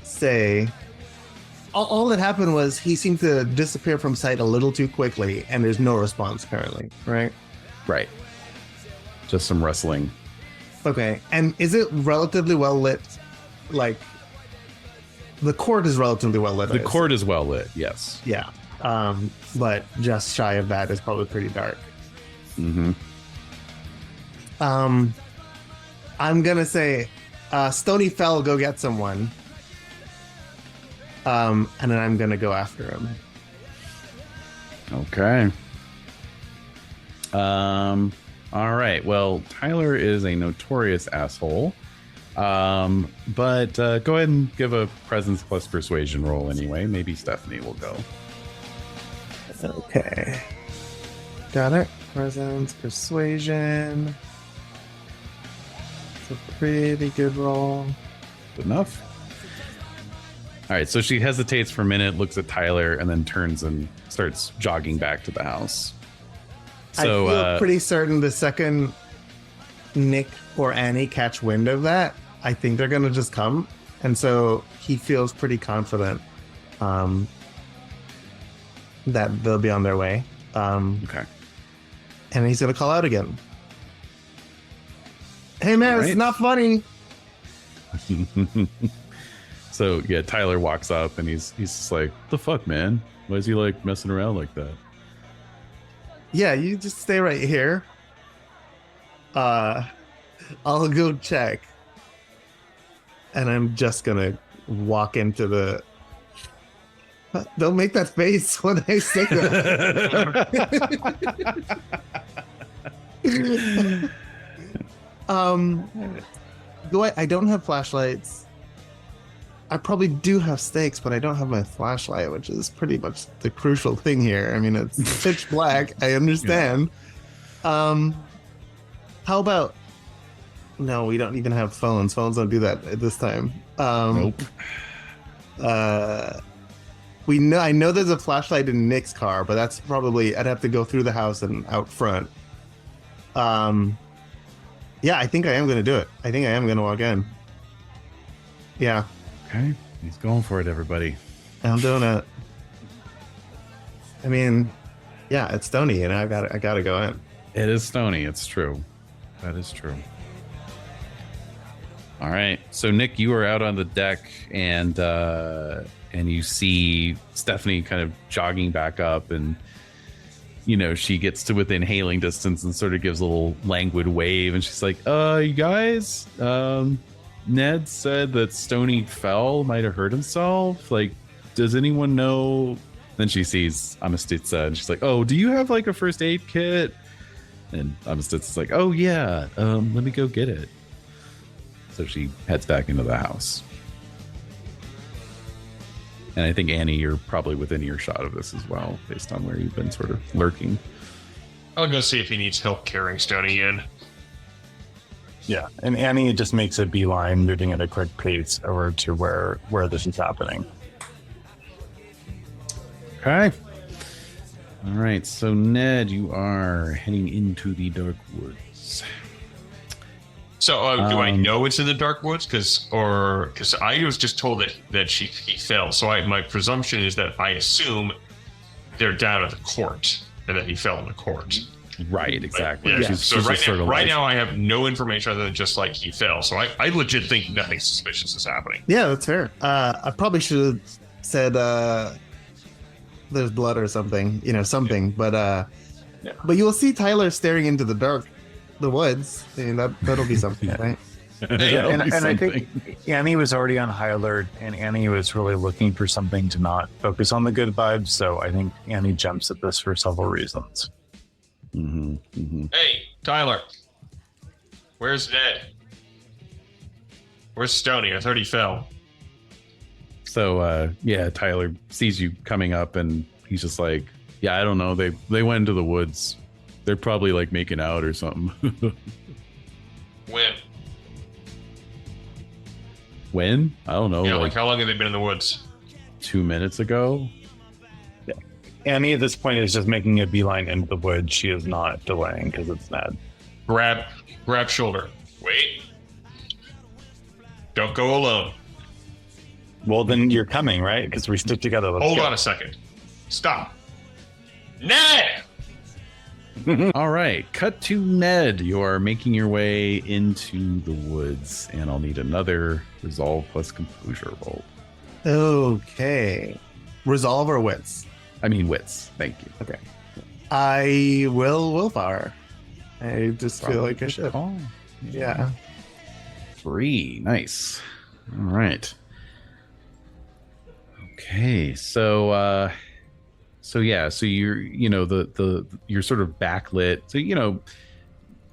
say all that happened was he seemed to disappear from sight a little too quickly, and there's no response currently, right? Right. Just some rustling. Okay, and is it relatively well lit? Like, the court is relatively well lit. The court is well lit, yes. Yeah. But just shy of that is probably pretty dark. Mm-hmm. I'm gonna say, Stony fell, go get someone. And then I'm gonna go after him. Okay. All right. Well, Tyler is a notorious asshole. But go ahead and give a presence plus persuasion roll anyway. Maybe Stephanie will go. Okay. Got it. Presence, persuasion. It's a pretty good roll. Good enough. All right. So she hesitates for a minute, looks at Tyler, and then turns and starts jogging back to the house. So I feel pretty certain the second Nick or Annie catch wind of that, I think they're gonna just come, and so he feels pretty confident that they'll be on their way. okay. And he's gonna call out again. Hey man, All it's right. not funny. So yeah, Tyler walks up and he's just like, "The fuck, man? Why is he like messing around like that?" Yeah, you just stay right here. I'll go check. And I'm just gonna walk into the. Don't make that face when I say that. I don't have flashlights. I probably do have stakes, but I don't have my flashlight, which is pretty much the crucial thing here. I mean, it's pitch black. I understand. How about? No, we don't even have phones. Phones don't do that at this time. Nope. I know there's a flashlight in Nick's car, but that's probably I'd have to go through the house and out front. Yeah, I think I am going to do it. I think I am going to walk in. Yeah. Okay, he's going for it, everybody. I'm doing it. I mean, yeah, it's Stony, and I got to go in. It is Stony. It's true. That is true. All right. So Nick, you are out on the deck, and you see Stephanie kind of jogging back up, and she gets to within hailing distance and sort of gives a little languid wave, and she's like, "You guys, Ned said that Stony fell, might have hurt himself. Like, does anyone know?" Then she sees Amistista, and she's like, "Oh, do you have like a first aid kit?" And Amistista's like, "Oh yeah, let me go get it." So she heads back into the house. And I think Annie, you're probably within earshot of this as well, based on where you've been sort of lurking. I'll go see if he needs help carrying Stony in. Yeah, and Annie just makes a beeline, moving at a quick pace over to where this is happening. Okay. All right, so Ned, you are heading into the dark woods. So do I know it's in the dark woods? Because I was just told that he fell. So my presumption is that I assume they're down at the court and that he fell in the court. Right, exactly. Yeah. She's So just right sort of now I have no information other than just like he fell. So I legit think nothing suspicious is happening. Yeah, that's fair. I probably should have said there's blood or something, something. But you will see Tyler staring into the woods. I mean, that'll be something, right? And I think Annie was already on high alert, and Annie was really looking for something to not focus on the good vibes. So I think Annie jumps at this for several reasons. Mm-hmm, mm-hmm. Hey, Tyler. Where's Ned? Where's Stony? I thought he fell. So, Tyler sees you coming up, and he's just like, "Yeah, I don't know. They went into the woods. They're probably like making out or something." When? When? I don't know. Like how long have they been in the woods? 2 minutes ago. Annie at this point is just making a beeline into the woods. She is not delaying because it's Ned. Grab shoulder. Wait. Don't go alone. Well, then you're coming, right? Because we stick together. Hold on a second. Stop. Ned! All right, cut to Ned. You are making your way into the woods, and I'll need another resolve plus composure roll. Okay. Resolve or wits? I mean wits. Thank you. Okay. I will willpower. I just feel like I should. Oh, yeah. 3. Nice. All right. Okay, so you're you're sort of backlit. So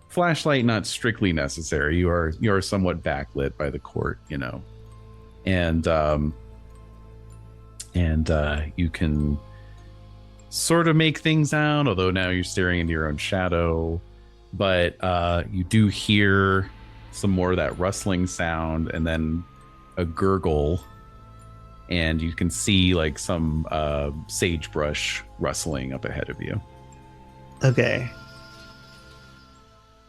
flashlight not strictly necessary. You are somewhat backlit by the court, and you can sort of make things out. Although now you're staring into your own shadow, but you do hear some more of that rustling sound, and then a gurgle. And you can see like some sagebrush rustling up ahead of you. Okay.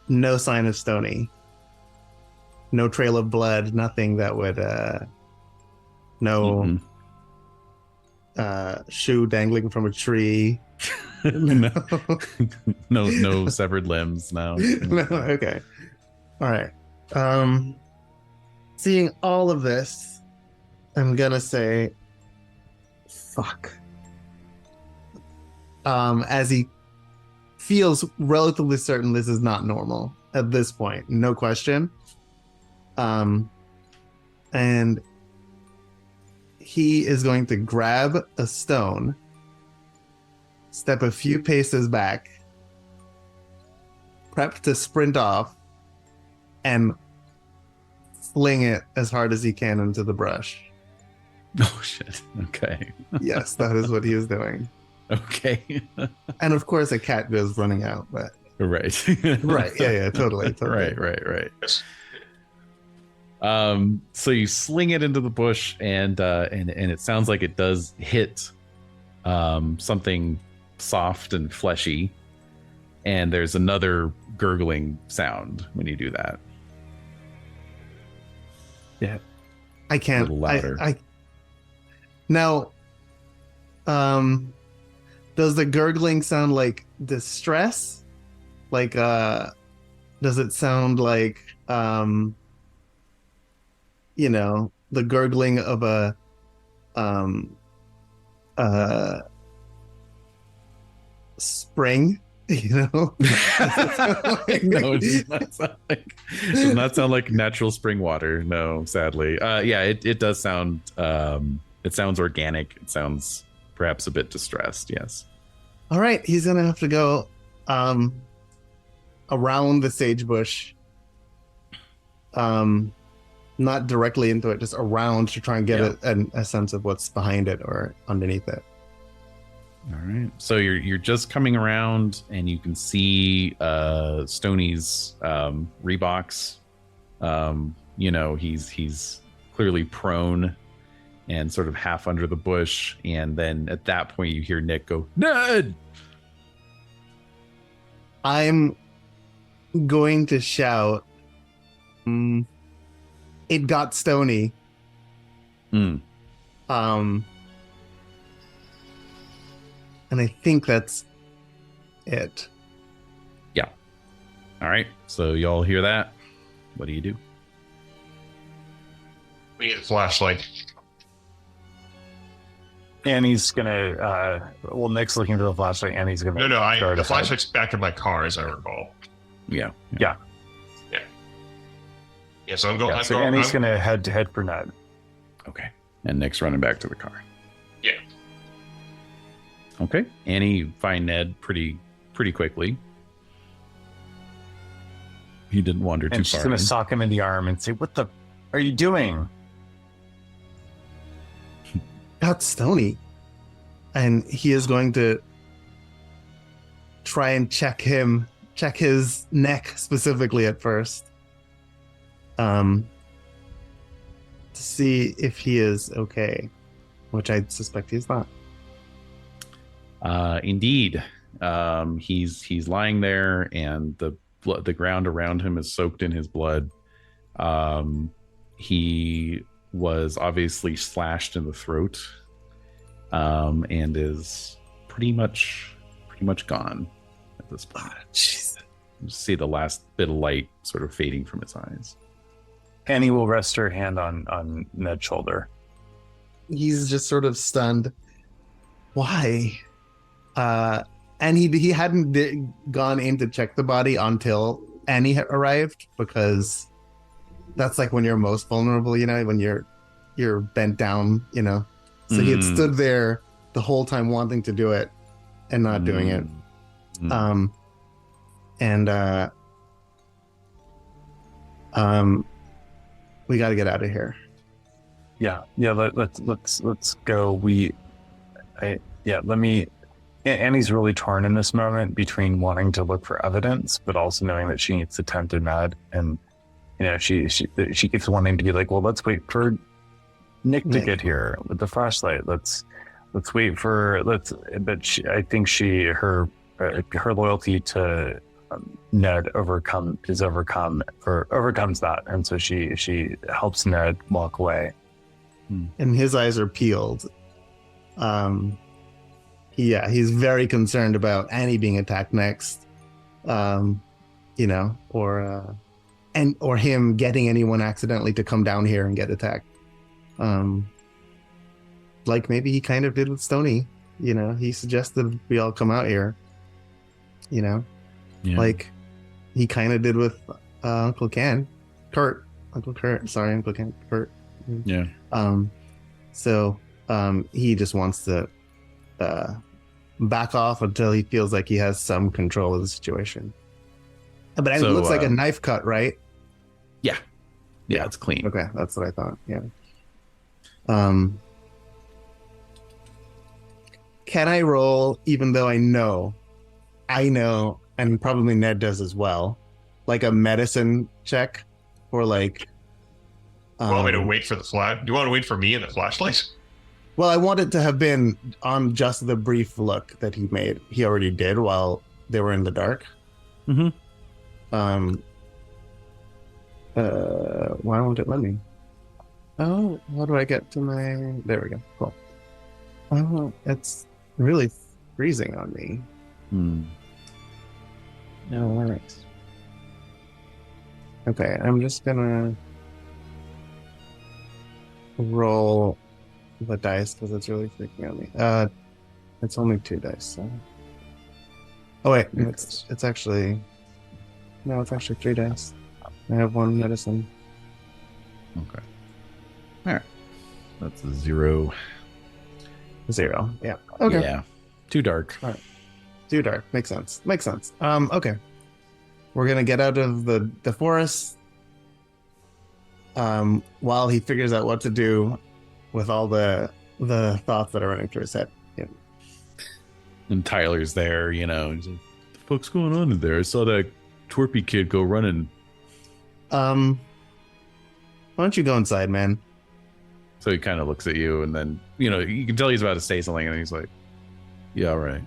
No sign of Stony. No trail of blood. Nothing that would. No shoe dangling from a tree. No severed limbs. No. No. Okay. All right. Seeing all of this, I'm gonna say, fuck. As he feels relatively certain this is not normal at this point, no question. And he is going to grab a stone, step a few paces back, prep to sprint off, and fling it as hard as he can into the brush. Oh shit. Okay. Yes, that is what he is doing. Okay. And of course, a cat goes running out. But Right. right, yeah, totally. Right. Yes. So you sling it into the bush, and it sounds like it does hit something soft and fleshy, and there's another gurgling sound when you do that. Yeah, I can't. A little louder. I now, does the gurgling sound like distress? Like, does it sound like, you know, the gurgling of a, spring? You know, No, it does not sound like natural spring water. No, sadly. Yeah, it does sound. It sounds organic. It sounds perhaps a bit distressed. Yes. All right, he's gonna have to go around the sage bush, not directly into it, just around to try and get a sense of what's behind it or underneath it. All right. So you're just coming around, and you can see Stoney's Reeboks. You know, he's clearly prone and sort of half under the bush, and then at that point you hear Nick go, "Ned!" I'm going to shout, "It got Stoney." Mm. And I think that's it. Yeah. All right. So y'all hear that? What do you do? We need a flashlight. Annie's gonna Nick's looking for the flashlight. Annie's gonna No, dart the ahead. flashlight's back in my car, as I recall. Yeah. Yeah, so I'm going. So Annie's gonna head for Ned. Okay. And Nick's running back to the car. Yeah. Okay. Annie, you find Ned pretty quickly. He didn't wander too And she's far. gonna sock him in the arm and say, "What the are you doing?" Got Stoney. And he is going to try and check his neck specifically at first. To see if he is okay, which I suspect he's not. Indeed. He's lying there, and the ground around him is soaked in his blood. He was obviously slashed in the throat, and is pretty much gone at this point. Jeez. You see the last bit of light sort of fading from his eyes. Annie will rest her hand on Ned's shoulder. He's just sort of stunned. Why? And he hadn't gone in to check the body until Annie had arrived, because that's like when you're most vulnerable, you know, when you're bent down, you know. So he had stood there the whole time wanting to do it and not doing it. We got to get out of here. Yeah. Let's go. Annie's really torn in this moment between wanting to look for evidence, but also knowing that she needs to tend to Ned, and you know she keeps wanting to be like, well, let's wait for Nick to get here with the flashlight. Let's wait for I think her loyalty to Ned overcomes that, and so she helps Ned walk away. And his eyes are peeled. He's very concerned about Annie being attacked next, you know, or and or him getting anyone accidentally to come down here and get attacked. Like maybe he kind of did with Stony. You know, he suggested we all come out here. You know, like he kind of did with Uncle Kurt. Sorry, Uncle Kurt. Yeah. So he just wants to back off until he feels like he has some control of the situation. But it looks like a knife cut, right? Yeah, it's clean. Okay, that's what I thought. Yeah. Can I roll, even though I know, and probably Ned does as well, like a medicine check, or like? You want me to wait for the flash? Do you want to wait for me and the flashlight? Well, I want it to have been on just the brief look that he made. He already did while they were in the dark. Mm-hmm. Why won't it let me? Oh, how do I get to my? There we go. Cool. Oh, it's really freezing on me. No, all right. Okay, I'm just gonna roll the dice because it's really freaking on me. It's only 2 dice. So. Oh wait, it's actually 3 dice. I have 1 medicine. Okay. All right. That's a 0. 0. Yeah. Okay. Yeah. Too dark. All right. Too dark. Makes sense. Okay. We're gonna get out of the forest. While he figures out what to do with all the thoughts that are running through his head. Yeah. And Tyler's there, you know. He's like, what the fuck's going on in there? I saw that twerpy kid go running. Why don't you go inside, man? So he kind of looks at you, and then, you know, you can tell he's about to say something, and he's like, yeah, all right.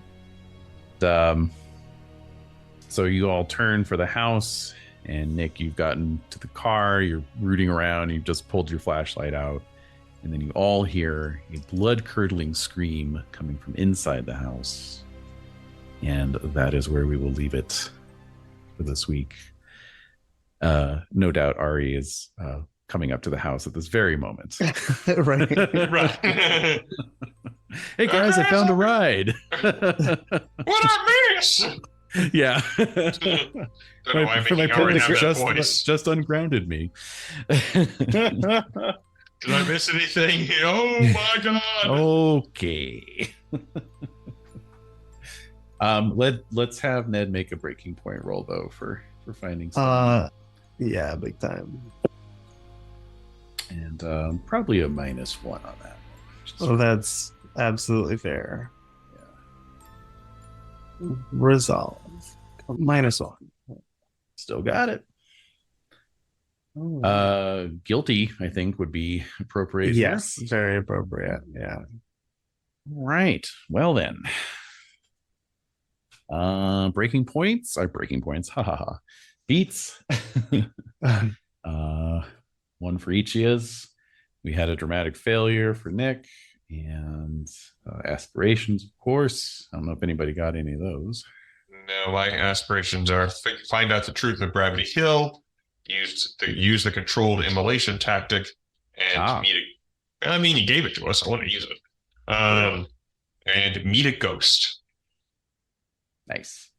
So you all turn for the house, and Nick, you've gotten to the car, you're rooting around, you've just pulled your flashlight out, and then you all hear a blood-curdling scream coming from inside the house. And that is where we will leave it for this week. No doubt Ari is coming up to the house at this very moment. Right. Hey guys, I found a ride. What I miss? Yeah. My purpose just ungrounded me. Did I miss anything? Oh my god. Okay. Let's have Ned make a breaking point roll though for finding something. Yeah, big time. And probably a -1 on that. Oh, that's absolutely fair. Yeah. Resolve. -1. Still got it. Guilty, I think, would be appropriate. Yes, very appropriate. Yeah. Right. Well then. Breaking points. Ha ha ha. Beats. 1 for each of yous. We had a dramatic failure for Nick, and aspirations, of course. I don't know if anybody got any of those. No, my aspirations are find out the truth of Gravity Hill, use the controlled immolation tactic, and meet a. I mean, he gave it to us. I want to use it. And meet a ghost. Nice.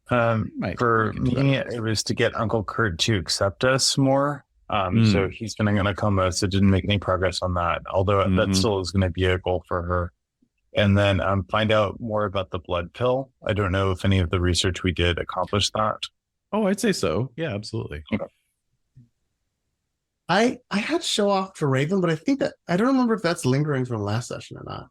For me, it was to get Uncle Kurt to accept us more. So he's been in a coma, so didn't make any progress on that. Although that still is going to be a goal for her. And then find out more about the blood pill. I don't know if any of the research we did accomplished that. Oh, I'd say so. Yeah, absolutely. Okay. I had show off for Raven, but I think that I don't remember if that's lingering from last session or not.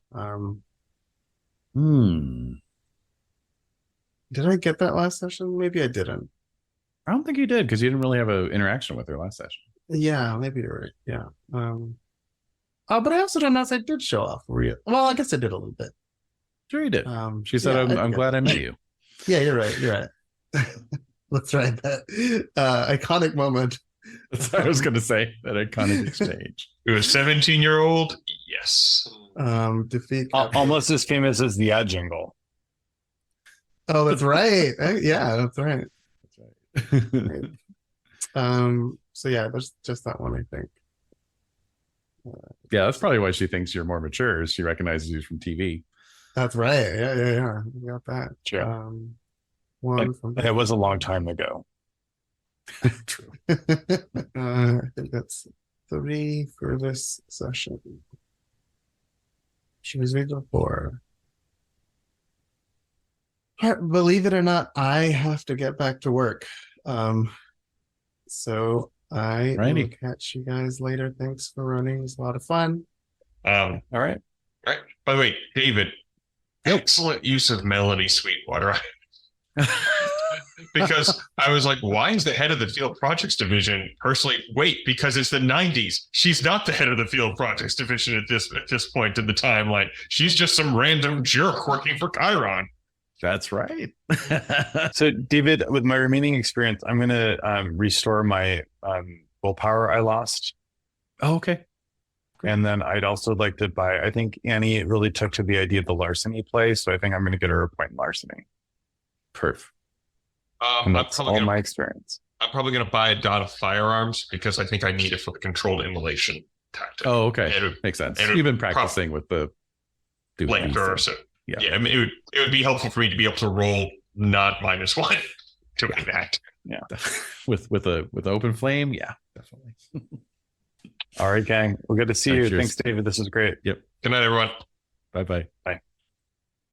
Did I get that last session? Maybe I didn't. I don't think you did, because you didn't really have an interaction with her last session. Yeah, maybe you're right. Yeah. But I also don't know if I did show off for you. Well, I guess I did a little bit. Sure you did. She said, I'm glad I met you. Yeah, you're right. Let's try that iconic moment. That's what I was going to say, that iconic exchange. It was 17-year-old. Yes. Defeat. Almost as famous as the ad jingle. Oh, that's right. Yeah, that's right. So yeah, there's just that one, I think. Yeah, that's probably why she thinks you're more mature. She recognizes you from TV. That's right. Yeah. You got that. Sure. One from It was a long time ago. True. I think that's 3 for this session. She was read before. Believe it or not, I have to get back to work. So I will Righty. catch you guys later. Thanks for running. It's a lot of fun. All right. By the way, David, excellent use of Melanie Sweetwater. Because I was like, why is the head of the field projects division personally? Wait, because it's the 90s. She's not the head of the field projects division at this point in the timeline. She's just some random jerk working for Cheiron. That's right. So, David, with my remaining experience, I'm going to restore my willpower I lost. Oh, okay. And then I'd also like to buy, I think Annie really took to the idea of the larceny play. So I think I'm going to get her a point in larceny. Perf. And that's all my experience. I'm probably going to buy a dot of firearms because I think I need it for the controlled immolation tactic. Oh, okay. Makes sense. You've been practicing with the flamethrower. So yeah, I mean, it would be helpful for me to be able to roll not -1 to enact. Yeah. with open flame. Yeah, definitely. All right, gang. We're good to see you. Cheers. Thanks, David. This was great. Yep. Good night, everyone. Bye-bye. Bye.